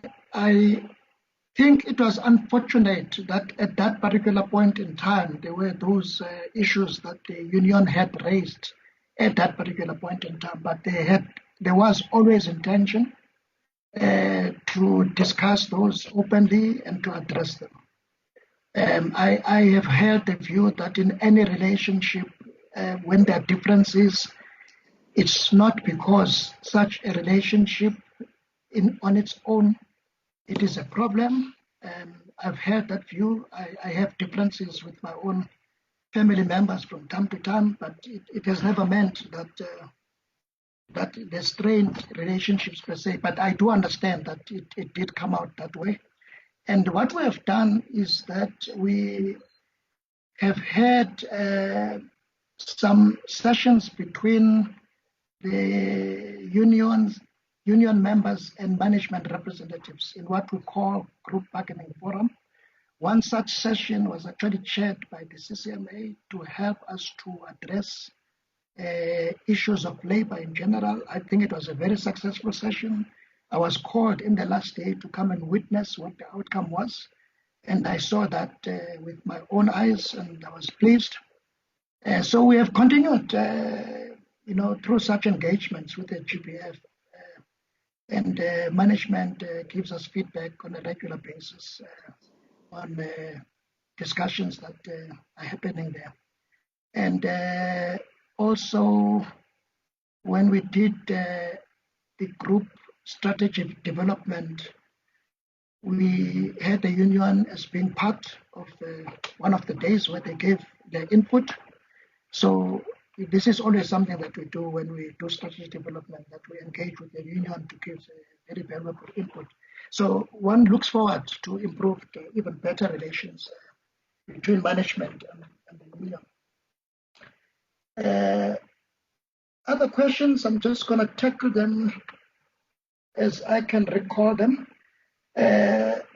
think it was unfortunate that at that particular point in time there were those issues that the union had raised at that particular point in time, but there was always intention to discuss those openly and to address them. I have heard the view that in any relationship, when there are differences, it's not because such a relationship on its own, it is a problem. I've heard that view. I have differences with my own family members from time to time, but it has never meant that the strained relationships per se. But I do understand that it did come out that way. And what we have done is that we have had some sessions between the union members and management representatives in what we call group bargaining forum. One such session was actually chaired by the CCMA to help us to address issues of labor in general. I think it was a very successful session. I was called in the last day to come and witness what the outcome was, and I saw that with my own eyes, and I was pleased. So we have continued, through such engagements with the GBF, and management gives us feedback on a regular basis on discussions that are happening there. And also, when we did the group strategic development, we had the union as being part of one of the days where they gave their input. So this is always something that we do when we do strategic development, that we engage with the union to give very valuable input. So one looks forward to improved, even better relations between management and the union. Other questions, I'm just going to tackle them as I can recall them.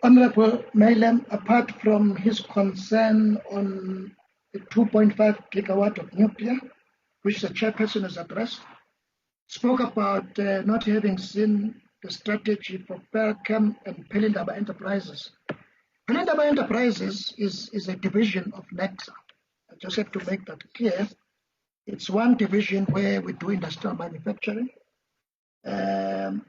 Honorable Malem, apart from his concern on the 2.5 gigawatt of nuclear, which the chairperson has addressed, spoke about not having seen the strategy for Berkham and Pelindaba Enterprises. Pelindaba Enterprises is a division of Necsa. I just have to make that clear. It's one division where we do industrial manufacturing. The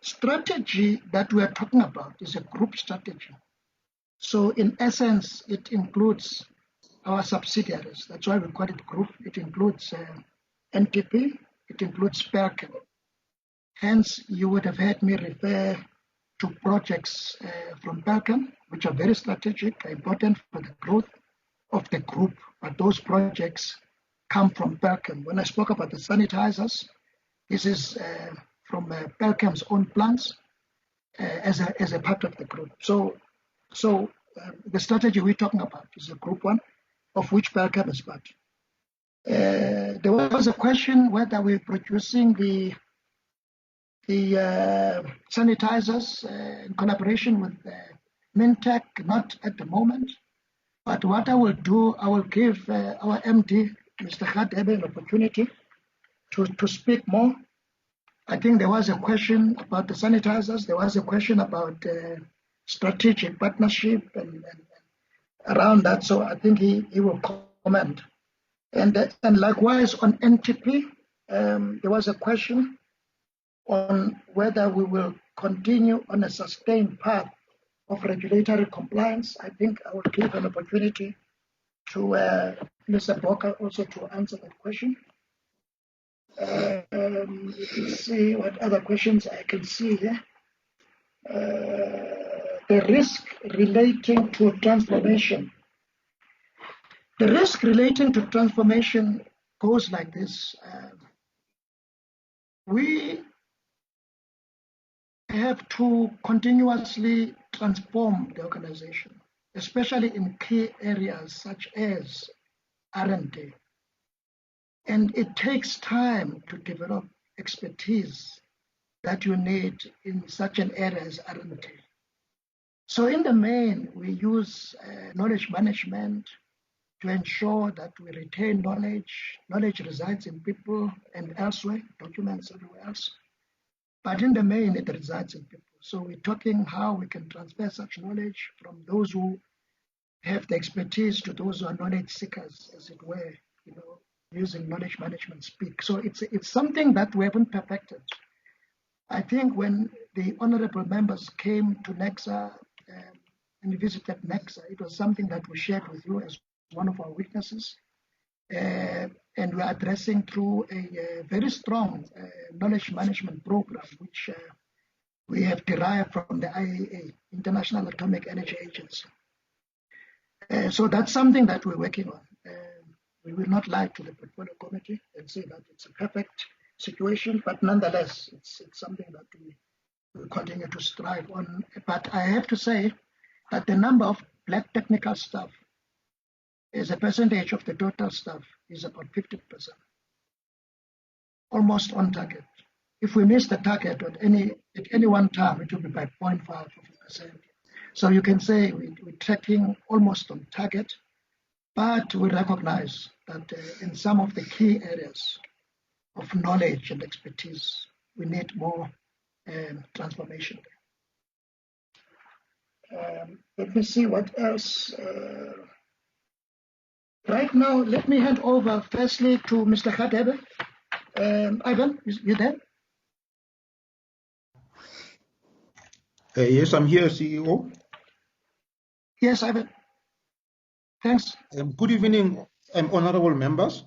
strategy that we are talking about is a group strategy. So in essence, it includes our subsidiaries. That's why we call it group. It includes NTP, it includes Berkham. Hence, you would have heard me refer to projects from Berkham, which are very strategic, important for the growth of the group. But those projects come from Berkham. When I spoke about the sanitizers, this is from Berkham's own plants as a part of the group. So the strategy we're talking about is a group one, of which Berkham is part. There was a question whether we're producing the sanitizers in collaboration with Mintech. Not at the moment. But what I will do, I will give our MD, Mr. Khadebe, an opportunity to speak more. I think there was a question about the sanitizers. There was a question about strategic partnership and around that. So I think he will comment. And likewise on NTP, there was a question on whether we will continue on a sustained path of regulatory compliance. I think I will give an opportunity to Mr. Boka also to answer that question. Let's see what other questions I can see here. The risk relating to transformation. The risk relating to transformation goes like this. We have to continuously transform the organization, especially in key areas such as R&D. And it takes time to develop expertise that you need in such an area as R&D. So in the main, we use knowledge management to ensure that we retain knowledge. Knowledge resides in people and elsewhere, documents everywhere else. But in the main, it resides in people. So we're talking how we can transfer such knowledge from those who have the expertise to those who are knowledge seekers, as it were, using knowledge management speak. So it's something that we haven't perfected. I think when the honorable members came to Necsa and visited Necsa, it was something that we shared with you as one of our weaknesses. And we're addressing through a very strong knowledge management program, which we have derived from the IAEA, International Atomic Energy Agency. So that's something that we're working on. We will not lie to the portfolio committee and say that it's a perfect situation, but nonetheless, it's something that we continue to strive on. But I have to say that the number of black technical staff as a percentage of the total staff is about 50%, almost on target. If we miss the target at any one time, it will be by 0.5%. So you can say we're tracking almost on target, but we recognize that in some of the key areas of knowledge and expertise, we need more transformation. Let me see what else. Right now, let me hand over firstly to Mr. Khadebe. Ivan, you there? Yes, I'm here, CEO. Yes, Ivan. Thanks. Good evening, honorable members.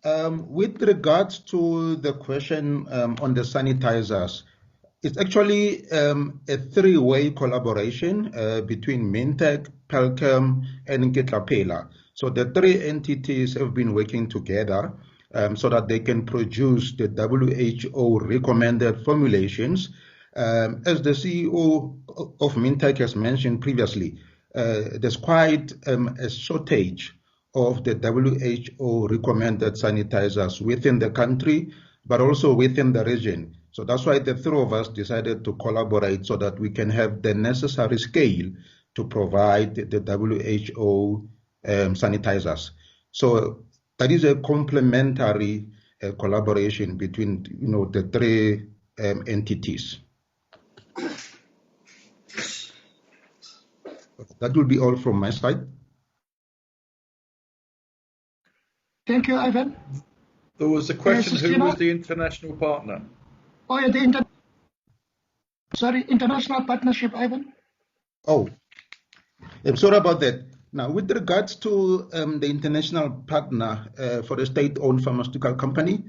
With regards to the question on the sanitizers, it's actually a three-way collaboration between Mintech, Pelchem, and Nketlapela. So the three entities have been working together so that they can produce the WHO recommended formulations. As the CEO of Mintech has mentioned previously, there's quite a shortage of the WHO recommended sanitizers within the country, but also within the region. So that's why the three of us decided to collaborate so that we can have the necessary scale to provide the WHO sanitizers. So that is a complementary collaboration between the three entities. That will be all from my side. Thank you, Ivan. There was a question, who was the international partner? Oh, yeah, international partnership, Ivan. Oh, I'm sorry about that. Now, with regards to the international partner for a state-owned pharmaceutical company,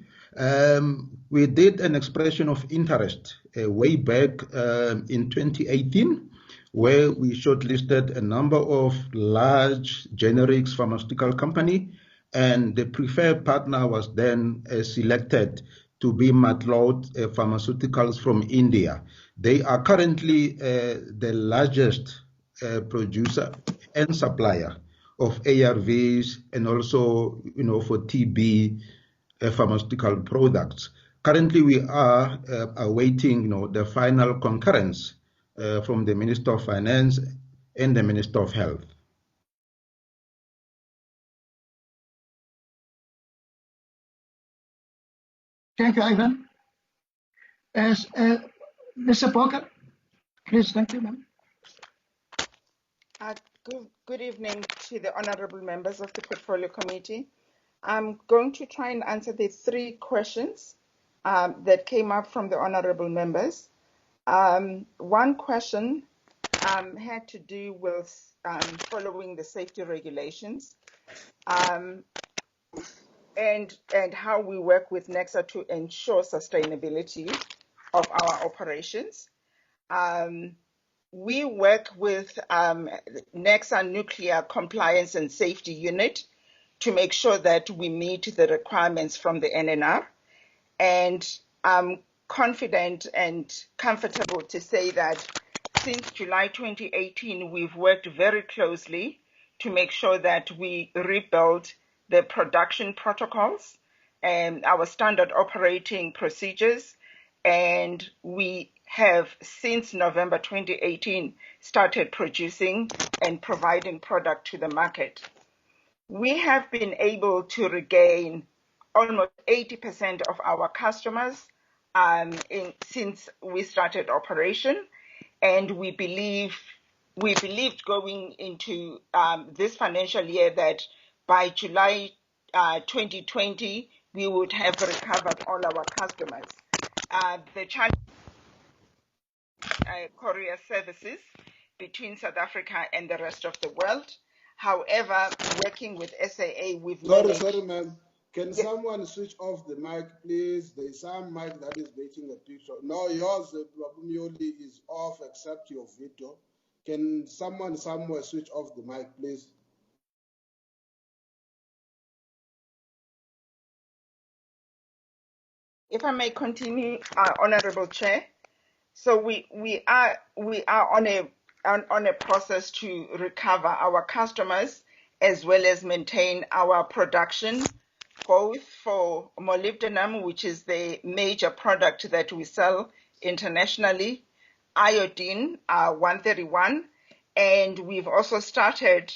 we did an expression of interest way back in 2018, where we shortlisted a number of large generics pharmaceutical company, and the preferred partner was then selected to be Matlot Pharmaceuticals from India. They are currently the largest producer and supplier of ARVs and also, for TB pharmaceutical products. Currently, we are awaiting, the final concurrence from the Minister of Finance and the Minister of Health. Thank you, Ivan. As Mr. Boka, please, thank you, ma'am. Good evening to the honorable members of the Portfolio Committee. I'm going to try and answer the 3 questions that came up from the honorable members. One question had to do with following the safety regulations and how we work with Necsa to ensure sustainability of our operations. We work with Necsa Nuclear Compliance and Safety Unit to make sure that we meet the requirements from the NNR. And I'm confident and comfortable to say that since July 2018, we've worked very closely to make sure that we rebuild the production protocols and our standard operating procedures. And we have, since November 2018, started producing and providing product to the market. We have been able to regain almost 80% of our customers since we started operation, and we believed going into this financial year that by July 2020 we would have recovered all our customers. The challenge courier services between South Africa and the rest of the world. However, working with SAA, we've managed... Sorry, ma'am. Can someone switch off the mic, please? There's some mic that is making a picture. No, yours, Babumyoli, is off except your video. Can someone somewhere switch off the mic, please? If I may continue, Honorable Chair. So we are on a process to recover our customers as well as maintain our production, both for molybdenum, which is the major product that we sell internationally, iodine 131, and we've also started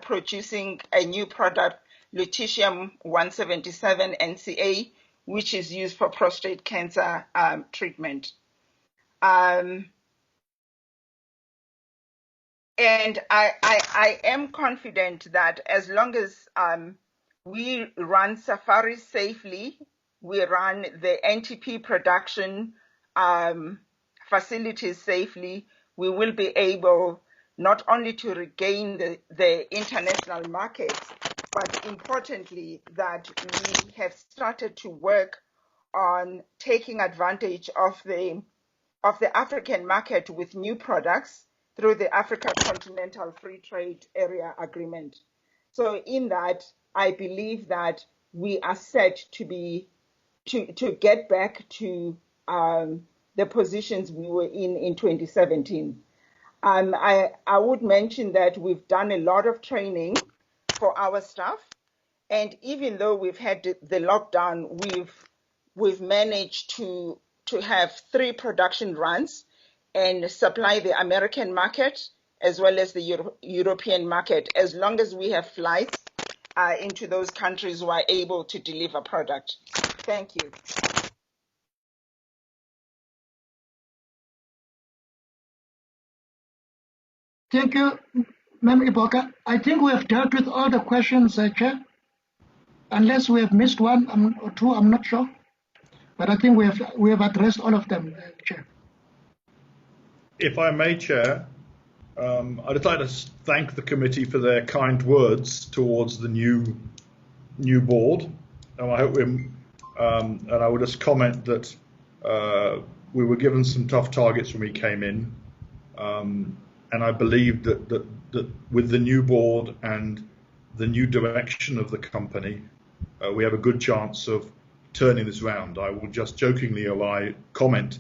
producing a new product, lutetium 177 NCA, which is used for prostate cancer treatment. And I am confident that as long as we run Safari safely, we run the NTP production facilities safely, we will be able not only to regain the international markets, but importantly that we have started to work on taking advantage of the African market with new products through the Africa Continental Free Trade Area Agreement. So in that, I believe that we are set to get back to the positions we were in 2017. I would mention that we've done a lot of training for our staff, and even though we've had the lockdown, we've managed to have 3 production runs and supply the American market as well as the European market. As long as we have flights into those countries, we're able to deliver product. Thank you. Thank you, Ma'am Iboka. I think we have dealt with all the questions, Chair. Unless we have missed one or two, I'm not sure. But I think we have addressed all of them, Chair. If I may, Chair, I'd like to thank the committee for their kind words towards the new board. And I hope and I would just comment that we were given some tough targets when we came in, and I believe that with the new board and the new direction of the company, we have a good chance of turning this round. I will just jokingly comment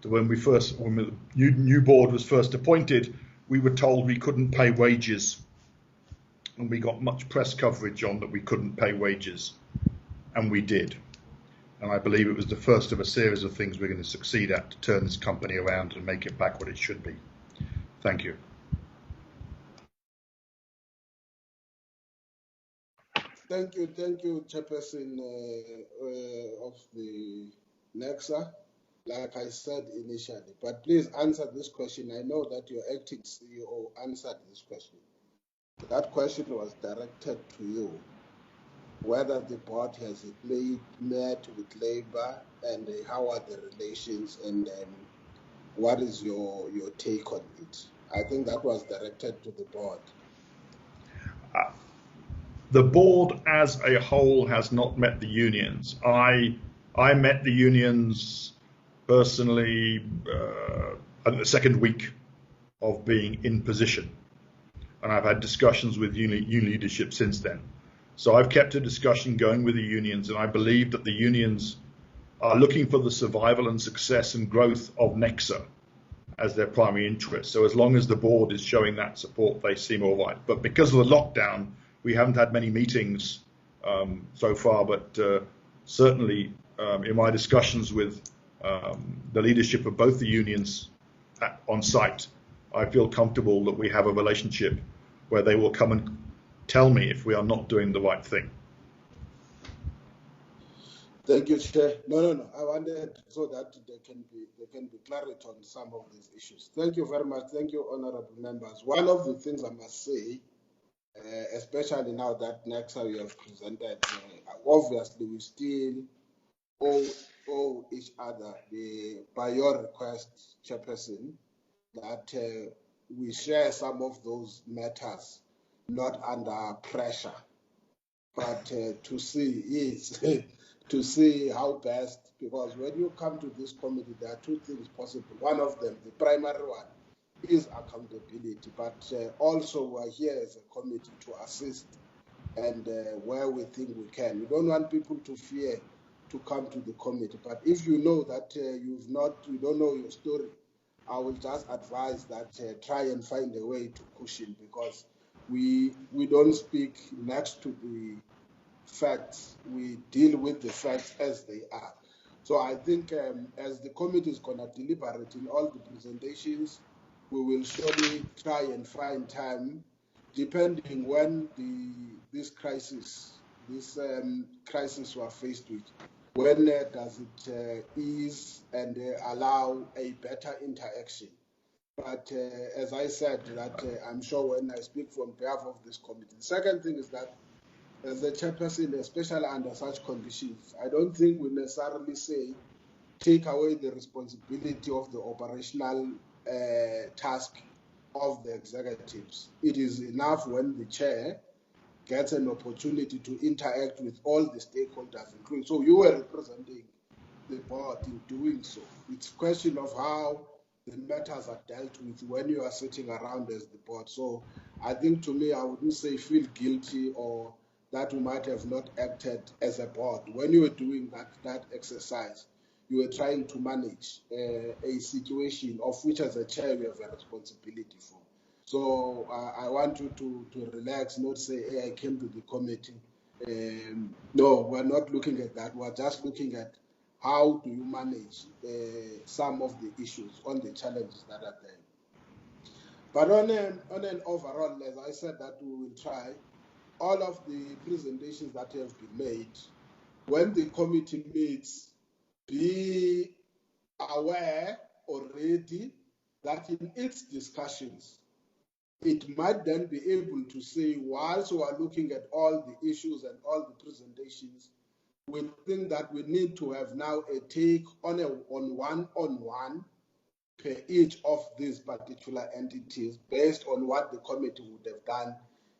that when the new board was first appointed, we were told we couldn't pay wages, and we got much press coverage on that we couldn't pay wages, and we did. And I believe it was the first of a series of things we're going to succeed at to turn this company around and make it back what it should be. Thank you. Thank you, Chairperson of the Necsa, like I said initially. But please answer this question. I know that your acting CEO answered this question. That question was directed to you, whether the board has met with Labour and how are the relations, and what is your take on it? I think that was directed to the board. The board as a whole has not met the unions. I met the unions personally at the second week of being in position, and I've had discussions with union leadership since then. So I've kept a discussion going with the unions, and I believe that the unions are looking for the survival and success and growth of Necsa as their primary interest. So as long as the board is showing that support, they seem all right. But because of the lockdown, we haven't had many meetings so far, but certainly in my discussions with the leadership of both the unions on site, I feel comfortable that we have a relationship where they will come and tell me if we are not doing the right thing. Thank you, Chair. No. I wanted so that there can be clarity on some of these issues. Thank you very much. Thank you, honourable members. One of the things I must say, especially now that Necsa we have presented, obviously we still owe each other by your request, Chairperson, that we share some of those matters, not under pressure, but to see how best, because when you come to this committee, there are two things possible. One of them, the primary one, is accountability, but also we're here as a committee to assist and where we think we can. We don't want people to fear to come to the committee, but if you know that you don't know your story, I will just advise that try and find a way to cushion, because we don't speak next to the facts, we deal with the facts as they are. So I think as the committee is going to deliberate in all the presentations, we will surely try and find time, depending when this crisis we're faced with, when does it ease and allow a better interaction. But as I said, that I'm sure when I speak from behalf of this committee. The second thing is that as a chairperson, especially under such conditions, I don't think we necessarily say take away the responsibility of the operational task of the executives. It is enough when the chair gets an opportunity to interact with all the stakeholders, including. So you were representing the board in doing so. It's a question of how the matters are dealt with when you are sitting around as the board. So I think, to me, I wouldn't say feel guilty or that we might have not acted as a board. When you were doing that exercise, you were trying to manage a situation of which, as a chair, you have a responsibility for. So I want you to relax, not say, hey, I came to the committee. No, we're not looking at that. We're just looking at how do you manage some of the issues on the challenges that are there. But on an overall, as I said, that we will try all of the presentations that have been made. When the committee meets, be aware already that in its discussions, it might then be able to say, whilst we are looking at all the issues and all the presentations, we think that we need to have now a take on one-on-one per each of these particular entities based on what the committee would have done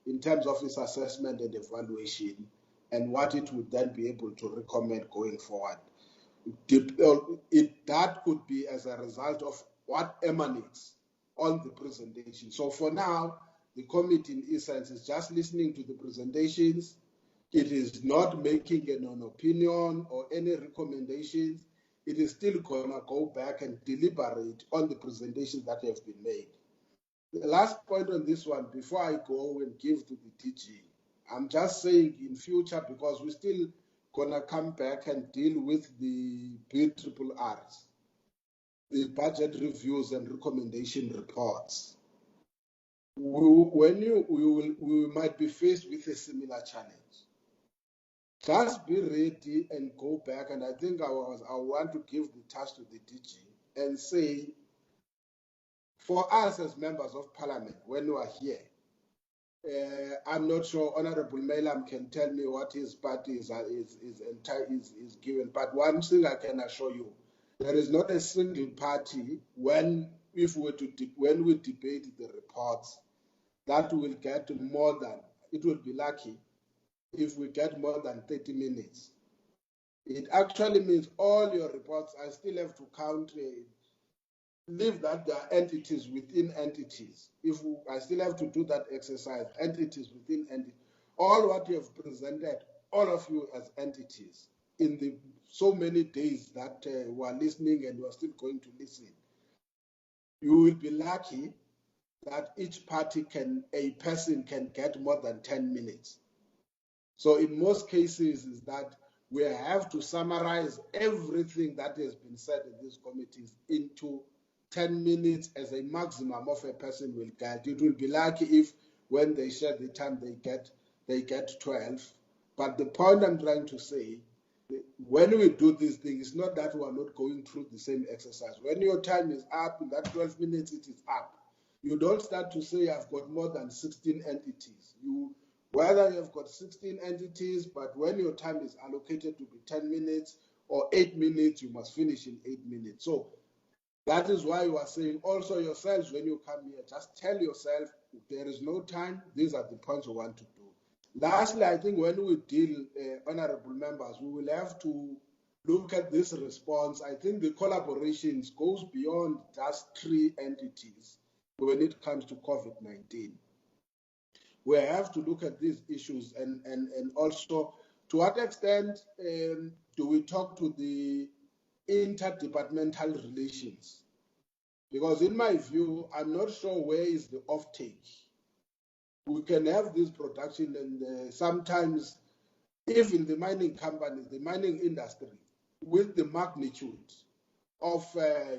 in terms of its assessment and evaluation, and what it would then be able to recommend going forward. That could be as a result of what emanates on the presentation. So for now, the committee in essence is just listening to the presentations. It is not making an opinion or any recommendations. It is still going to go back and deliberate on the presentations that have been made. The last point on this one, before I go and give to the DG, I'm just saying in future, because we're still going to come back and deal with the BRRRs, the budget reviews and recommendation reports. We might be faced with a similar challenge. Just be ready and go back, and I think I want to give the task to the DG and say, for us as members of parliament, when we are here, I'm not sure Honorable Melam can tell me what his party is given, but one thing I can assure you, there is not a single party when we debate the reports that will get more than, it will be lucky if we get more than 30 minutes. It actually means all your reports, I still have to count, leave that there are entities within entities. I still have to do that exercise, entities within entities. All what you have presented, all of you as entities, in the so many days that were listening and were still going to listen, you will be lucky that each party a person can get more than 10 minutes. So in most cases is that we have to summarize everything that has been said in these committees into 10 minutes as a maximum of a person will get. It will be lucky if when they share the time they get 12. But the point I'm trying to say, when we do these things, it's not that we are not going through the same exercise. When your time is up, in that 12 minutes, it is up. You don't start to say I've got more than 16 entities. Whether you've got 16 entities, but when your time is allocated to be 10 minutes or 8 minutes, you must finish in 8 minutes. So that is why you are saying also yourselves when you come here, just tell yourself if there is no time, these are the points we want to do. Lastly, I think when we deal, honorable members, we will have to look at this response. I think the collaborations goes beyond just 3 entities when it comes to COVID-19. We have to look at these issues and also to what extent do we talk to the interdepartmental relations? Because in my view, I'm not sure where is the offtake. We can have this production and sometimes even the mining companies, the mining industry, with the magnitude of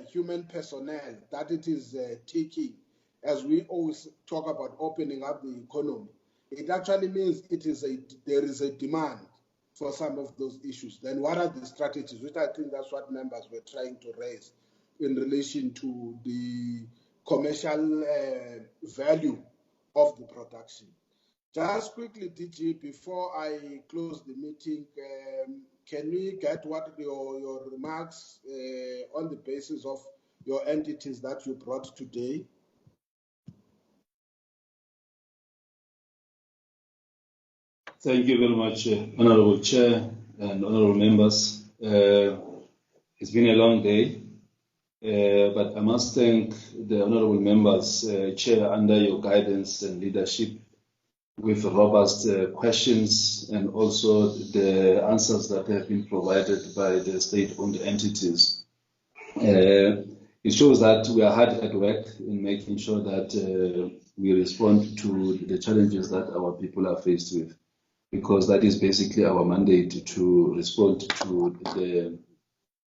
human personnel that it is taking, as we always talk about opening up the economy, it actually means there is a demand for some of those issues. Then what are the strategies, which I think that's what members were trying to raise in relation to the commercial value of the production. Just quickly, DG, before I close the meeting, can we get what your remarks on the basis of your entities that you brought today? Thank you very much, Honorable Chair and Honorable Members. It's been a long day, but I must thank the Honorable Members, Chair, under your guidance and leadership, with robust questions and also the answers that have been provided by the state-owned entities. It shows that we are hard at work in making sure that we respond to the challenges that our people are faced with, because that is basically our mandate to respond to the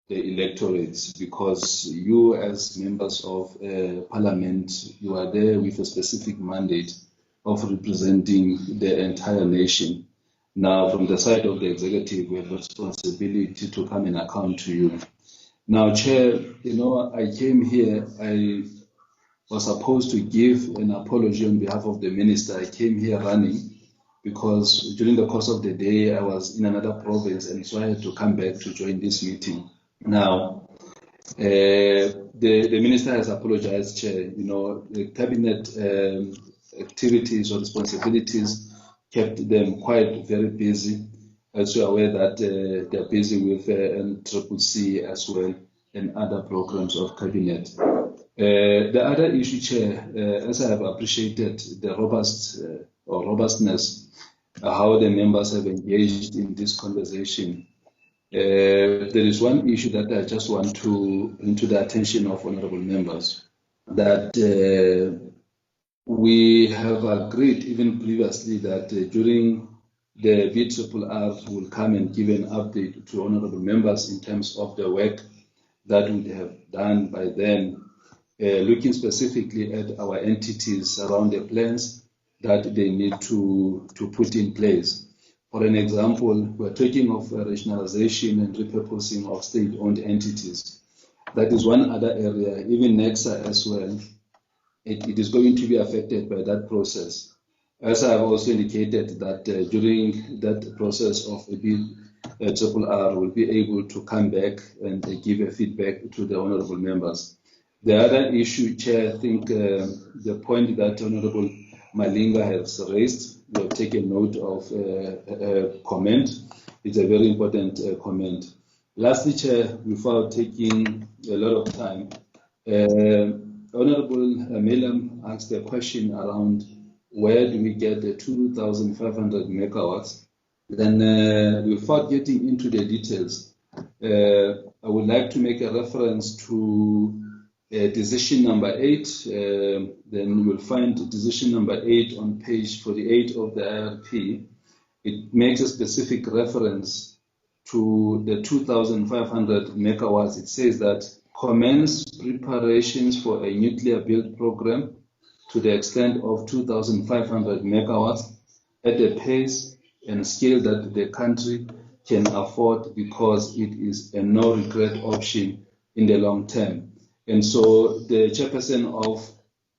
electorates, because you as members of Parliament, you are there with a specific mandate of representing the entire nation. Now, from the side of the executive, we have a responsibility to come and account to you. Now, Chair, I came here, I was supposed to give an apology on behalf of the minister. I came here running because during the course of the day, I was in another province, and so I had to come back to join this meeting. Now, the minister has apologized, Chair. The cabinet activities or responsibilities kept them quite very busy. As you are aware that they're busy with NCCC as well and other programs of cabinet. The other issue, Chair, as I have appreciated the robustness, how the members have engaged in this conversation. There is one issue that I just want to bring to the attention of honorable members, that we have agreed even previously that during the BRRR will come and give an update to honorable members in terms of the work that we have done by then, looking specifically at our entities around the plans that they need to put in place. For an example, we're talking of rationalization and repurposing of state-owned entities. That is one other area, even Necsa as well. It is going to be affected by that process. As I have also indicated that during that process of BRRR will be able to come back and give a feedback to the honourable members. The other issue, Chair, I think the point that Honourable Malinga has raised, we have taken note of a comment. It's a very important comment. Lastly, Chair, without taking a lot of time, Honourable Milam asked a question around where do we get the 2,500 megawatts. Then, without getting into the details, I would like to make a reference to decision number 8. Then you will find decision number 8 on page 48 of the IRP. It makes a specific reference to the 2,500 megawatts. It says that commence preparations for a nuclear build program to the extent of 2,500 megawatts at a pace and scale that the country can afford, because it is a no-regret option in the long term. And so the chairperson of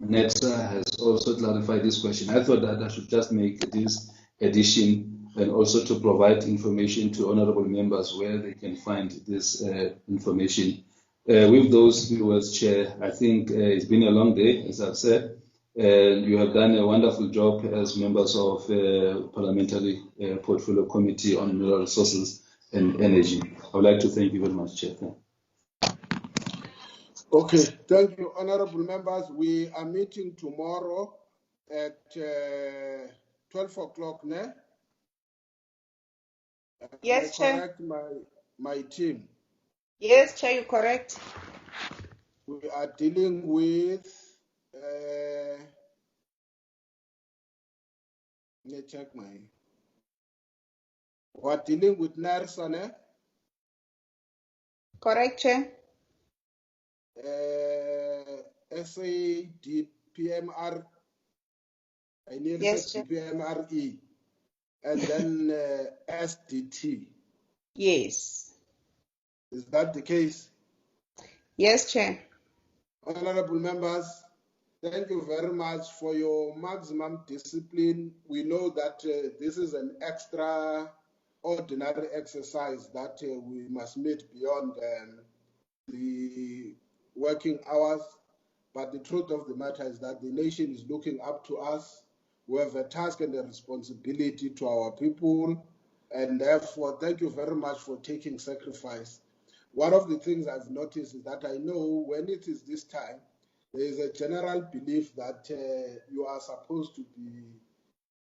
Necsa has also clarified this question. I thought that I should just make this addition and also to provide information to honorable members where they can find this information. With those words, Chair, I think it's been a long day, as I've said. You have done a wonderful job as members of Parliamentary Portfolio Committee on Mineral Resources and Energy. I would like to thank you very much, Chair. Okay, thank you, honorable members. We are meeting tomorrow at 12 o'clock, ne? Yes, Chair. Correct my team. Yes, Chair, you're correct. We are dealing with let me check we're dealing with Necsa, ne? Correct, Chair. SADPMR, I nearly Yes, said DPMRE, and then SDT. Yes. Is that the case? Yes, Chair. Honorable members, thank you very much for your maximum discipline. We know that this is an extraordinary exercise that we must meet beyond the working hours. But the truth of the matter is that the nation is looking up to us. We have a task and a responsibility to our people. And therefore, thank you very much for taking sacrifice. One of the things I've noticed is that I know when it is this time, there is a general belief that you are supposed to be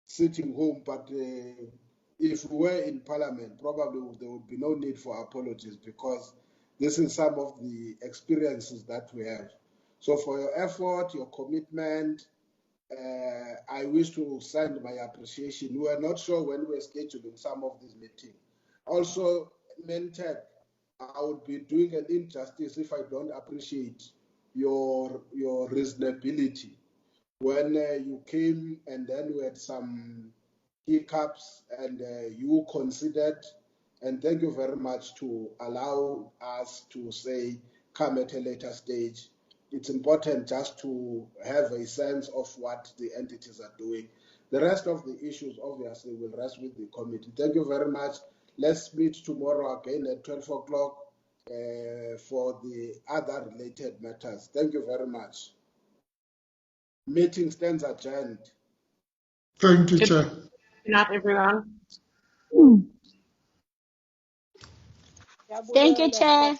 sitting home, but if we were in Parliament, probably there would be no need for apologies, because this is some of the experiences that we have. So for your effort, your commitment, I wish to send my appreciation. We were not sure when we were scheduling some of these meetings. Also, Mentec, I would be doing an injustice if I don't appreciate your reasonability. When you came and then we had some hiccups and you considered, and thank you very much to allow us to say, come at a later stage. It's important just to have a sense of what the entities are doing. The rest of the issues obviously will rest with the committee. Thank you very much. Let's meet tomorrow again at 12 o'clock for the other related matters. Thank you very much. Meeting stands adjourned. Thank you, Chair. Good night, everyone. Thank you, Chair.